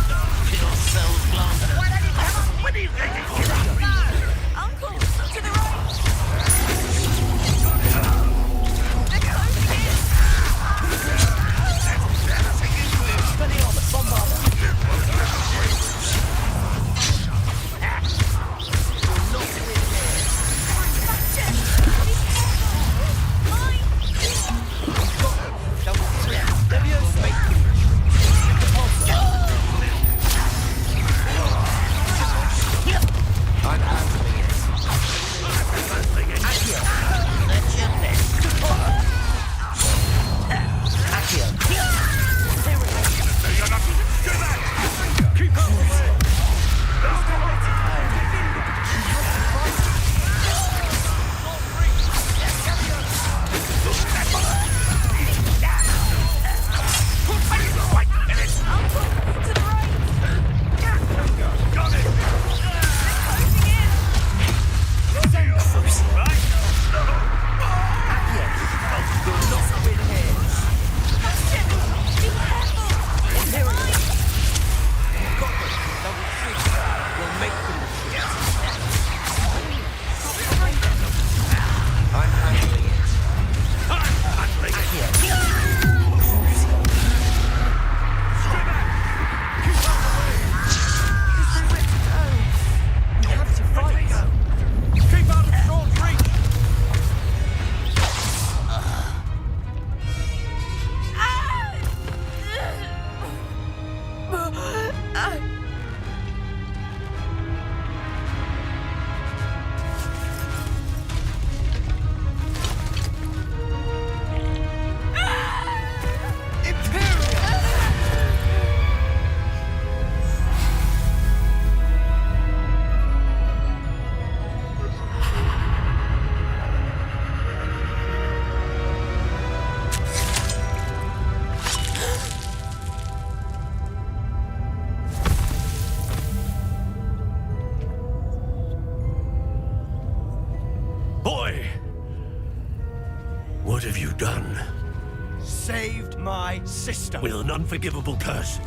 saved my sister. With an unforgivable curse.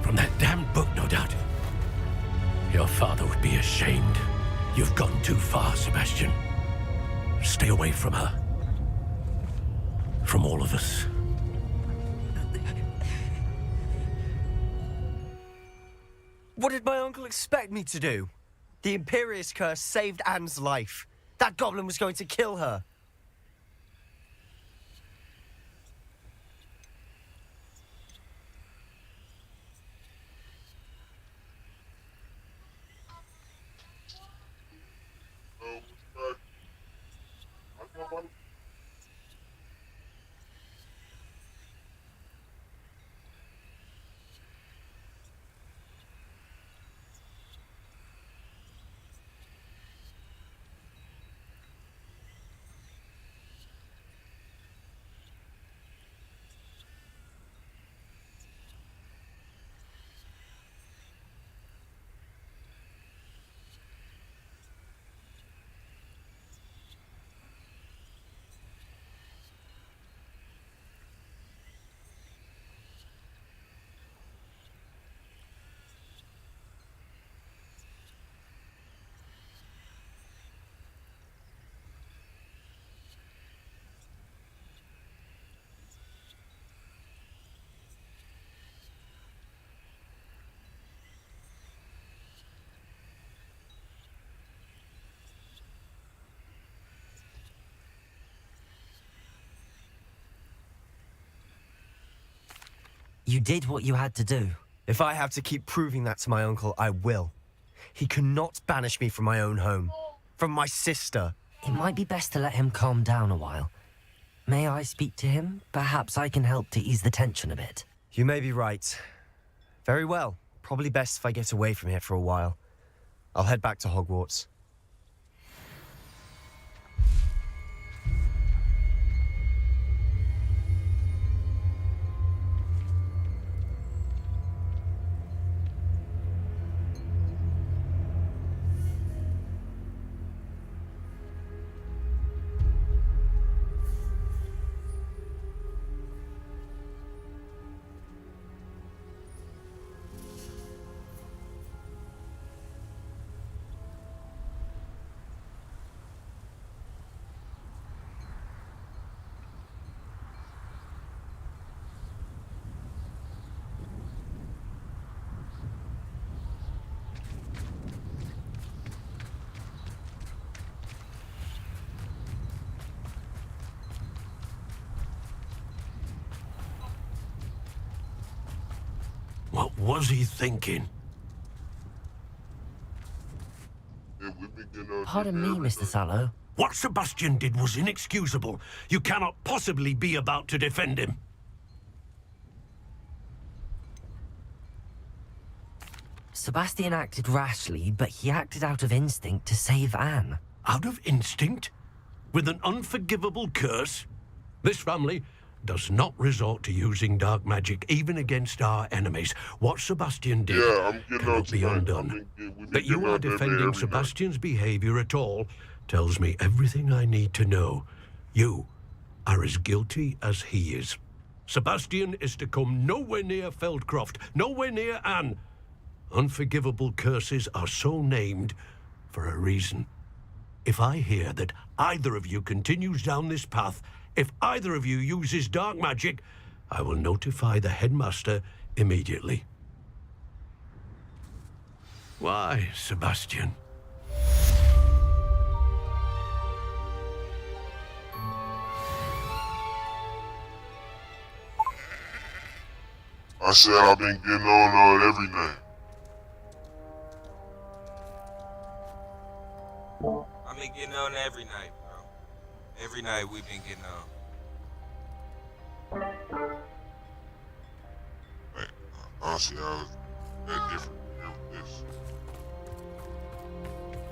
From that damned book, no doubt. Your father would be ashamed. You've gone too far, Sebastian. Stay away from her. From all of us. What did my uncle expect me to do? The Imperious curse saved Anne's life. That goblin was going to kill her. You did what you had to do. If I have to keep proving that to my uncle, I will. He cannot banish me from my own home. From my sister. It might be best to let him calm down a while. May I speak to him? Perhaps I can help to ease the tension a bit. You may be right. Very well. Probably best if I get away from here for a while. I'll head back to Hogwarts. What was he thinking? Pardon me, Mr. Sallow. What Sebastian did was inexcusable. You cannot possibly be about to defend him. Sebastian acted rashly, but he acted out of instinct to save Anne. Out of instinct? With an unforgivable curse? This family does not resort to using dark magic, even against our enemies. What Sebastian did cannot be undone. That you are defending Sebastian's behavior at all tells me everything I need to know. You are as guilty as he is. Sebastian is to come nowhere near Feldcroft, nowhere near Anne. Unforgivable curses are so named for a reason. If I hear that either of you continues down this path, if either of you uses dark magic, I will notify the headmaster immediately. Why, Sebastian? I said I've been getting on every night. I've been getting on every night, bro. Every night we've been getting on. Like, honestly, I was that different here with this.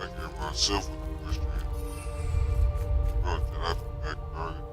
I hear myself with the question. Bro, did I back target?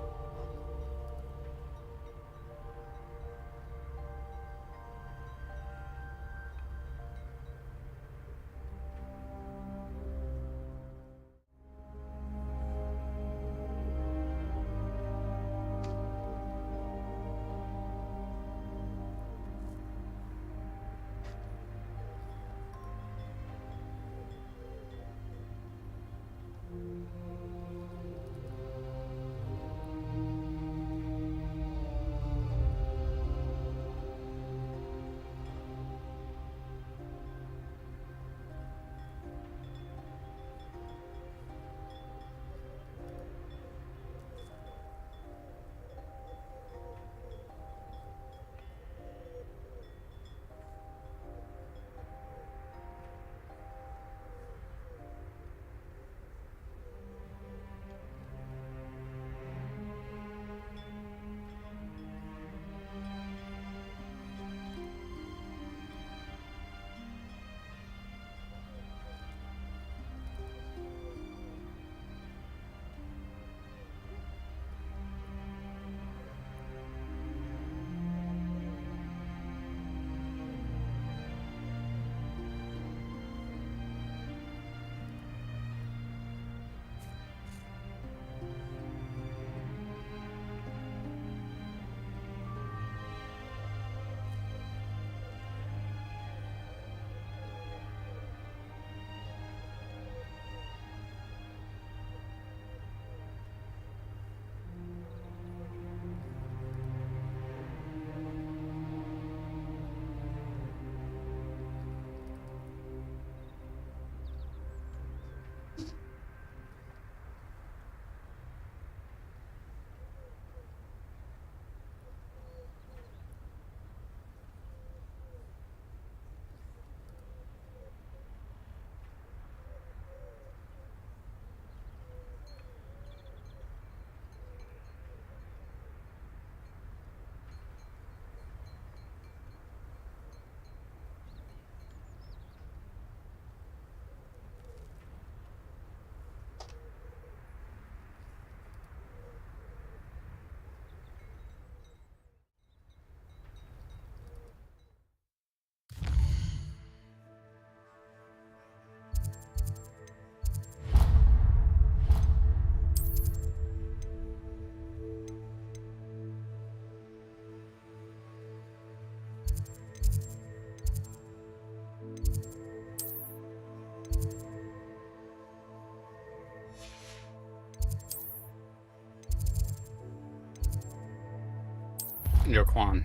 Yo, Quan.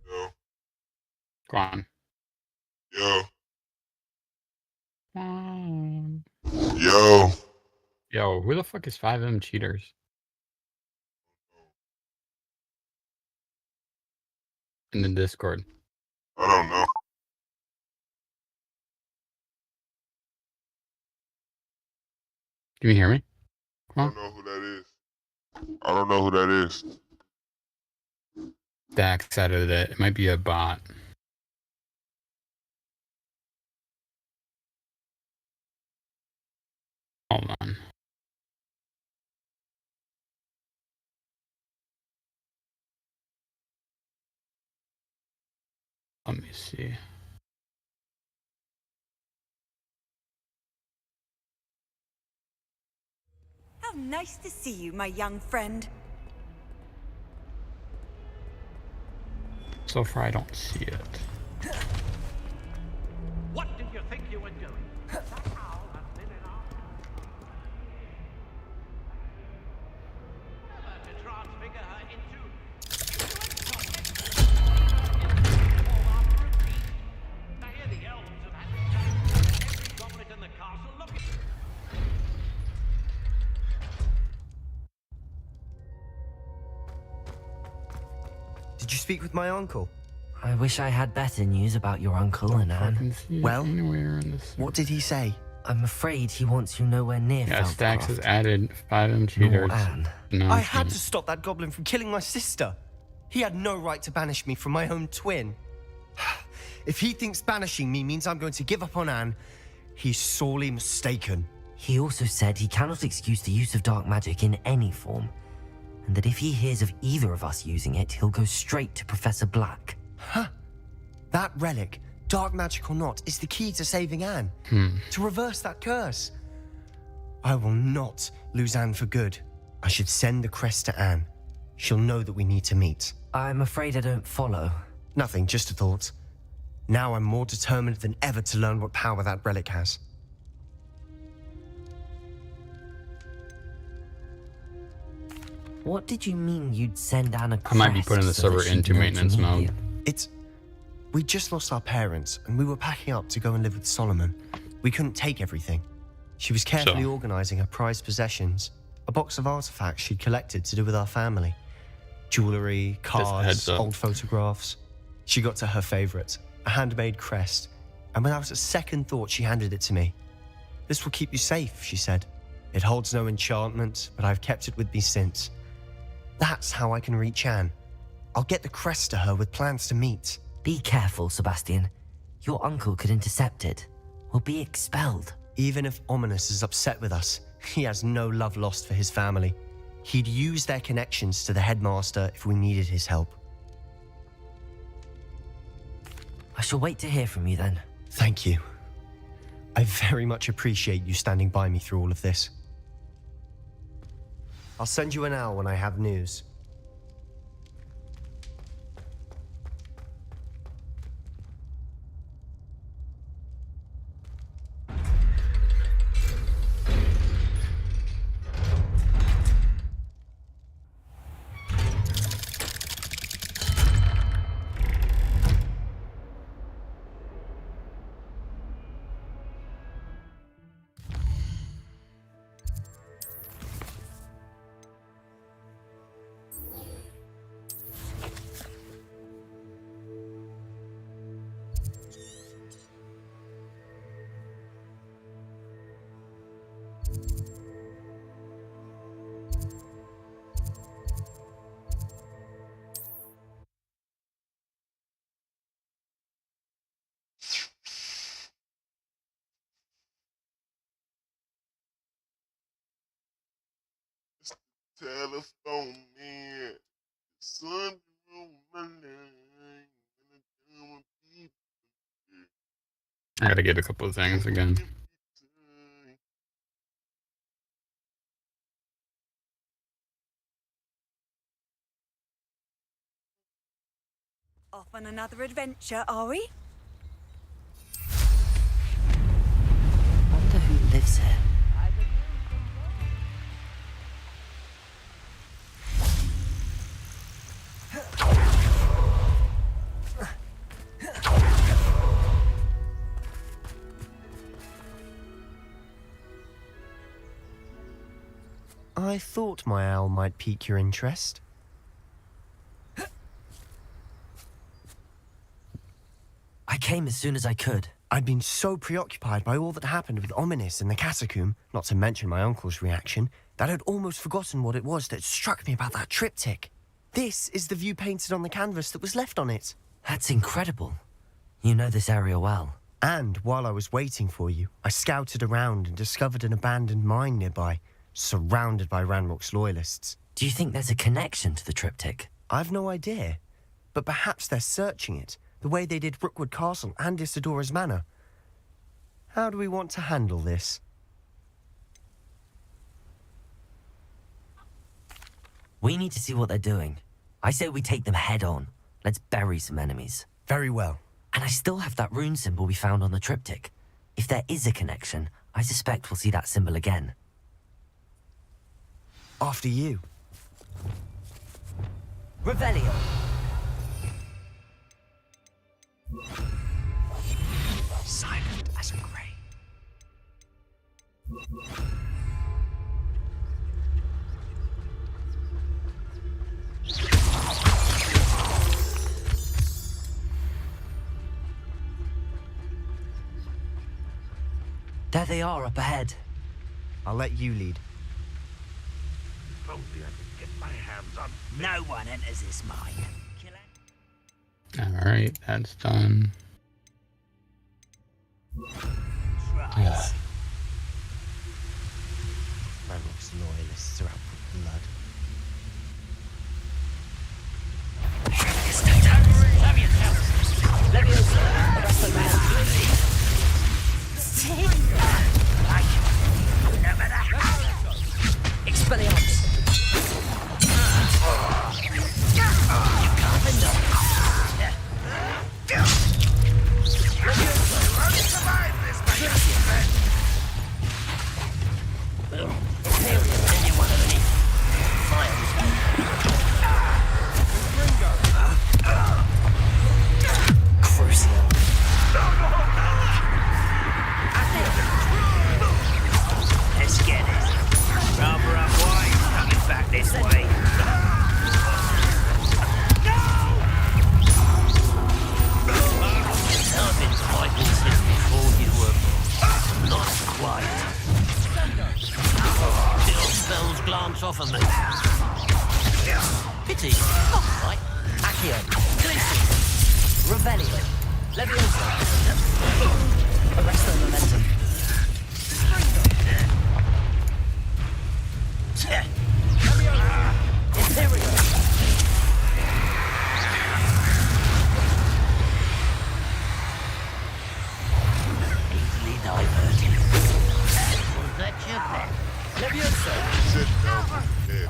Yo. Quan. Yo. Quan. Yo. Yo, who the fuck is 5M Cheaters? In the Discord. I don't know. Can you hear me? I don't know who that is. I don't know who that is. Dax added it. It might be a bot. Hold on. Let me see. How nice to see you, my young friend. So far, I don't see it. What did you think you were doing? That owl has been in our... Never to transfigure her into I hear the elves have had every goblet in the castle looking... Did you speak with my uncle? I wish I had better news about your uncle and Anne. Well, what did he say? I'm afraid he wants you nowhere near Yeah, Stax has Feldcroft. added 5M Cheaters. Anne. No, I had to stop that goblin from killing my sister. He had no right to banish me from my own twin. If he thinks banishing me means I'm going to give up on Anne, he's sorely mistaken. He also said he cannot excuse the use of dark magic in any form, and that if he hears of either of us using it, he'll go straight to Professor Black. Huh. That relic, dark magic or not, is the key to saving Anne. To reverse that curse. I will not lose Anne for good. I should send the crest to Anne. She'll know that we need to meet. I'm afraid I don't follow. Nothing, just a thought. Now I'm more determined than ever to learn what power that relic has. What did you mean you'd send Anne a I might be crest putting the so that server she'd into know to maintenance meet mode. you? We just lost our parents, and we were packing up to go and live with Solomon. We couldn't take everything. She was carefully organizing her prized possessions, a box of artifacts she'd collected to do with our family. Jewelry, cards, heads up. old photographs. She got to her favorite, a handmade crest, and without a second thought, she handed it to me. This will keep you safe, she said. It holds no enchantment, but I've kept it with me since. That's how I can reach Anne. I'll get the crest to her with plans to meet. Be careful, Sebastian. Your uncle could intercept it. We'll be expelled. Even if Ominous is upset with us, he has no love lost for his family. He'd use their connections to the headmaster if we needed his help. I shall wait to hear from you then. Thank you. I very much appreciate you standing by me through all of this. I'll send you an owl when I have news. Telephone man, sun my name. I gotta get a couple of things again. Off on another adventure, are we? Wonder who lives here. I thought my owl might pique your interest. I came as soon as I could. I'd been so preoccupied by all that happened with Ominis in the catacomb, not to mention my uncle's reaction, that I'd almost forgotten what it was that struck me about that triptych. This is the view painted on the canvas that was left on it. That's incredible. You know this area well. And while I was waiting for you, I scouted around and discovered an abandoned mine nearby, surrounded by Ranrock's loyalists. Do you think there's a connection to the triptych? I've no idea, but perhaps they're searching it, the way they did Rookwood Castle and Isidora's Manor. How do we want to handle this? We need to see what they're doing. I say we take them head on. Let's bury some enemies. Very well. And I still have that rune symbol we found on the triptych. If there is a connection, I suspect we'll see that symbol again. After you. Revelio. Silent as a grave. There they are up ahead. I'll let you lead. If only I could get my hands on. No one enters this mine. Alright, that's done. Right. Ranrock's loyalists are out for blood. Expelliarmus. Let's get it. Rather unwise coming back this way. I've been fighting since before you were not quite. Still spells glance off of me. Pity. Not right. Accio. Revelio. Leviosa. Arresto momentum. Imperial. Easily diverted. Was that your bet? Leviosa. Sit down. Yeah.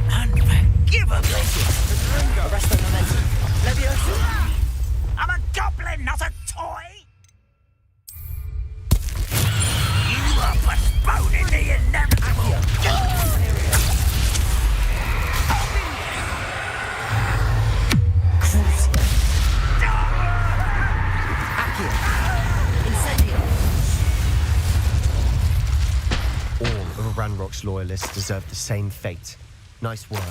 Unforgivably. Arresto momentum. Leviosa. I'm a goblin, not a toy. You are postponing the inevitable. Crucio. Accio. Incendio. All of Ranrock's loyalists deserve the same fate. Nice work.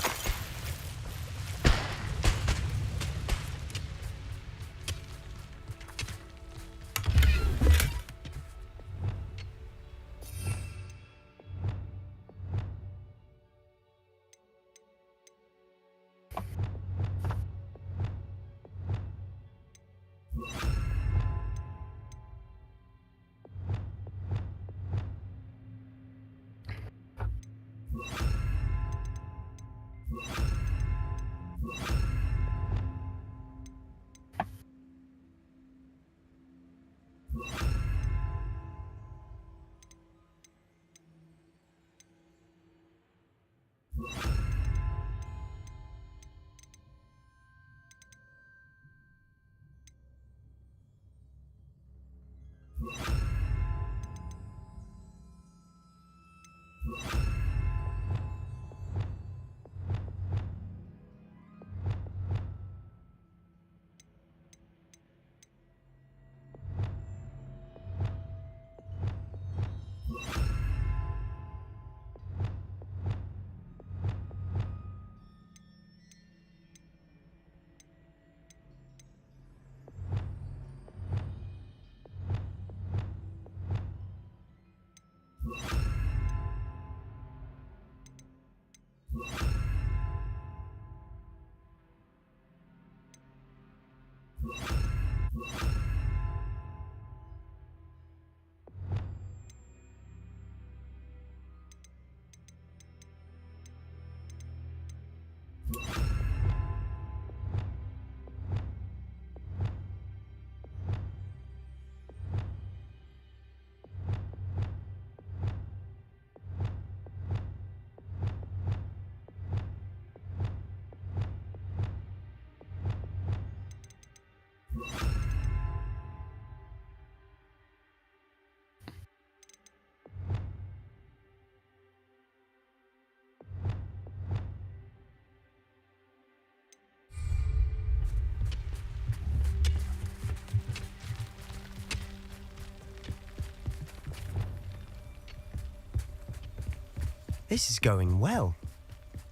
This is going well.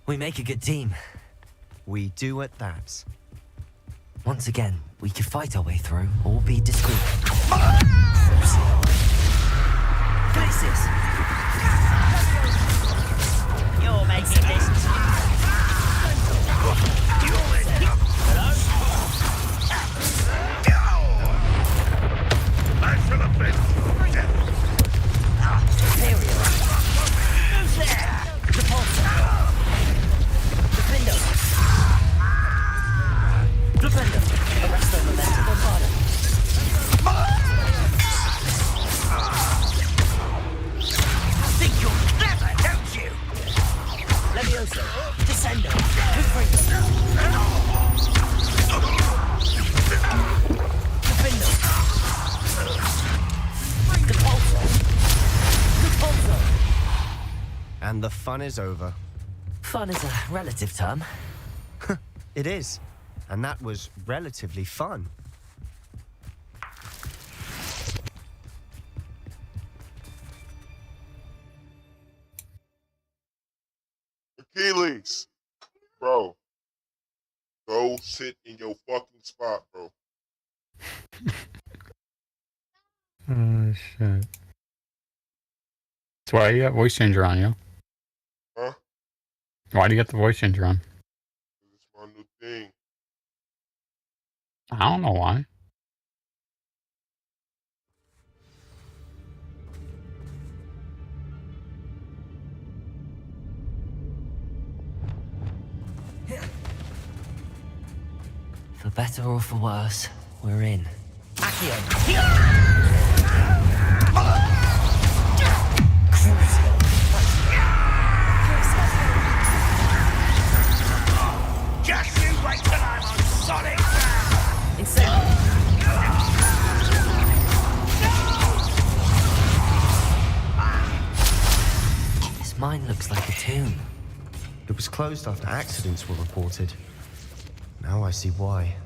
We make a good team. We do at that. Once again, we could fight our way through or be discreet. Glacius! You're making this. And the fun is over. Fun is a relative term. It is. And that was relatively fun. Achilles, bro, go sit in your fucking spot, bro. Oh shit. That's why you got voice changer on, yo. Huh? Why do you got the voice changer on? It's my new thing. I don't know why. For better or for worse, we're in. Just you wait till I'm on solid ground! This mine looks like a tomb. It was closed after accidents were reported. Now I see why.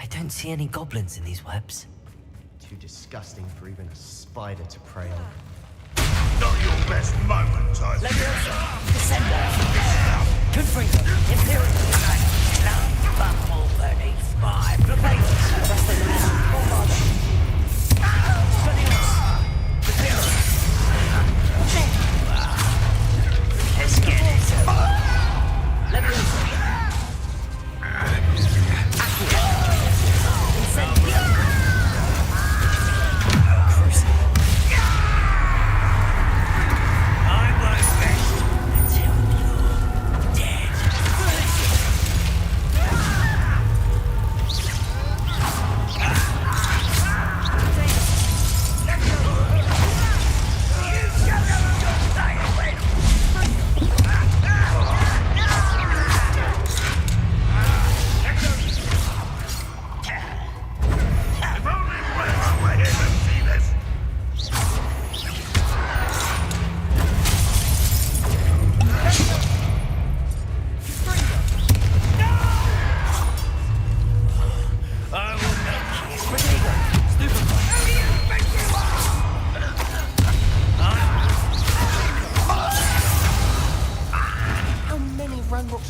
I don't see any goblins in these webs. Too disgusting for even a spider to prey on. Not your best moment, Tyler. Confringo, Imperial, Bumble, Bernie, Spy, Let's get it.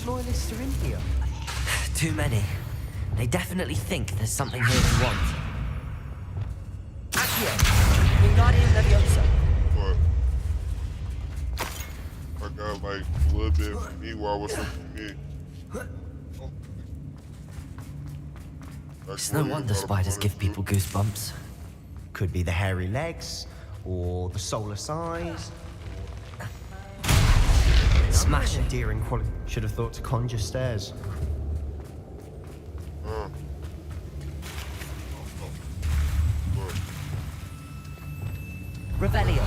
loyalists are in here? Too many. They definitely think there's something here to want. Accio, Wingardium Leviosa. What? I got like a little bit for me while what's up for me. It's no wonder spiders give people goosebumps. Could be the hairy legs, or the solar size. Smash it. Endearing quality. Should have thought to conjure stairs. Revelio.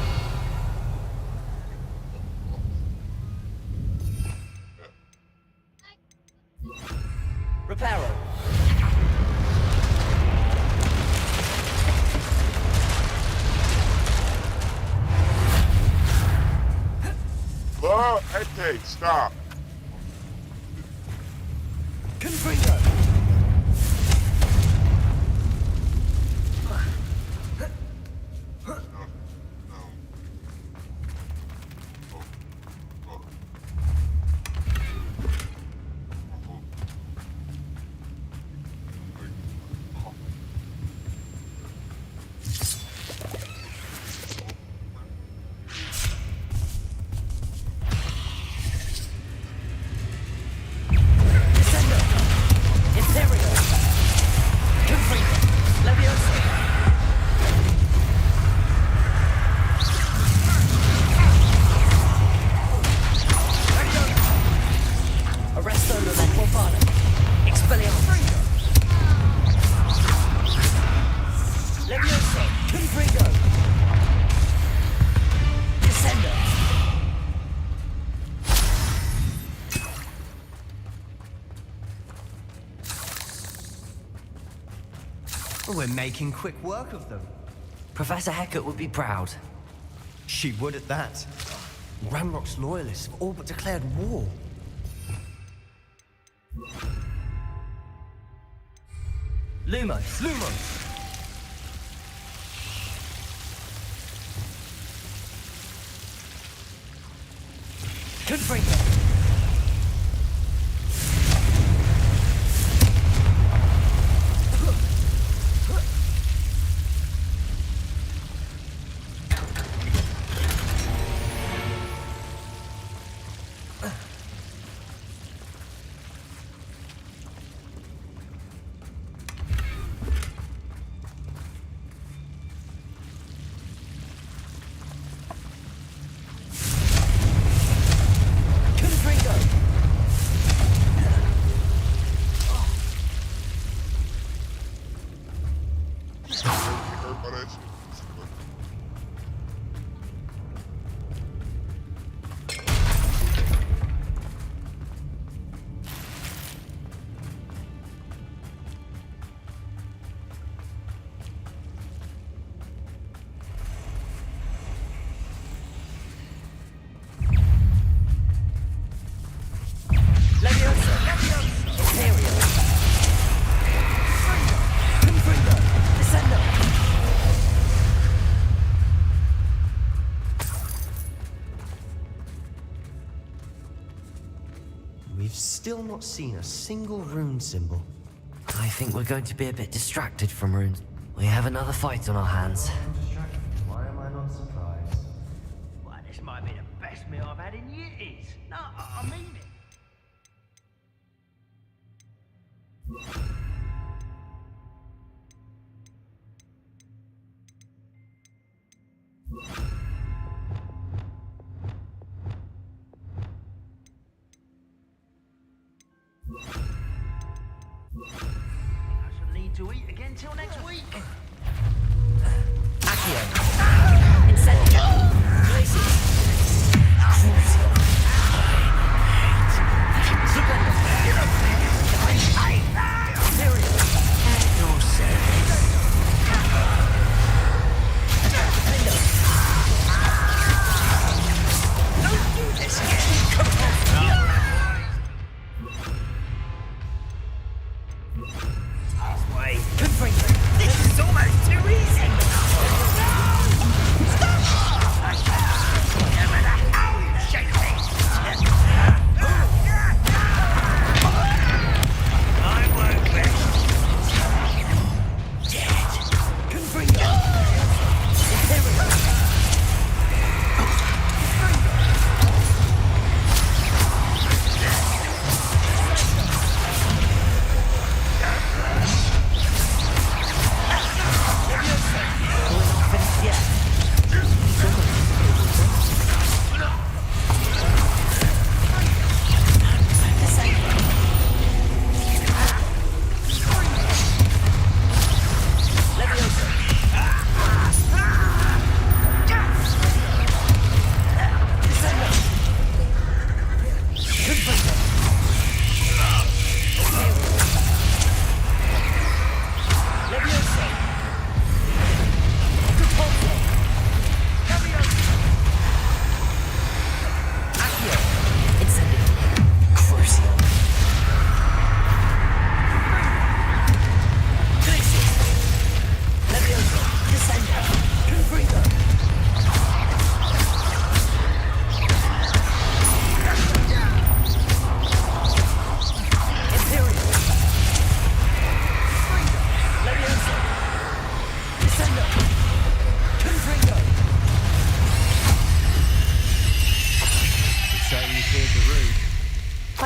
Reparo. Love, hey, stop. Confringo. We're making quick work of them. Professor Hecat would be proud. She would at that. Ramrock's loyalists have all but declared war. Lumos. Lumos! Confringo. We've still not seen a single rune symbol. I think we're going to be a bit distracted from runes. We have another fight on our hands. Why am I not surprised? Well, this might be the best meal I've had in years. No, I mean it. I shall need to eat again till next week. Accio. Incendio. Glacius. This is almost too easy.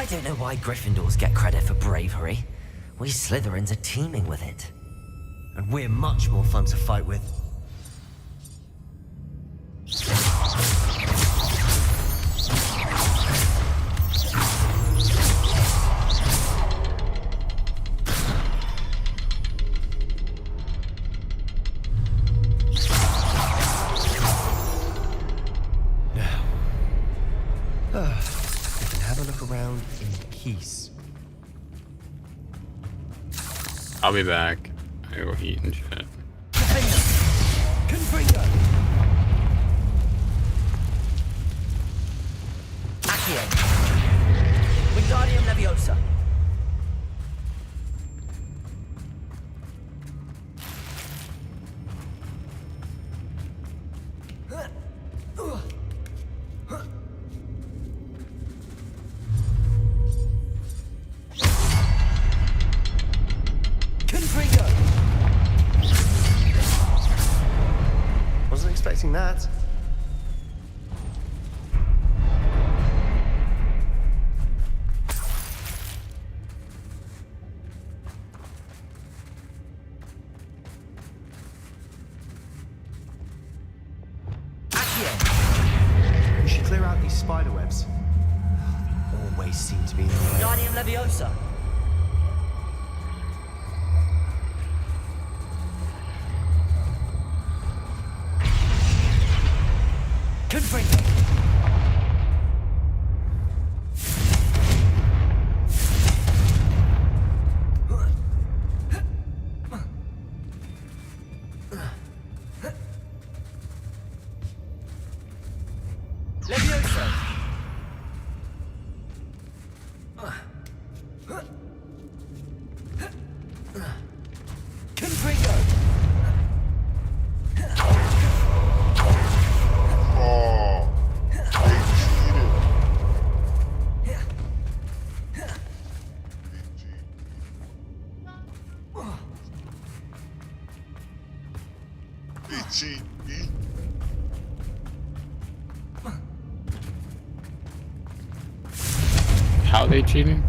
I don't know why Gryffindors get credit for bravery. We Slytherins are teeming with it. And we're much more fun to fight with. We can have a look around in peace. I'll be back. I go eat and shit. Confringo! Accio! Wingardium Leviosa! Confringo! Wasn't expecting that. We should clear out these spider webs. They always seem to be in the way. Wingardium Leviosa! Confringo! Leviosa! Confringo! Oh, they cheated. They cheat. How are they cheating?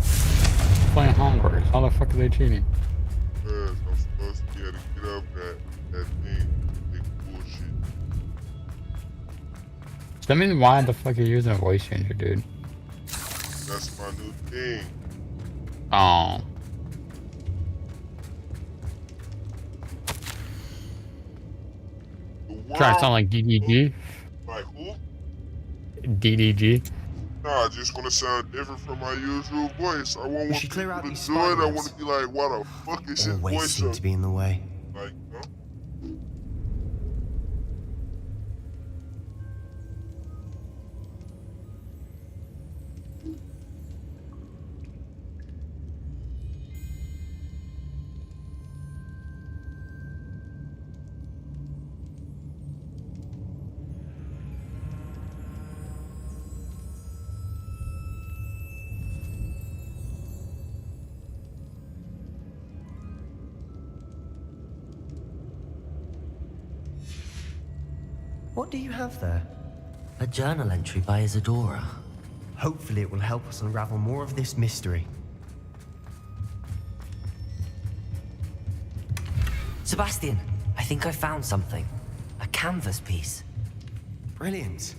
Playing Hogwarts. How the fuck are they cheating? Because I'm supposed to be able to get up that thing. Big bullshit. So that means why the fuck are you using a voice changer, dude? That's my new thing. Oh. Trying to sound like DDG? Like who? DDG? Nah, I just want to sound different from my usual voice. I want should clear out people these to do it. I spiders. want to be like, why the fuck is his Always voice seem up? to be in the way. Like, huh? What do you have there? A journal entry by Isadora. Hopefully it will help us unravel more of this mystery. Sebastian, I think I found something. A canvas piece. Brilliant.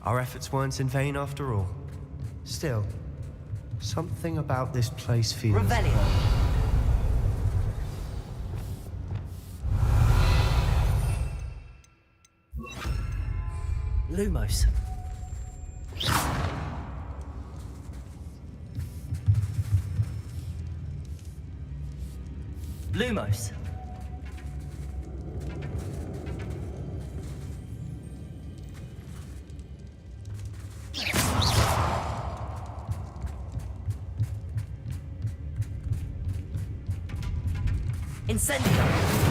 Our efforts weren't in vain after all. Still, something about this place feels... Revelio! Lumos. Lumos. Incendio.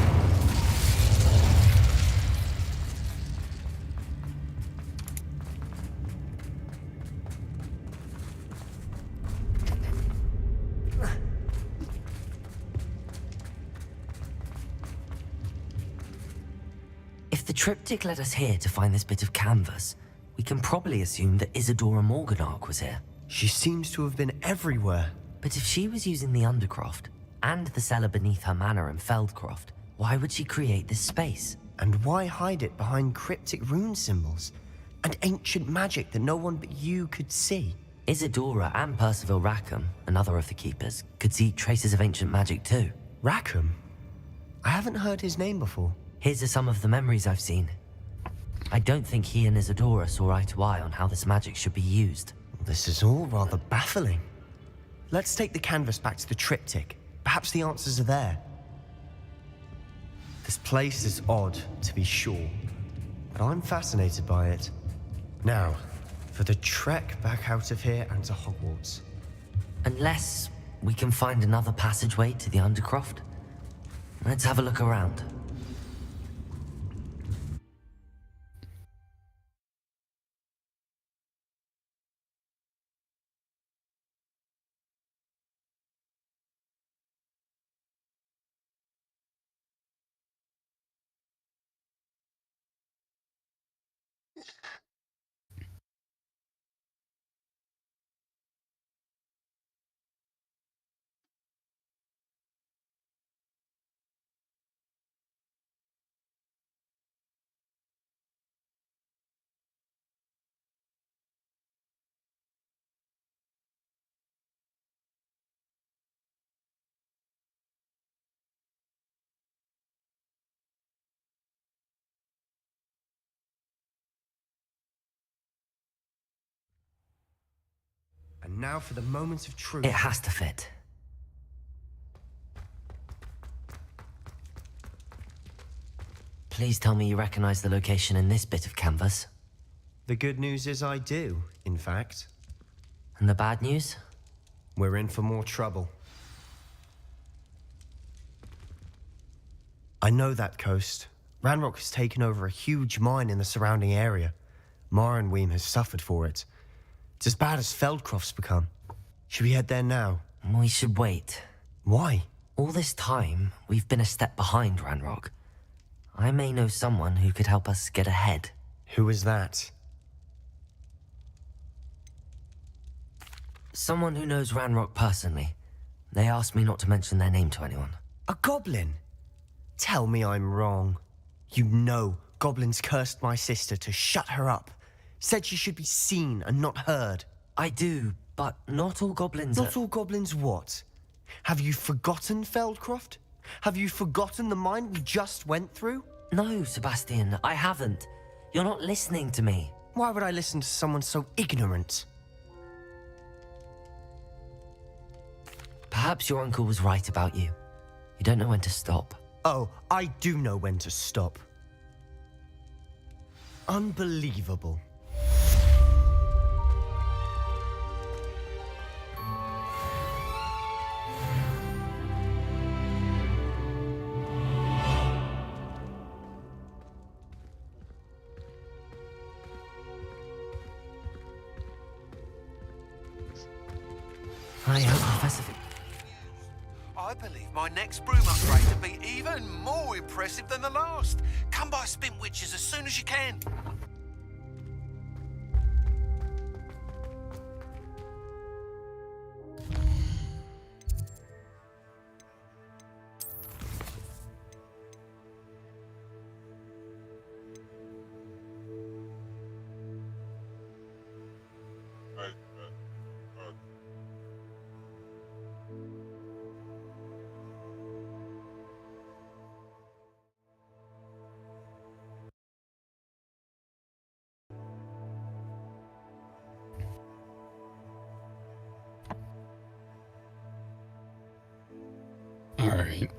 If the triptych led us here to find this bit of canvas, we can probably assume that Isadora Morganach was here. She seems to have been everywhere. But if she was using the Undercroft and the cellar beneath her manor in Feldcroft, why would she create this space? And why hide it behind cryptic rune symbols and ancient magic that no one but you could see? Isadora and Percival Rackham, another of the keepers, could see traces of ancient magic too. Rackham? I haven't heard his name before. His are some of the memories I've seen. I don't think he and Isadora saw eye to eye on how this magic should be used. This is all rather baffling. Let's take the canvas back to the triptych. Perhaps the answers are there. This place is odd, to be sure, but I'm fascinated by it. Now, for the trek back out of here and to Hogwarts. Unless we can find another passageway to the Undercroft. Let's have a look around. And now for the moment of truth. It has to fit. Please tell me you recognize the location in this bit of canvas. The good news is I do, in fact. And the bad news? We're in for more trouble. I know that coast. Ranrock has taken over a huge mine in the surrounding area. Mornweem has suffered for it. It's as bad as Feldcroft's become. Should we head there now? We should wait. Why? All this time, we've been a step behind Ranrock. I may know someone who could help us get ahead. Who is that? Someone who knows Ranrock personally. They asked me not to mention their name to anyone. A goblin? Tell me I'm wrong. You know goblins cursed my sister to shut her up. Said she should be seen and not heard. I do, but not all goblins Not all goblins what? Have you forgotten Feldcroft? Have you forgotten the mine we just went through? No, Sebastian, I haven't. You're not listening to me. Why would I listen to someone so ignorant? Perhaps your uncle was right about you. You don't know when to stop. Oh, I do know when to stop. Unbelievable. I hope Professor... I believe my next broom upgrade to be even more impressive than the last. Come by Spin Witches as soon as you can. Alright.